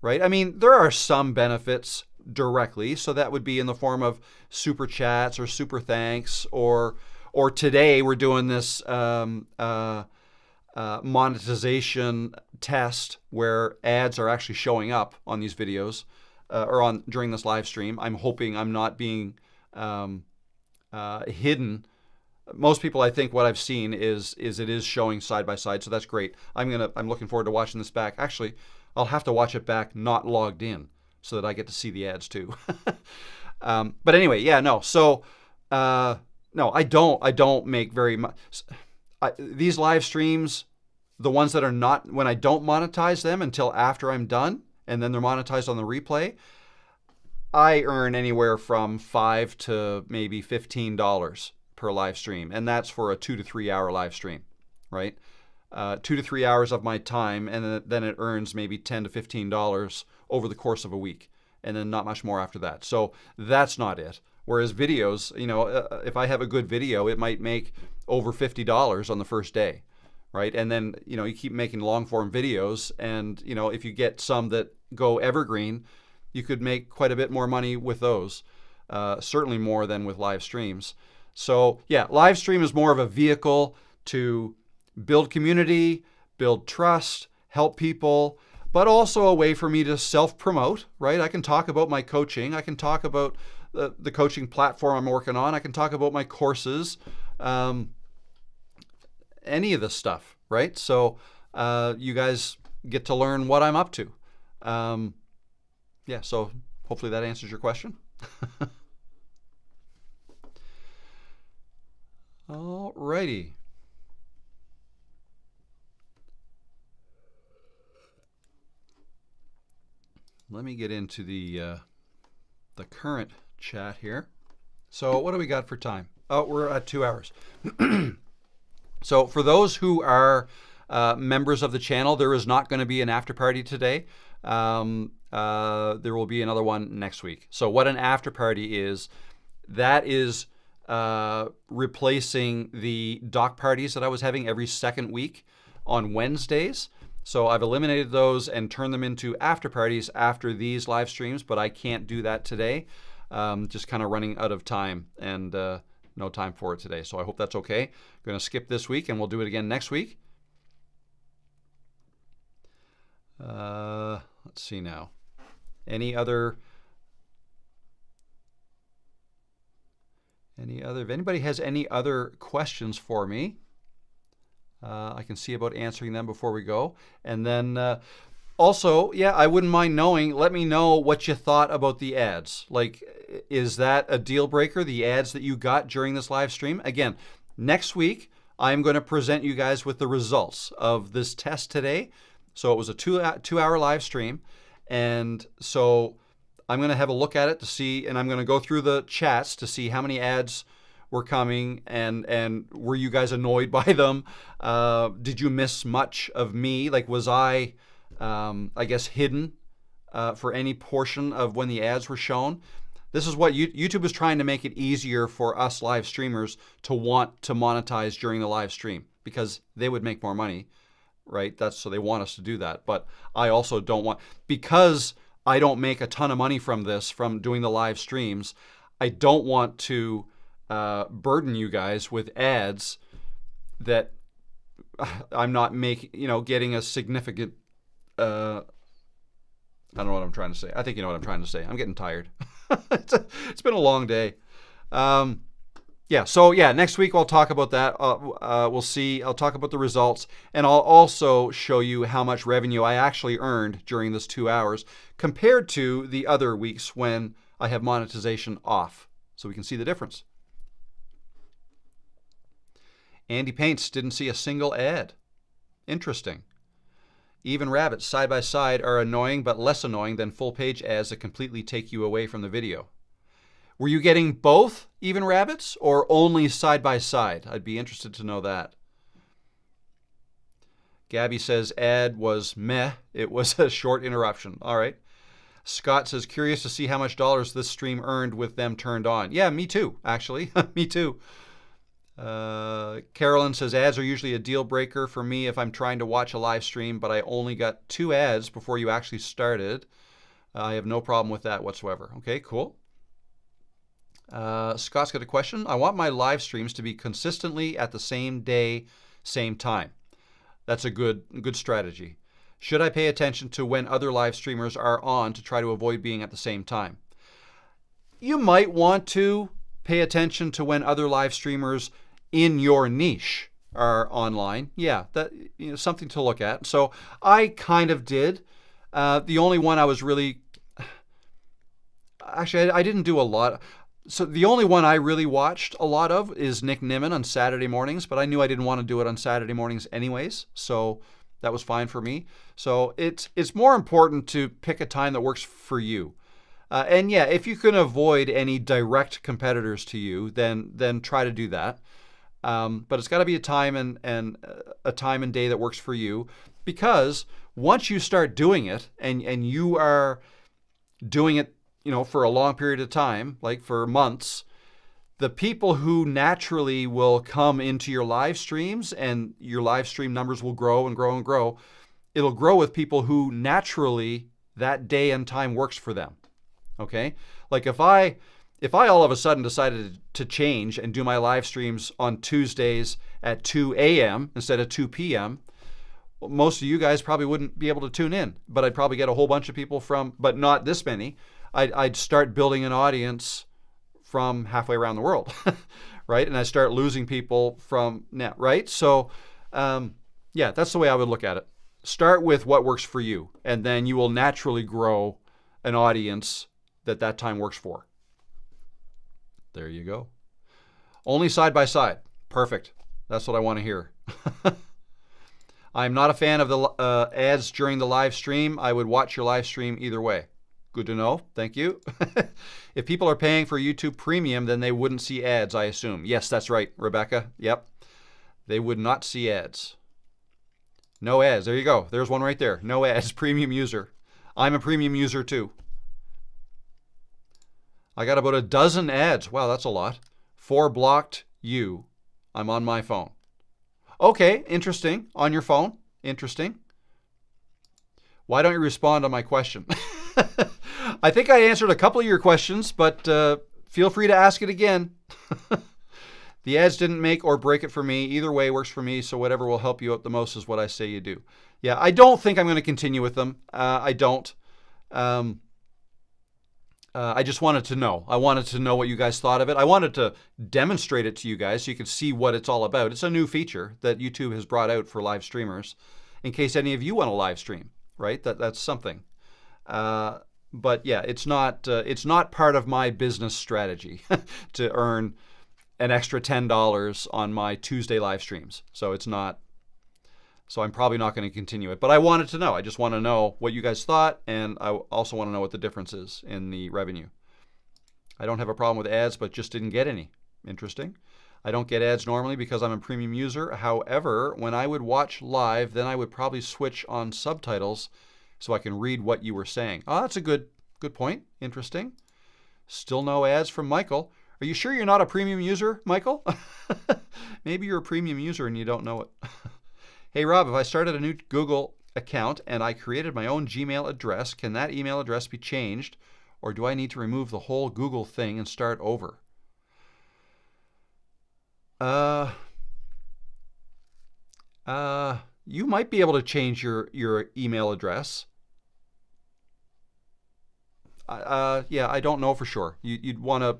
right? I mean, there are some benefits directly. So that would be in the form of super chats or super thanks, or today we're doing this monetization test where ads are actually showing up on these videos or during this live stream. I'm hoping I'm not being hidden. Most people, I think, what I've seen is it is showing side by side, so that's great. I'm looking forward to watching this back. Actually, I'll have to watch it back not logged in so that I get to see the ads too. But anyway, yeah, no. So no, I don't make very much. These live streams, the ones that are not, when I don't monetize them until after I'm done, and then they're monetized on the replay, I earn anywhere from $5 to maybe $15 per live stream, and that's for a 2 to 3 hour live stream, right? 2 to 3 hours of my time, and then it earns maybe $10 to $15 over the course of a week, and then not much more after that. So that's not it. Whereas videos, if I have a good video, it might make over $50 on the first day, right? And then, you keep making long form videos, and, if you get some that go evergreen, you could make quite a bit more money with those, certainly more than with live streams. So yeah, live stream is more of a vehicle to build community, build trust, help people, but also a way for me to self-promote, right? I can talk about my coaching. I can talk about the coaching platform I'm working on. I can talk about my courses, any of this stuff, right? So you guys get to learn what I'm up to. Yeah, so hopefully that answers your question. Alrighty. Let me get into the current chat here. So what do we got for time? Oh, we're at 2 hours. So for those who are members of the channel, there is not going to be an after party today. There will be another one next week. So what an after party is, that is replacing the doc parties that I was having every second week on Wednesdays. So I've eliminated those and turned them into after parties after these live streams, but I can't do that today. Just kind of running out of time and no time for it today. So I hope that's okay. I'm going to skip this week and we'll do it again next week. Let's see now. If anybody has any other questions for me, I can see about answering them before we go. And then also, yeah, I wouldn't mind knowing, let me know what you thought about the ads. Like, is that a deal breaker, the ads that you got during this live stream? Again, next week, I'm going to present you guys with the results of this test today. So it was a 2 hour live stream. And so I'm going to have a look at it to see, and I'm going to go through the chats to see how many ads were coming, and were you guys annoyed by them? Did you miss much of me? Like, was I guess, hidden for any portion of when the ads were shown? This is what YouTube is trying to make it easier for us live streamers to want to monetize during the live stream, because they would make more money, right? So they want us to do that. But I also don't want, because I don't make a ton of money from this, from doing the live streams, I don't want to burden you guys with ads that I'm not getting a significant, I don't know what I'm trying to say. I think you know what I'm trying to say. I'm getting tired. It's been a long day. So next week I'll talk about that. We'll see. I'll talk about the results, and I'll also show you how much revenue I actually earned during this 2 hours compared to the other weeks when I have monetization off, so we can see the difference. Andy Paints didn't see a single ad. Interesting. Even rabbits side by side are annoying, but less annoying than full page ads that completely take you away from the video. Were you getting both even rabbits or only side by side? I'd be interested to know that. Gabby says ad was meh. It was a short interruption. All right. Scott says curious to see how much dollars this stream earned with them turned on. Yeah, me too, actually. Me too. Carolyn says ads are usually a deal breaker for me if I'm trying to watch a live stream, but I only got 2 ads before you actually started. I have no problem with that whatsoever. Okay, cool. Scott's got a question. I want my live streams to be consistently at the same day, same time. That's a good strategy. Should I pay attention to when other live streamers are on to try to avoid being at the same time? You might want to pay attention to when other live streamers in your niche are online. Yeah, that something to look at. So I kind of did. The only one I was really, actually, I didn't do a lot. So the only one I really watched a lot of is Nick Nimmin on Saturday mornings, but I knew I didn't want to do it on Saturday mornings anyways, so that was fine for me. So it's more important to pick a time that works for you. And yeah, if you can avoid any direct competitors to you, then try to do that. But it's got to be a time and a time and day that works for you, because once you start doing it and you are doing it for a long period of time, like for months, the people who naturally will come into your live streams, and your live stream numbers will grow and grow and grow. It'll grow with people who naturally that day and time works for them. Okay? Like if I all of a sudden decided to change and do my live streams on Tuesdays at 2 a.m. instead of 2 p.m., most of you guys probably wouldn't be able to tune in, but I'd probably get a whole bunch of people but not this many. I'd start building an audience from halfway around the world, right? And I start losing people from net, right? So, yeah, that's the way I would look at it. Start with what works for you, and then you will naturally grow an audience that time works for. There you go. Only side by side. Perfect. That's what I want to hear. I'm not a fan of the ads during the live stream. I would watch your live stream either way. Good to know. Thank you. If people are paying for YouTube Premium, then they wouldn't see ads, I assume. Yes, that's right, Rebecca. Yep. They would not see ads. No ads. There you go. There's one right there. No ads. Premium user. I'm a premium user too. I got about a dozen ads. Wow, that's a lot. 4 blocked you. I'm on my phone. Okay, interesting. On your phone. Interesting. Why don't you respond on my question? I think I answered a couple of your questions, but feel free to ask it again. The ads didn't make or break it for me. Either way works for me, so whatever will help you out the most is what I say you do. Yeah, I don't think I'm going to continue with them. I don't. I just wanted to know. I wanted to know what you guys thought of it. I wanted to demonstrate it to you guys so you could see what it's all about. It's a new feature that YouTube has brought out for live streamers in case any of you want to live stream, right? That's something. But yeah, it's not part of my business strategy to earn an extra $10 on my Tuesday live streams. So it's not. So I'm probably not going to continue it. But I wanted to know. I just want to know what you guys thought, and I also want to know what the difference is in the revenue. I don't have a problem with ads, but just didn't get any. Interesting. I don't get ads normally because I'm a premium user. However, when I would watch live, then I would probably switch on subtitles so I can read what you were saying. Oh, that's a good point. Interesting. Still no ads from Michael. Are you sure you're not a premium user, Michael? Maybe you're a premium user and you don't know it. Hey, Rob, if I started a new Google account and I created my own Gmail address, can that email address be changed, or do I need to remove the whole Google thing and start over? You might be able to change your email address. Yeah, I don't know for sure. You'd want to.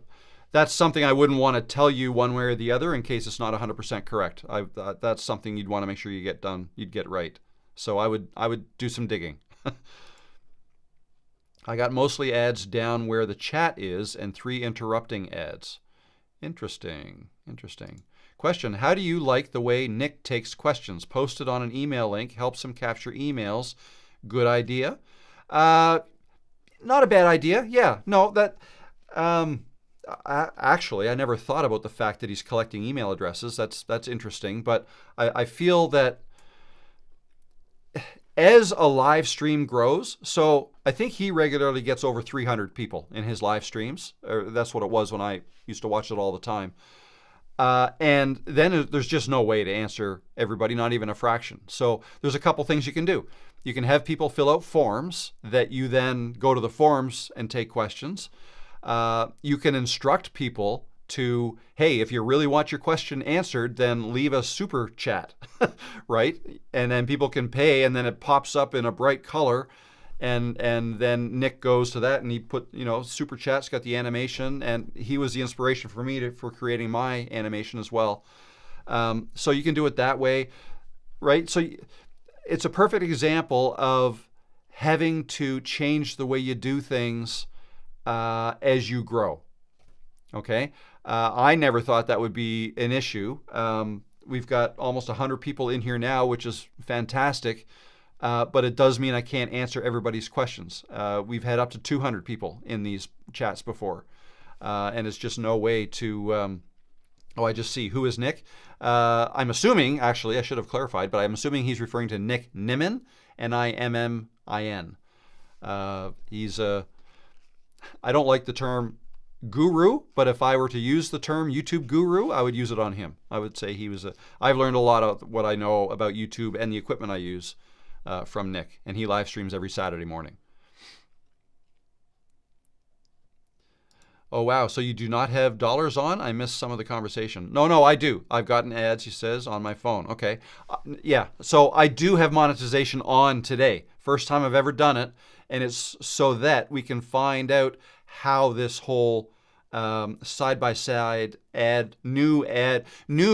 That's something I wouldn't want to tell you one way or the other in case it's not 100% correct. That's something you'd want to make sure you get done. You'd get right. So I would do some digging. I got mostly ads down where the chat is and 3 interrupting ads. Interesting. Question: how do you like the way Nick takes questions? Posted on an email link, helps him capture emails. Good idea. Not a bad idea. Yeah. No, that. Actually, I never thought about the fact that he's collecting email addresses. That's interesting. But I feel that as a live stream grows, so I think he regularly gets over 300 people in his live streams. Or that's what it was when I used to watch it all the time. And then there's just no way to answer everybody, not even a fraction. So there's a couple things you can do. You can have people fill out forms that you then go to the forums and take questions. You can instruct people to, hey, if you really want your question answered, then leave a super chat, right? And then people can pay, and then it pops up in a bright color. And then Nick goes to that, and he put, super chat's got the animation, and he was the inspiration for me for creating my animation as well. So you can do it that way, right? So it's a perfect example of having to change the way you do things as you grow. Okay, I never thought that would be an issue. We've got almost 100 people in here now, which is fantastic. But it does mean I can't answer everybody's questions. We've had up to 200 people in these chats before. And it's just no way to... I just see. Who is Nick? I'm assuming, actually, I should have clarified, but I'm assuming he's referring to Nick Nimmin, Nimmin. He's a... I don't like the term guru, but if I were to use the term YouTube guru, I would use it on him. I would say he was a... I've learned a lot of what I know about YouTube and the equipment I use from Nick, and he live streams every Saturday morning. Oh, wow. So you do not have dollars on? I missed some of the conversation. No, I do. I've gotten ads, he says, on my phone. Okay. Yeah. So I do have monetization on today. First time I've ever done it. And it's so that we can find out how this whole side-by-side new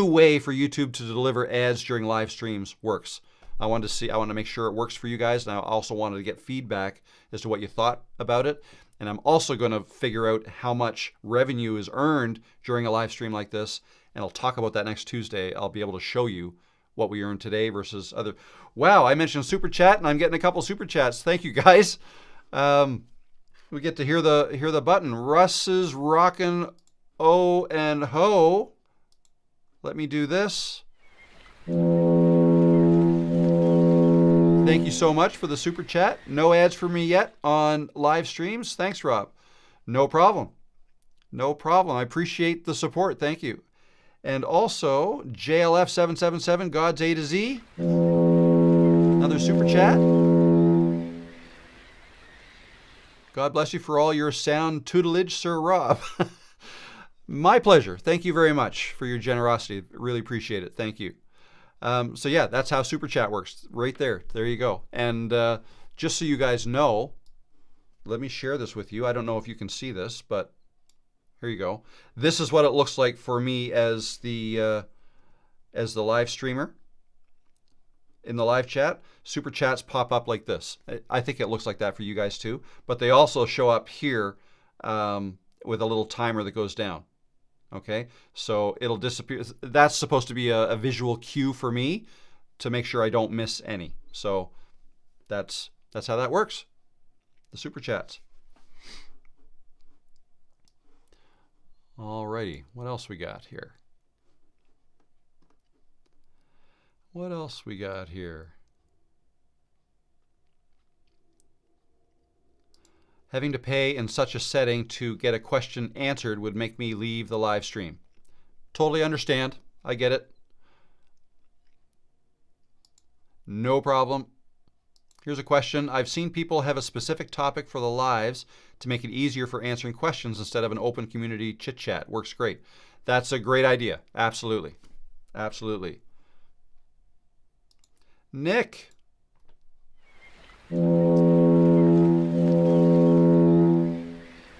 way for YouTube to deliver ads during live streams works. I want to make sure it works for you guys. And I also wanted to get feedback as to what you thought about it. And I'm also going to figure out how much revenue is earned during a live stream like this. And I'll talk about that next Tuesday. I'll be able to show you what we earned today versus other. Wow, I mentioned Super Chat, and I'm getting a couple Super Chats. Thank you, guys. We get to hear the button. Russ is rocking O and ho. Let me do this. Thank you so much for the Super Chat. No ads for me yet on live streams. Thanks, Rob. No problem. No problem. I appreciate the support. Thank you. And also, JLF777, God's A to Z. Another Super Chat. God bless you for all your sound tutelage, Sir Rob. My pleasure. Thank you very much for your generosity. Really appreciate it. Thank you. So yeah, that's how Super Chat works right there. There you go. And just so you guys know, let me share this with you. I don't know if you can see this, but here you go. This is what it looks like for me as the live streamer. In the live chat, Super Chats pop up like this. I think it looks like that for you guys too, but they also show up here with a little timer that goes down. Okay, so it'll disappear. That's supposed to be a visual cue for me to make sure I don't miss any. So that's how that works. The Super Chats. Alrighty, what else we got here? What else we got here? Having to pay in such a setting to get a question answered would make me leave the live stream. Totally understand. I get it. No problem. Here's a question. I've seen people have a specific topic for the lives to make it easier for answering questions instead of an open community chit chat. Works great. That's a great idea. Absolutely. Absolutely. Nick.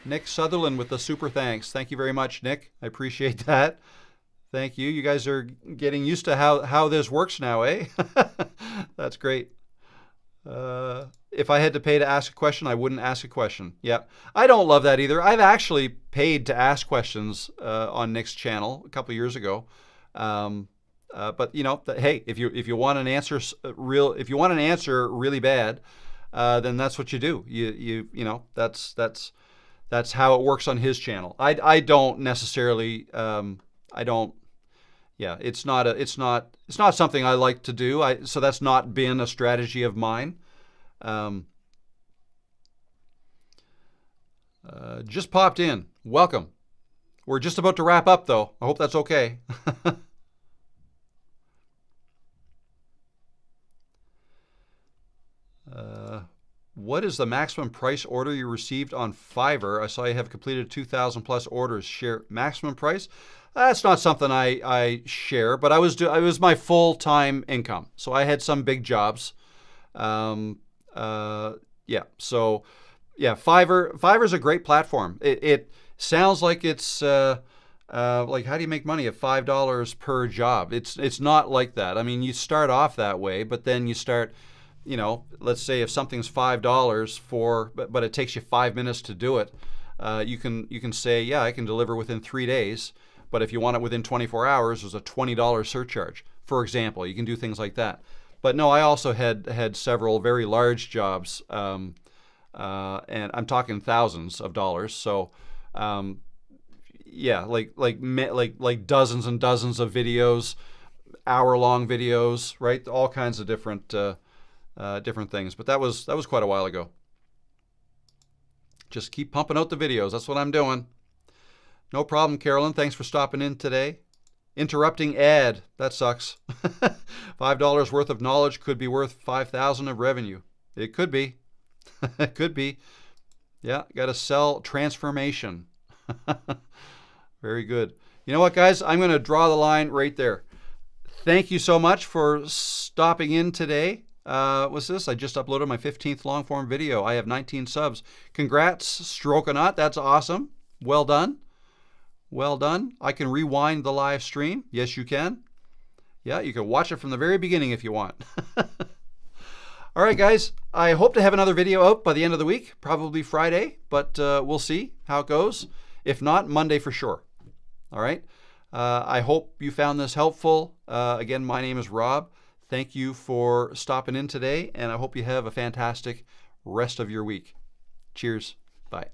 Nick Sutherland with the super thanks. Thank you very much, Nick. I appreciate that. Thank you. You guys are getting used to how this works now, eh? That's great. If I had to pay to ask a question, I wouldn't ask a question. Yeah, I don't love that either. I've actually paid to ask questions on Nick's channel a couple of years ago. But hey, if you want an answer really bad, then that's what you do. That's how it works on his channel. I don't necessarily. It's not something I like to do. So that's not been a strategy of mine. Just popped in. Welcome. We're just about to wrap up, though. I hope that's okay. What is the maximum price order you received on Fiverr? I saw you have completed 2,000 plus orders. Share maximum price? That's not something I share, but it was my full-time income. So I had some big jobs. Yeah. So yeah, Fiverr's a great platform. It sounds like it's like, how do you make money at $5 per job? It's not like that. I mean, you start off that way, but then you start, let's say if something's $5 but it takes you 5 minutes to do it, you can say, yeah, I can deliver within 3 days. But if you want it within 24 hours, there's a $20 surcharge, for example. You can do things like that. But no, I also had several very large jobs, and I'm talking thousands of dollars. So, yeah, like dozens and dozens of videos, hour-long videos, right? All kinds of different things. But that was quite a while ago. Just keep pumping out the videos. That's what I'm doing. No problem, Carolyn. Thanks for stopping in today. Interrupting ad. That sucks. $5 worth of knowledge could be worth $5,000 of revenue. It could be. It could be. Yeah, got to sell transformation. Very good. You know what, guys? I'm going to draw the line right there. Thank you so much for stopping in today. What's this? I just uploaded my 15th long form video. I have 19 subs. Congrats, Strokenaut. That's awesome. Well done. Well done. I can rewind the live stream. Yes, you can. Yeah, you can watch it from the very beginning if you want. All right, guys. I hope to have another video out by the end of the week, probably Friday, but we'll see how it goes. If not, Monday for sure. All right. I hope you found this helpful. Again, my name is Rob. Thank you for stopping in today, and I hope you have a fantastic rest of your week. Cheers. Bye.